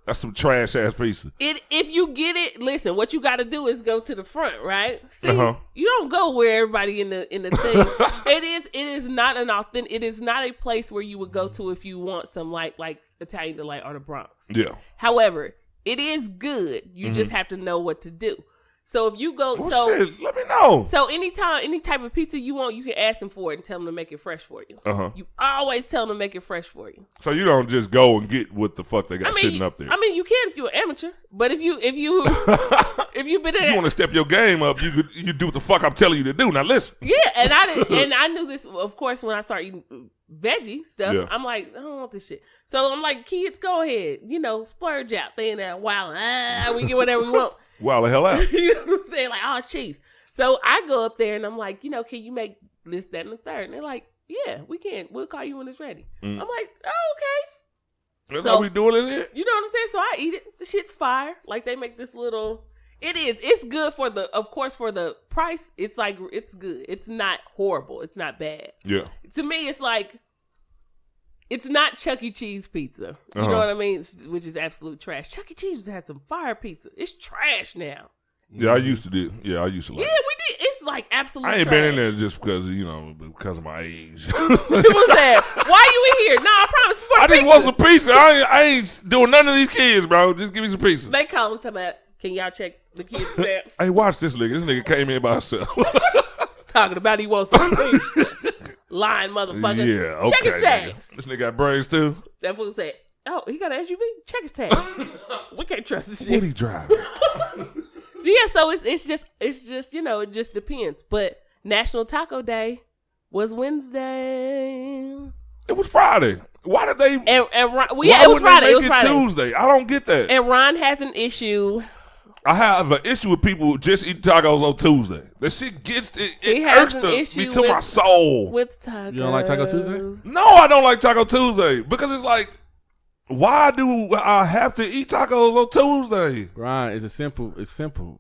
that's some trash ass pizza. If you get it, listen, what you got to do is go to the front, right? See, you don't go where everybody in the thing. It is not an authentic. It is not a place where you would go to if you want some like Italian delight or the Bronx. Yeah. However, it is good. You just have to know what to do. So if you go, shit, let me know. So any type of pizza you want, you can ask them for it and tell them to make it fresh for you. You always tell them to make it fresh for you. So you don't just go and get what the fuck they got sitting up there. I mean, you can if you're an amateur, but if you if you've been in, if you want to step your game up, you do what the fuck I'm telling you to do. Now listen. Yeah, and I knew this, of course, when I started eating veggie stuff. Yeah. I'm like, I don't want this shit. So I'm like, kids, go ahead, splurge out. They in there while we get whatever we want. Wow, the hell out. You know what I'm saying? Like, oh, cheese. So I go up there and I'm like, can you make this, that, and the third? And they're like, yeah, we can. We'll call you when it's ready. I'm like, oh, okay. That's how we doing it here? You know what I'm saying? So I eat it. The shit's fire. Like, they make this little... It's good for the price. It's like, it's good. It's not horrible. It's not bad. Yeah. To me, it's like, it's not Chuck E. Cheese pizza. You know what I mean? Which is absolute trash. Chuck E. Cheese had some fire pizza. It's trash now. Yeah, I used to do. Yeah, I used to like. Yeah, we did. It's like absolute. I ain't trash. been in there just because because of my age. People said, "Why you in here?" No, I promise. For I just pizza. want some pizza. I ain't doing none of these kids, bro. Just give me some pizza. They call them talking about, can y'all check the kids' stamps? Hey, watch this nigga. This nigga came in by himself. Talking about he wants some pizza. Lying motherfucker. Yeah, okay. Check his tags. This nigga got brains too. That fool said, "Oh, he got an SUV. Check his tags. We can't trust this shit." What he driving? Yeah, so it's just it just depends. But National Taco Day was Wednesday. It was Friday. Why did they? And Ron, it was Friday. It was Friday. Tuesday. I don't get that. And Ron has an issue. I have an issue with people just eating tacos on Tuesday. That shit gets it irks me to my soul. With tacos. You don't like Taco Tuesday? No, I don't like Taco Tuesday because it's like, why do I have to eat tacos on Tuesday? Right, it's simple.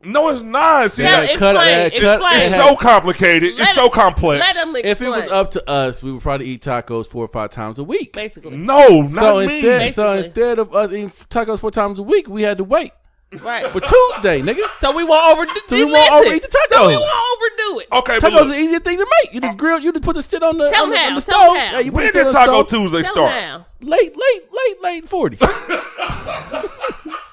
No, it's not. See, Explain. it's so complicated. It's so complex. Let them explain. If it was up to us, we would probably eat tacos 4 or 5 times a week. Basically. No, not me. So instead of us eating tacos 4 times a week, we had to wait. Right. For Tuesday, nigga. So we won't overeat the tacos. So we won't overdo it. Okay, tacos is the easiest thing to make. You just grill. You just put the shit on the stove. Yeah, you put when the did Taco Tuesday start? Late 40s.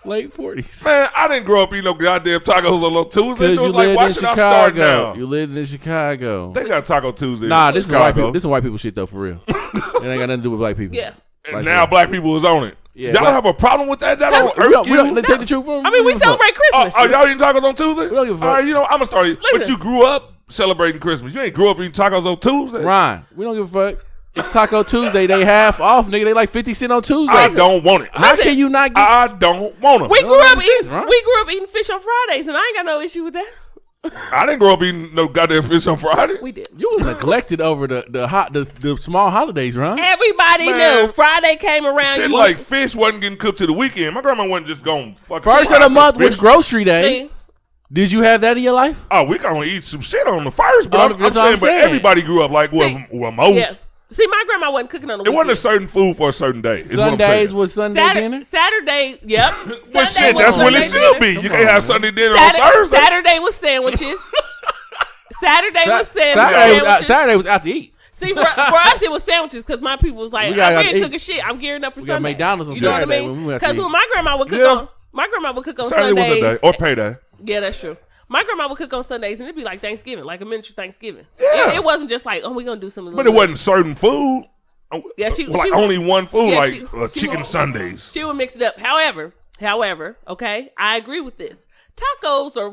Late 40s. Man, I didn't grow up eating no goddamn tacos on no Tuesday. So you it's like, why lived in should I start Chicago. now? You lived in Chicago. They got Taco Tuesday. Nah, this is white people. This is is white people shit though, for real. It ain't got nothing to do with black people. Yeah. And now black people is on it. Yeah, y'all don't have a problem with that? That don't irk you? We don't take the truth. I mean, we celebrate Christmas. Oh, y'all eating tacos on Tuesday? We don't give a fuck. All right, I'm going to start eating. But you grew up celebrating Christmas. You ain't grew up eating tacos on Tuesday. Ryan, we don't give a fuck. It's Taco Tuesday. They half off, nigga. They like 50 cents on Tuesday. I don't want it. How can you not get? I don't want it. We grew up eating fish on Fridays, and I ain't got no issue with that. I didn't grow up eating no goddamn fish on Friday. We did. You was neglected over the small holidays, right? Everybody knew Friday came around. Shit like fish wasn't getting cooked to the weekend. My grandma wasn't just going fuck. First of the month was grocery day. See? Did you have that in your life? Oh, we gonna eat some shit on the first, but I'm that's what saying, I'm but saying. everybody grew up like most. Yeah. See, my grandma wasn't cooking on the weekend. It wasn't a certain food for a certain day. is what I'm Sundays saying. was Sunday dinner. Saturday, yep. Well, shit, was that's when it Sunday should dinner. be. You can't have Sunday dinner on Thursday. Saturday was sandwiches. Saturday was sandwiches. Saturday was out to eat. See, for us, it was sandwiches because my people was like, I ain't cooking shit. I'm gearing up for Sunday. got McDonald's on you know Saturday what I when we mean? went out to Because eat. when my grandma would cook on, Saturday was a Sundays. day or payday. Yeah, that's true. My grandma would cook on Sundays and it'd be like Thanksgiving, like a miniature Thanksgiving. Yeah. It wasn't just like, we're gonna do something. But it wasn't certain food. Yeah, only one food, yeah, chicken Sundays. She would mix it up. However, okay, I agree with this. Tacos are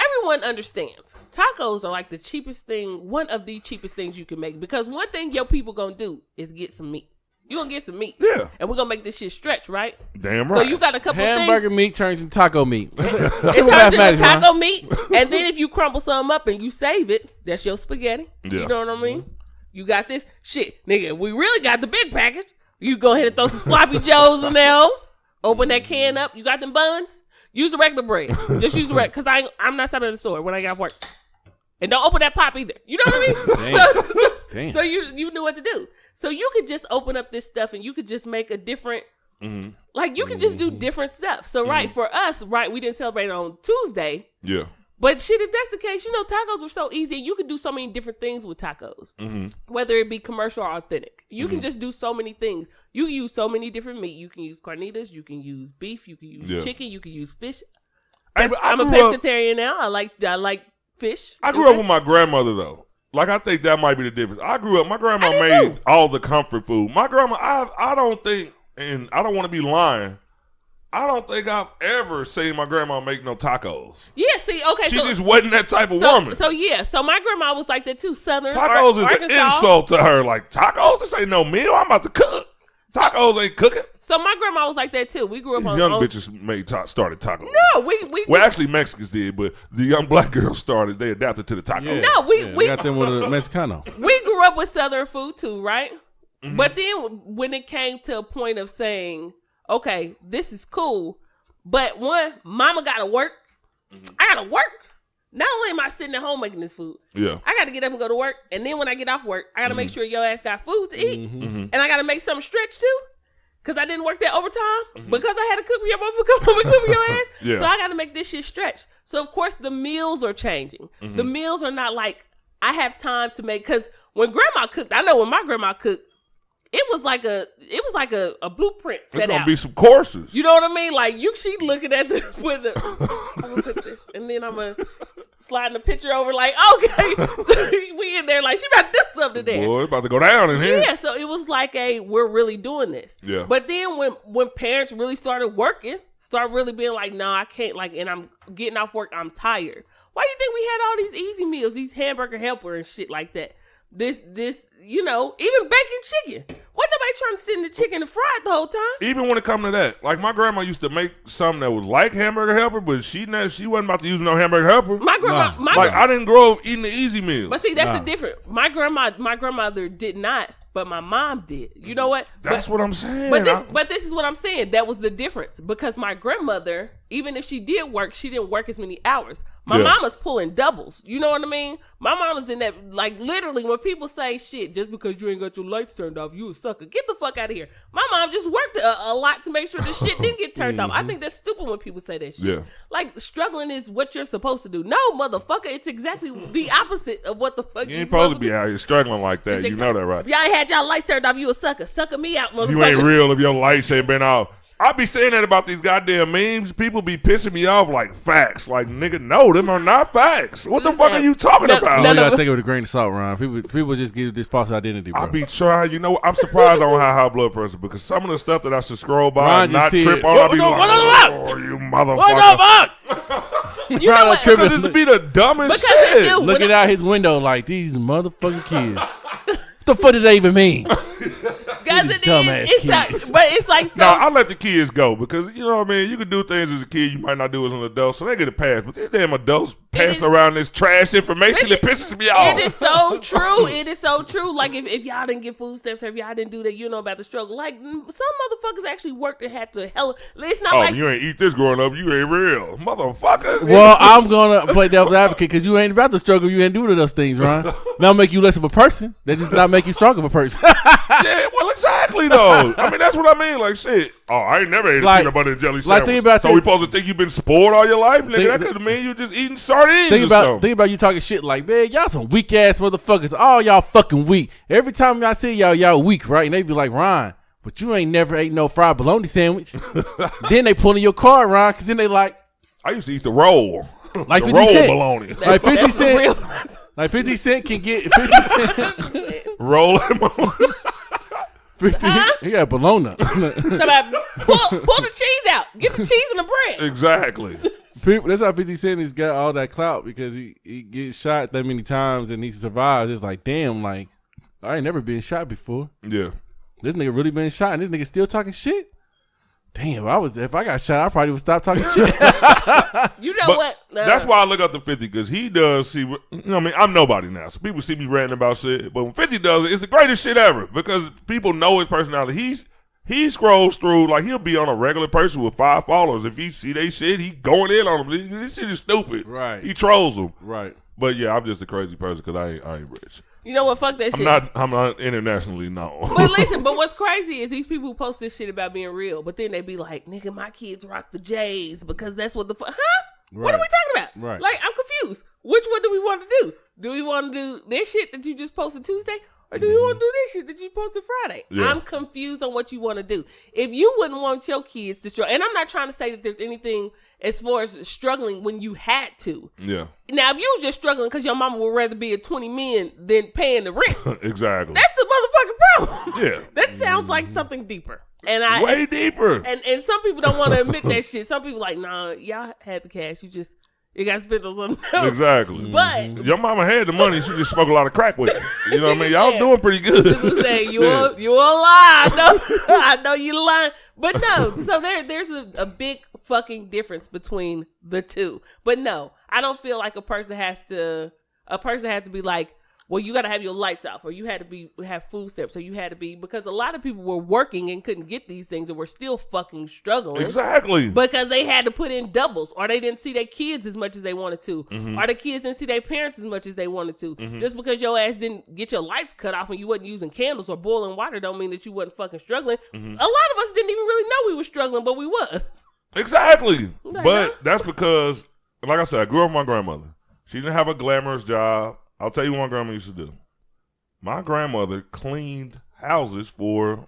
everyone understands. Tacos are like the cheapest thing, one of the cheapest things you can make. Because one thing your people gonna do is get some meat. You're gonna get some meat. Yeah. And we're gonna make this shit stretch, right? Damn right. So you got a couple Hamburger things. meat turns into taco meat. It turns into taco meat. And then if you crumble some up and you save it, that's your spaghetti. Yeah. You know what I mean? You got this shit, nigga. We really got the big package. You go ahead and throw some sloppy joes in there. Open that can up. You got them buns. Use the regular bread. Just use the regular, because I'm not stopping at the store when I got work. And don't open that pop either. You know what I mean? So you knew what to do. So you could just open up this stuff and you could just make a different, like you could just do different stuff. So for us, we didn't celebrate on Tuesday. Yeah. But shit, if that's the case, tacos were so easy. You could do so many different things with tacos, whether it be commercial or authentic. You can just do so many things. You can use so many different meat. You can use carnitas. You can use beef. You can use chicken. You can use fish. I'm a pescatarian now. I like fish. I grew up with my grandmother though. Like I think that might be the difference. I grew up. My grandma made all the comfort food. My grandma, I don't think, and I don't want to be lying. I don't think I've ever seen my grandma make no tacos. Yeah, see, okay. She just wasn't that type of woman. So my grandma was like that too. Southern tacos is Arkansas. an insult to her. Like, tacos? This ain't no meal. I'm about to cook. Tacos ain't cooking. So my grandma was like that too. We grew up on young bitches started tacos. No, well, actually Mexicans did, but the young black girls started. They adapted to the taco. Yeah. No, we got them with a Mexicano. We grew up with Southern food too, right? But then when it came to a point of saying, okay, this is cool, but one, mama gotta work. I gotta work. Not only am I sitting at home making this food, I got to get up and go to work. And then when I get off work, I got to make sure your ass got food to eat. And I got to make something stretch too. Because I didn't work that overtime. Because I had to cook for your motherfucker, cook for your ass. So I got to make this shit stretch. So, of course, the meals are changing. The meals are not like I have time to make. Because when grandma cooked, I know when my grandma cooked, it was like a blueprint set out. It's gonna be some courses. You know what I mean? Like she looking at I'm gonna put this, and then I'm gonna slide the picture over. Like, okay, we in there. Like she about to do something there. Boy, it's about to go down in here. Yeah, so it was like we're really doing this. Yeah. But then when parents really started working, start really being like, no, I can't. Like, and I'm getting off work. I'm tired. Why do you think we had all these easy meals, these hamburger helper and shit like that? This, even baking chicken. Wasn't nobody trying to sit in the chicken and fry it the whole time. Even when it come to that, like my grandma used to make something that was like hamburger helper, but she wasn't about to use no hamburger helper. My grandma, I didn't grow up eating the easy meal. But see, that's the difference. My grandmother did not, but my mom did. You know what? That's what I'm saying. But this is what I'm saying. That was the difference because my grandmother, even if she did work, she didn't work as many hours. My mama's pulling doubles. You know what I mean? My mama's in that, like, literally, when people say, shit, just because you ain't got your lights turned off, you a sucker. Get the fuck out of here. My mom just worked a lot to make sure the shit didn't get turned off. I think that's stupid when people say that shit. Yeah. Like, struggling is what you're supposed to do. No, motherfucker, it's exactly the opposite of what the fuck you ain't supposed to be out here struggling like that. You know that, right? If y'all ain't had y'all lights turned off, you a sucker. Sucker me out, motherfucker. You ain't real if your lights ain't been off. I be saying that about these goddamn memes. People be pissing me off like facts. Like, nigga, no, them are not facts. What the fuck are you talking about? You gotta take it with a grain of salt, Ron. People just give this false identity, bro. I be trying. You know, I'm surprised I don't have high blood pressure because some of the stuff that I should scroll by Ron and not just trip said, on, I be like, what you motherfucker. What the fuck? You know what? Because this be the dumbest Because shit. it do. Looking out his window like these motherfucking kids. What the fuck does that even mean? God because it dumbass is. kids. But it's like so. No, I let the kids go because you know what I mean. You can do things as a kid you might not do as an adult, so they get a pass. But these damn adults passing around this trash information that pisses me off. It is so true. It is so true. Like if y'all didn't get food stamps, or if y'all didn't do that, you know about the struggle. Like some motherfuckers actually worked and had to hell. It's not like you ain't eat this growing up. You ain't real, motherfucker. Well, I'm gonna play devil's advocate because you ain't about the struggle. You ain't doing those things, Ron. That'll make you less of a person. That does not make you stronger of a person. Yeah, well, exactly though. I mean, that's what I mean. Like shit. Oh, I ain't never ate a peanut butter and jelly sandwich. Think about so this. we supposed to think you been spoiled all your life, nigga? That could have mean you just eating sardines. Think about you talking shit like, man, y'all some weak ass motherfuckers. All y'all fucking weak. Every time I see y'all weak, right? And they be like, Ron, but you ain't never ate no fried bologna sandwich. Then they pull in your car, Ron, because then they like, I used to eat the roll. Like the 50 roll Cent. bologna. Like 50 Cent. Like 50 Cent can get 50 Cent. Roll bologna. 50. He got bologna. somebody pull the cheese out. Get the cheese and the bread. Exactly. People, that's how 50 Cent has got all that clout because he gets shot that many times and he survives. It's like, damn, like, I ain't never been shot before. Yeah. This nigga really been shot and this nigga still talking shit? Damn, if I got shot, I probably would stop talking shit. You know but what? That's why I look up to 50 because he does see. You know what I mean? I'm nobody now, so people see me ranting about shit. But when 50 does it, it's the greatest shit ever because people know his personality. He scrolls through like he'll be on a regular person with 5 followers. If he see they shit, he going in on them. This shit is stupid. Right. He trolls them. Right. But yeah, I'm just a crazy person because I ain't rich. You know what? Fuck that shit. I'm not internationally known. But listen, but what's crazy is these people who post this shit about being real, but then they be like, nigga, my kids rock the J's because that's what the fuck. Huh? Right. What are we talking about? Right. Like, I'm confused. Which one do we want to do? Do we want to do this shit that you just posted Tuesday? Or do you want to do this shit that you posted Friday? Yeah. I'm confused on what you want to do. If you wouldn't want your kids to struggle, and I'm not trying to say that there's anything as far as struggling when you had to. Yeah. Now, if you was just struggling because your mama would rather be at 20 men than paying the rent, Exactly. that's a motherfucking problem. Yeah. That sounds like something deeper. And Way deeper. And some people don't want to admit that shit. Some people like, nah, y'all had the cash. You got to spend on something else. Exactly. But your mama had the money. She just smoked a lot of crack with it. You know what I mean? Y'all doing pretty good. This was saying you a lie. I know you lying. But no, so there's a big fucking difference between the two. But no, I don't feel like a person has to be like, well, you got to have your lights off, or you had to have food stamps, or you had to be, because a lot of people were working and couldn't get these things and were still fucking struggling. Exactly. Because they had to put in doubles, or they didn't see their kids as much as they wanted to, or the kids didn't see their parents as much as they wanted to. Just because your ass didn't get your lights cut off and you wasn't using candles or boiling water don't mean that you wasn't fucking struggling. A lot of us didn't even really know we were struggling, but we was. Exactly. But that's because, like I said, I grew up with my grandmother. She didn't have a glamorous job. I'll tell you what my grandma used to do. My grandmother cleaned houses for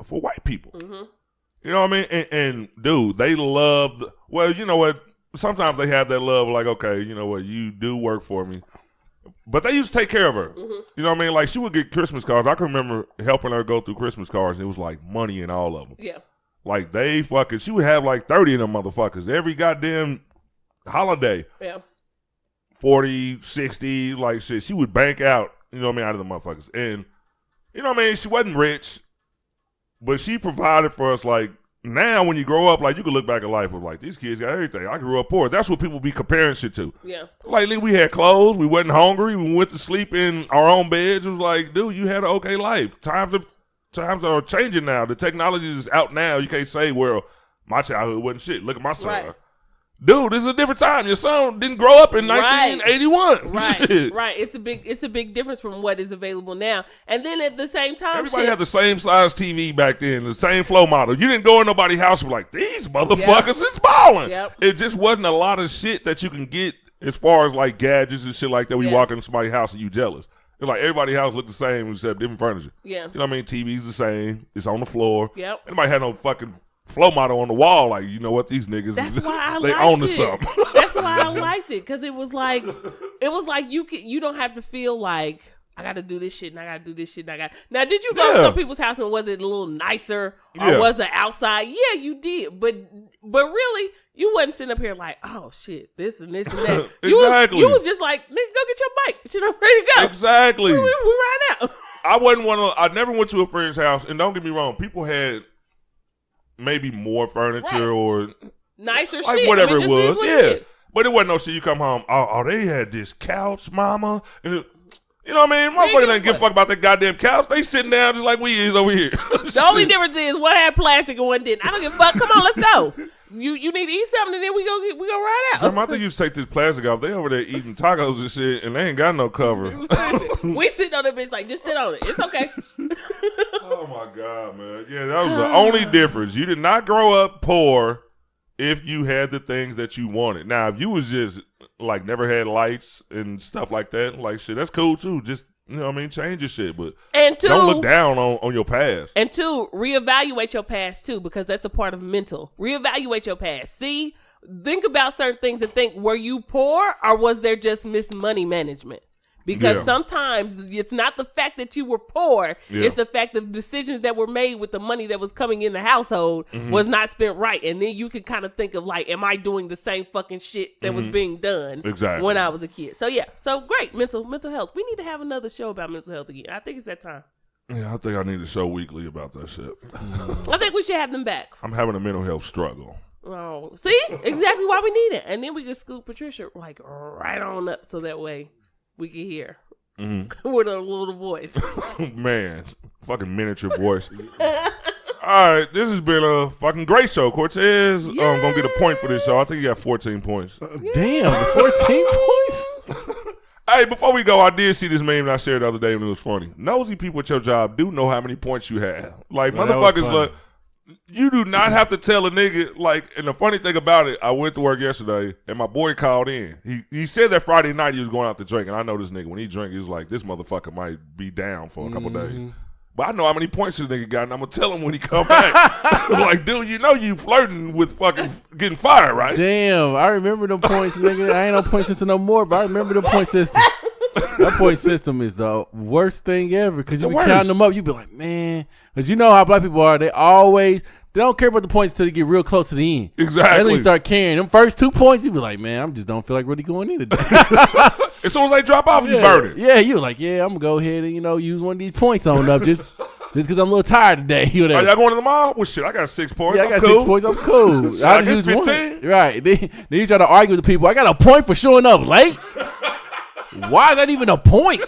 white people. You know what I mean? And dude, they loved, well, you know what? Sometimes they have that love like, okay, you know what? You do work for me. But they used to take care of her. You know what I mean? Like, she would get Christmas cards. I can remember helping her go through Christmas cards. And it was like money in all of them. Yeah. Like, she would have like 30 of them motherfuckers every goddamn holiday. Yeah. 40, 60, like shit. She would bank out, you know what I mean, out of the motherfuckers. And, you know what I mean, she wasn't rich, but she provided for us. Like, now when you grow up, like, you can look back at life of like, these kids got everything. I grew up poor. That's what people be comparing shit to. Yeah. Like, we had clothes. We wasn't hungry. We went to sleep in our own beds. It was like, dude, you had an okay life. Times are changing now. The technology is out now. You can't say, well, my childhood wasn't shit. Look at my son. Right. Dude, this is a different time. Your son didn't grow up in 1981. Right. It's a big difference from what is available now. And then at the same time, everybody had the same size TV back then, the same flow model. You didn't go in nobody's house and be like, these motherfuckers is balling. Yep. It just wasn't a lot of shit that you can get as far as like gadgets and shit like that. We walk into somebody's house and you jealous. It's like everybody's house looked the same except different furniture. Yeah. You know what I mean? TV's the same. It's on the floor. Yep. Anybody had no fucking flow model on the wall, like, you know what, these niggas, that's why I they liked own it. something. That's why I liked it, because it was like you don't have to feel like I got to do this shit and I got to do this shit and I got. Now, did you go to some people's house and was it a little nicer or was it outside? Yeah, you did, but really, you wasn't sitting up here like, oh shit, this and this and that. Exactly. You was just like, nigga, go get your bike. Shit, I'm ready to go. Exactly. We right out. I wasn't one of. I never went to a friend's house, and don't get me wrong, people had maybe more furniture or nicer like shit. whatever I mean, it was. what Yeah, it but it wasn't no shit. You come home, oh, they had this couch, mama. And you know what I mean? Motherfuckers didn't give a fuck about that goddamn couch. They sitting down just like we is over here. The only difference is one had plastic and one didn't. I don't give a fuck. Come on, let's go. You need to eat something and then we go ride out. I think you take this plastic off. They over there eating tacos and shit, and they ain't got no cover. We sitting on the bitch like, just sit on it. It's okay. Oh my God, man. Yeah, that was the only difference. You did not grow up poor if you had the things that you wanted. Now, if you was just like never had lights and stuff like that, like shit, that's cool too. Just, you know what I mean, change your shit, but don't look down on your past. And two, reevaluate your past too, because that's a part of mental. Reevaluate your past. See, think about certain things and think, were you poor or was there just money management? Because sometimes it's not the fact that you were poor, it's the fact that decisions that were made with the money that was coming in the household was not spent right. And then you can kind of think of like, am I doing the same fucking shit that was being done when I was a kid? So yeah, so great, mental health. We need to have another show about mental health again. I think it's that time. Yeah, I think I need a show weekly about that shit. I think we should have them back. I'm having a mental health struggle. Oh, see? Exactly why we need it. And then we can scoop Patricia like right on up so that way we can hear with a little voice. Man, fucking miniature voice. All right, this has been a fucking great show. Cortez gonna get a point for this show. I think he got 14 points. Damn, 14 points? Hey, before we go, I did see this meme that I shared the other day and it was funny. Nosy people at your job do know how many points you have. Like, motherfuckers, look, you do not have to tell a nigga, like, and the funny thing about it, I went to work yesterday and my boy called in. He said that Friday night he was going out to drink, and I know this nigga, when he drink, he's like, this motherfucker might be down for a couple days. But I know how many points this nigga got, and I'm going to tell him when he come back. Like, dude, you know you flirting with fucking getting fired, right? Damn, I remember them points, nigga. I ain't no point system no more, but I remember the point system. That point system is the worst thing ever, because you be counting them up. You be like, man, because you know how black people are. They don't care about the points until they get real close to the end. Exactly. And then you start carrying them first 2 points. You be like, man, I just don't feel like really going in today. As soon as they drop off, you burn it. Yeah, you like, yeah, I'm gonna go ahead and use one of these points on up just because I'm a little tired today. Are y'all going to the mall? Well, shit, I got 6 points. Yeah, I got 6 points. I'm cool. So I just use 15. One. Right. Then you try to argue with the people. I got a point for showing up late. Why is that even a point?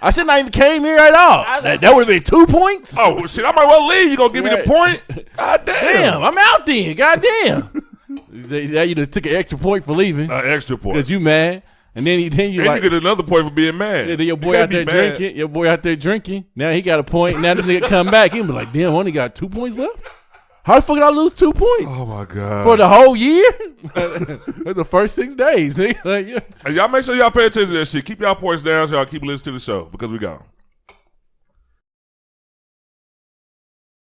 I shouldn't have even came here at all. That would have been 2 points. Oh, well, shit, I might well leave. You gonna give me the point? God damn. I'm out then. God damn. Now you took an extra point for leaving. Extra point. Because you mad. And then you like, you get another point for being mad. Yeah, then your boy out there drinking. Your boy out there drinking. Now he got a point. Now the nigga come back. He be like, damn, I only got 2 points left? How the fuck did I lose 2 points? Oh my God. For the whole year? The first 6 days, nigga. Like, Hey, y'all make sure y'all pay attention to that shit. Keep y'all points down so y'all keep listening to the show, because we got 'em.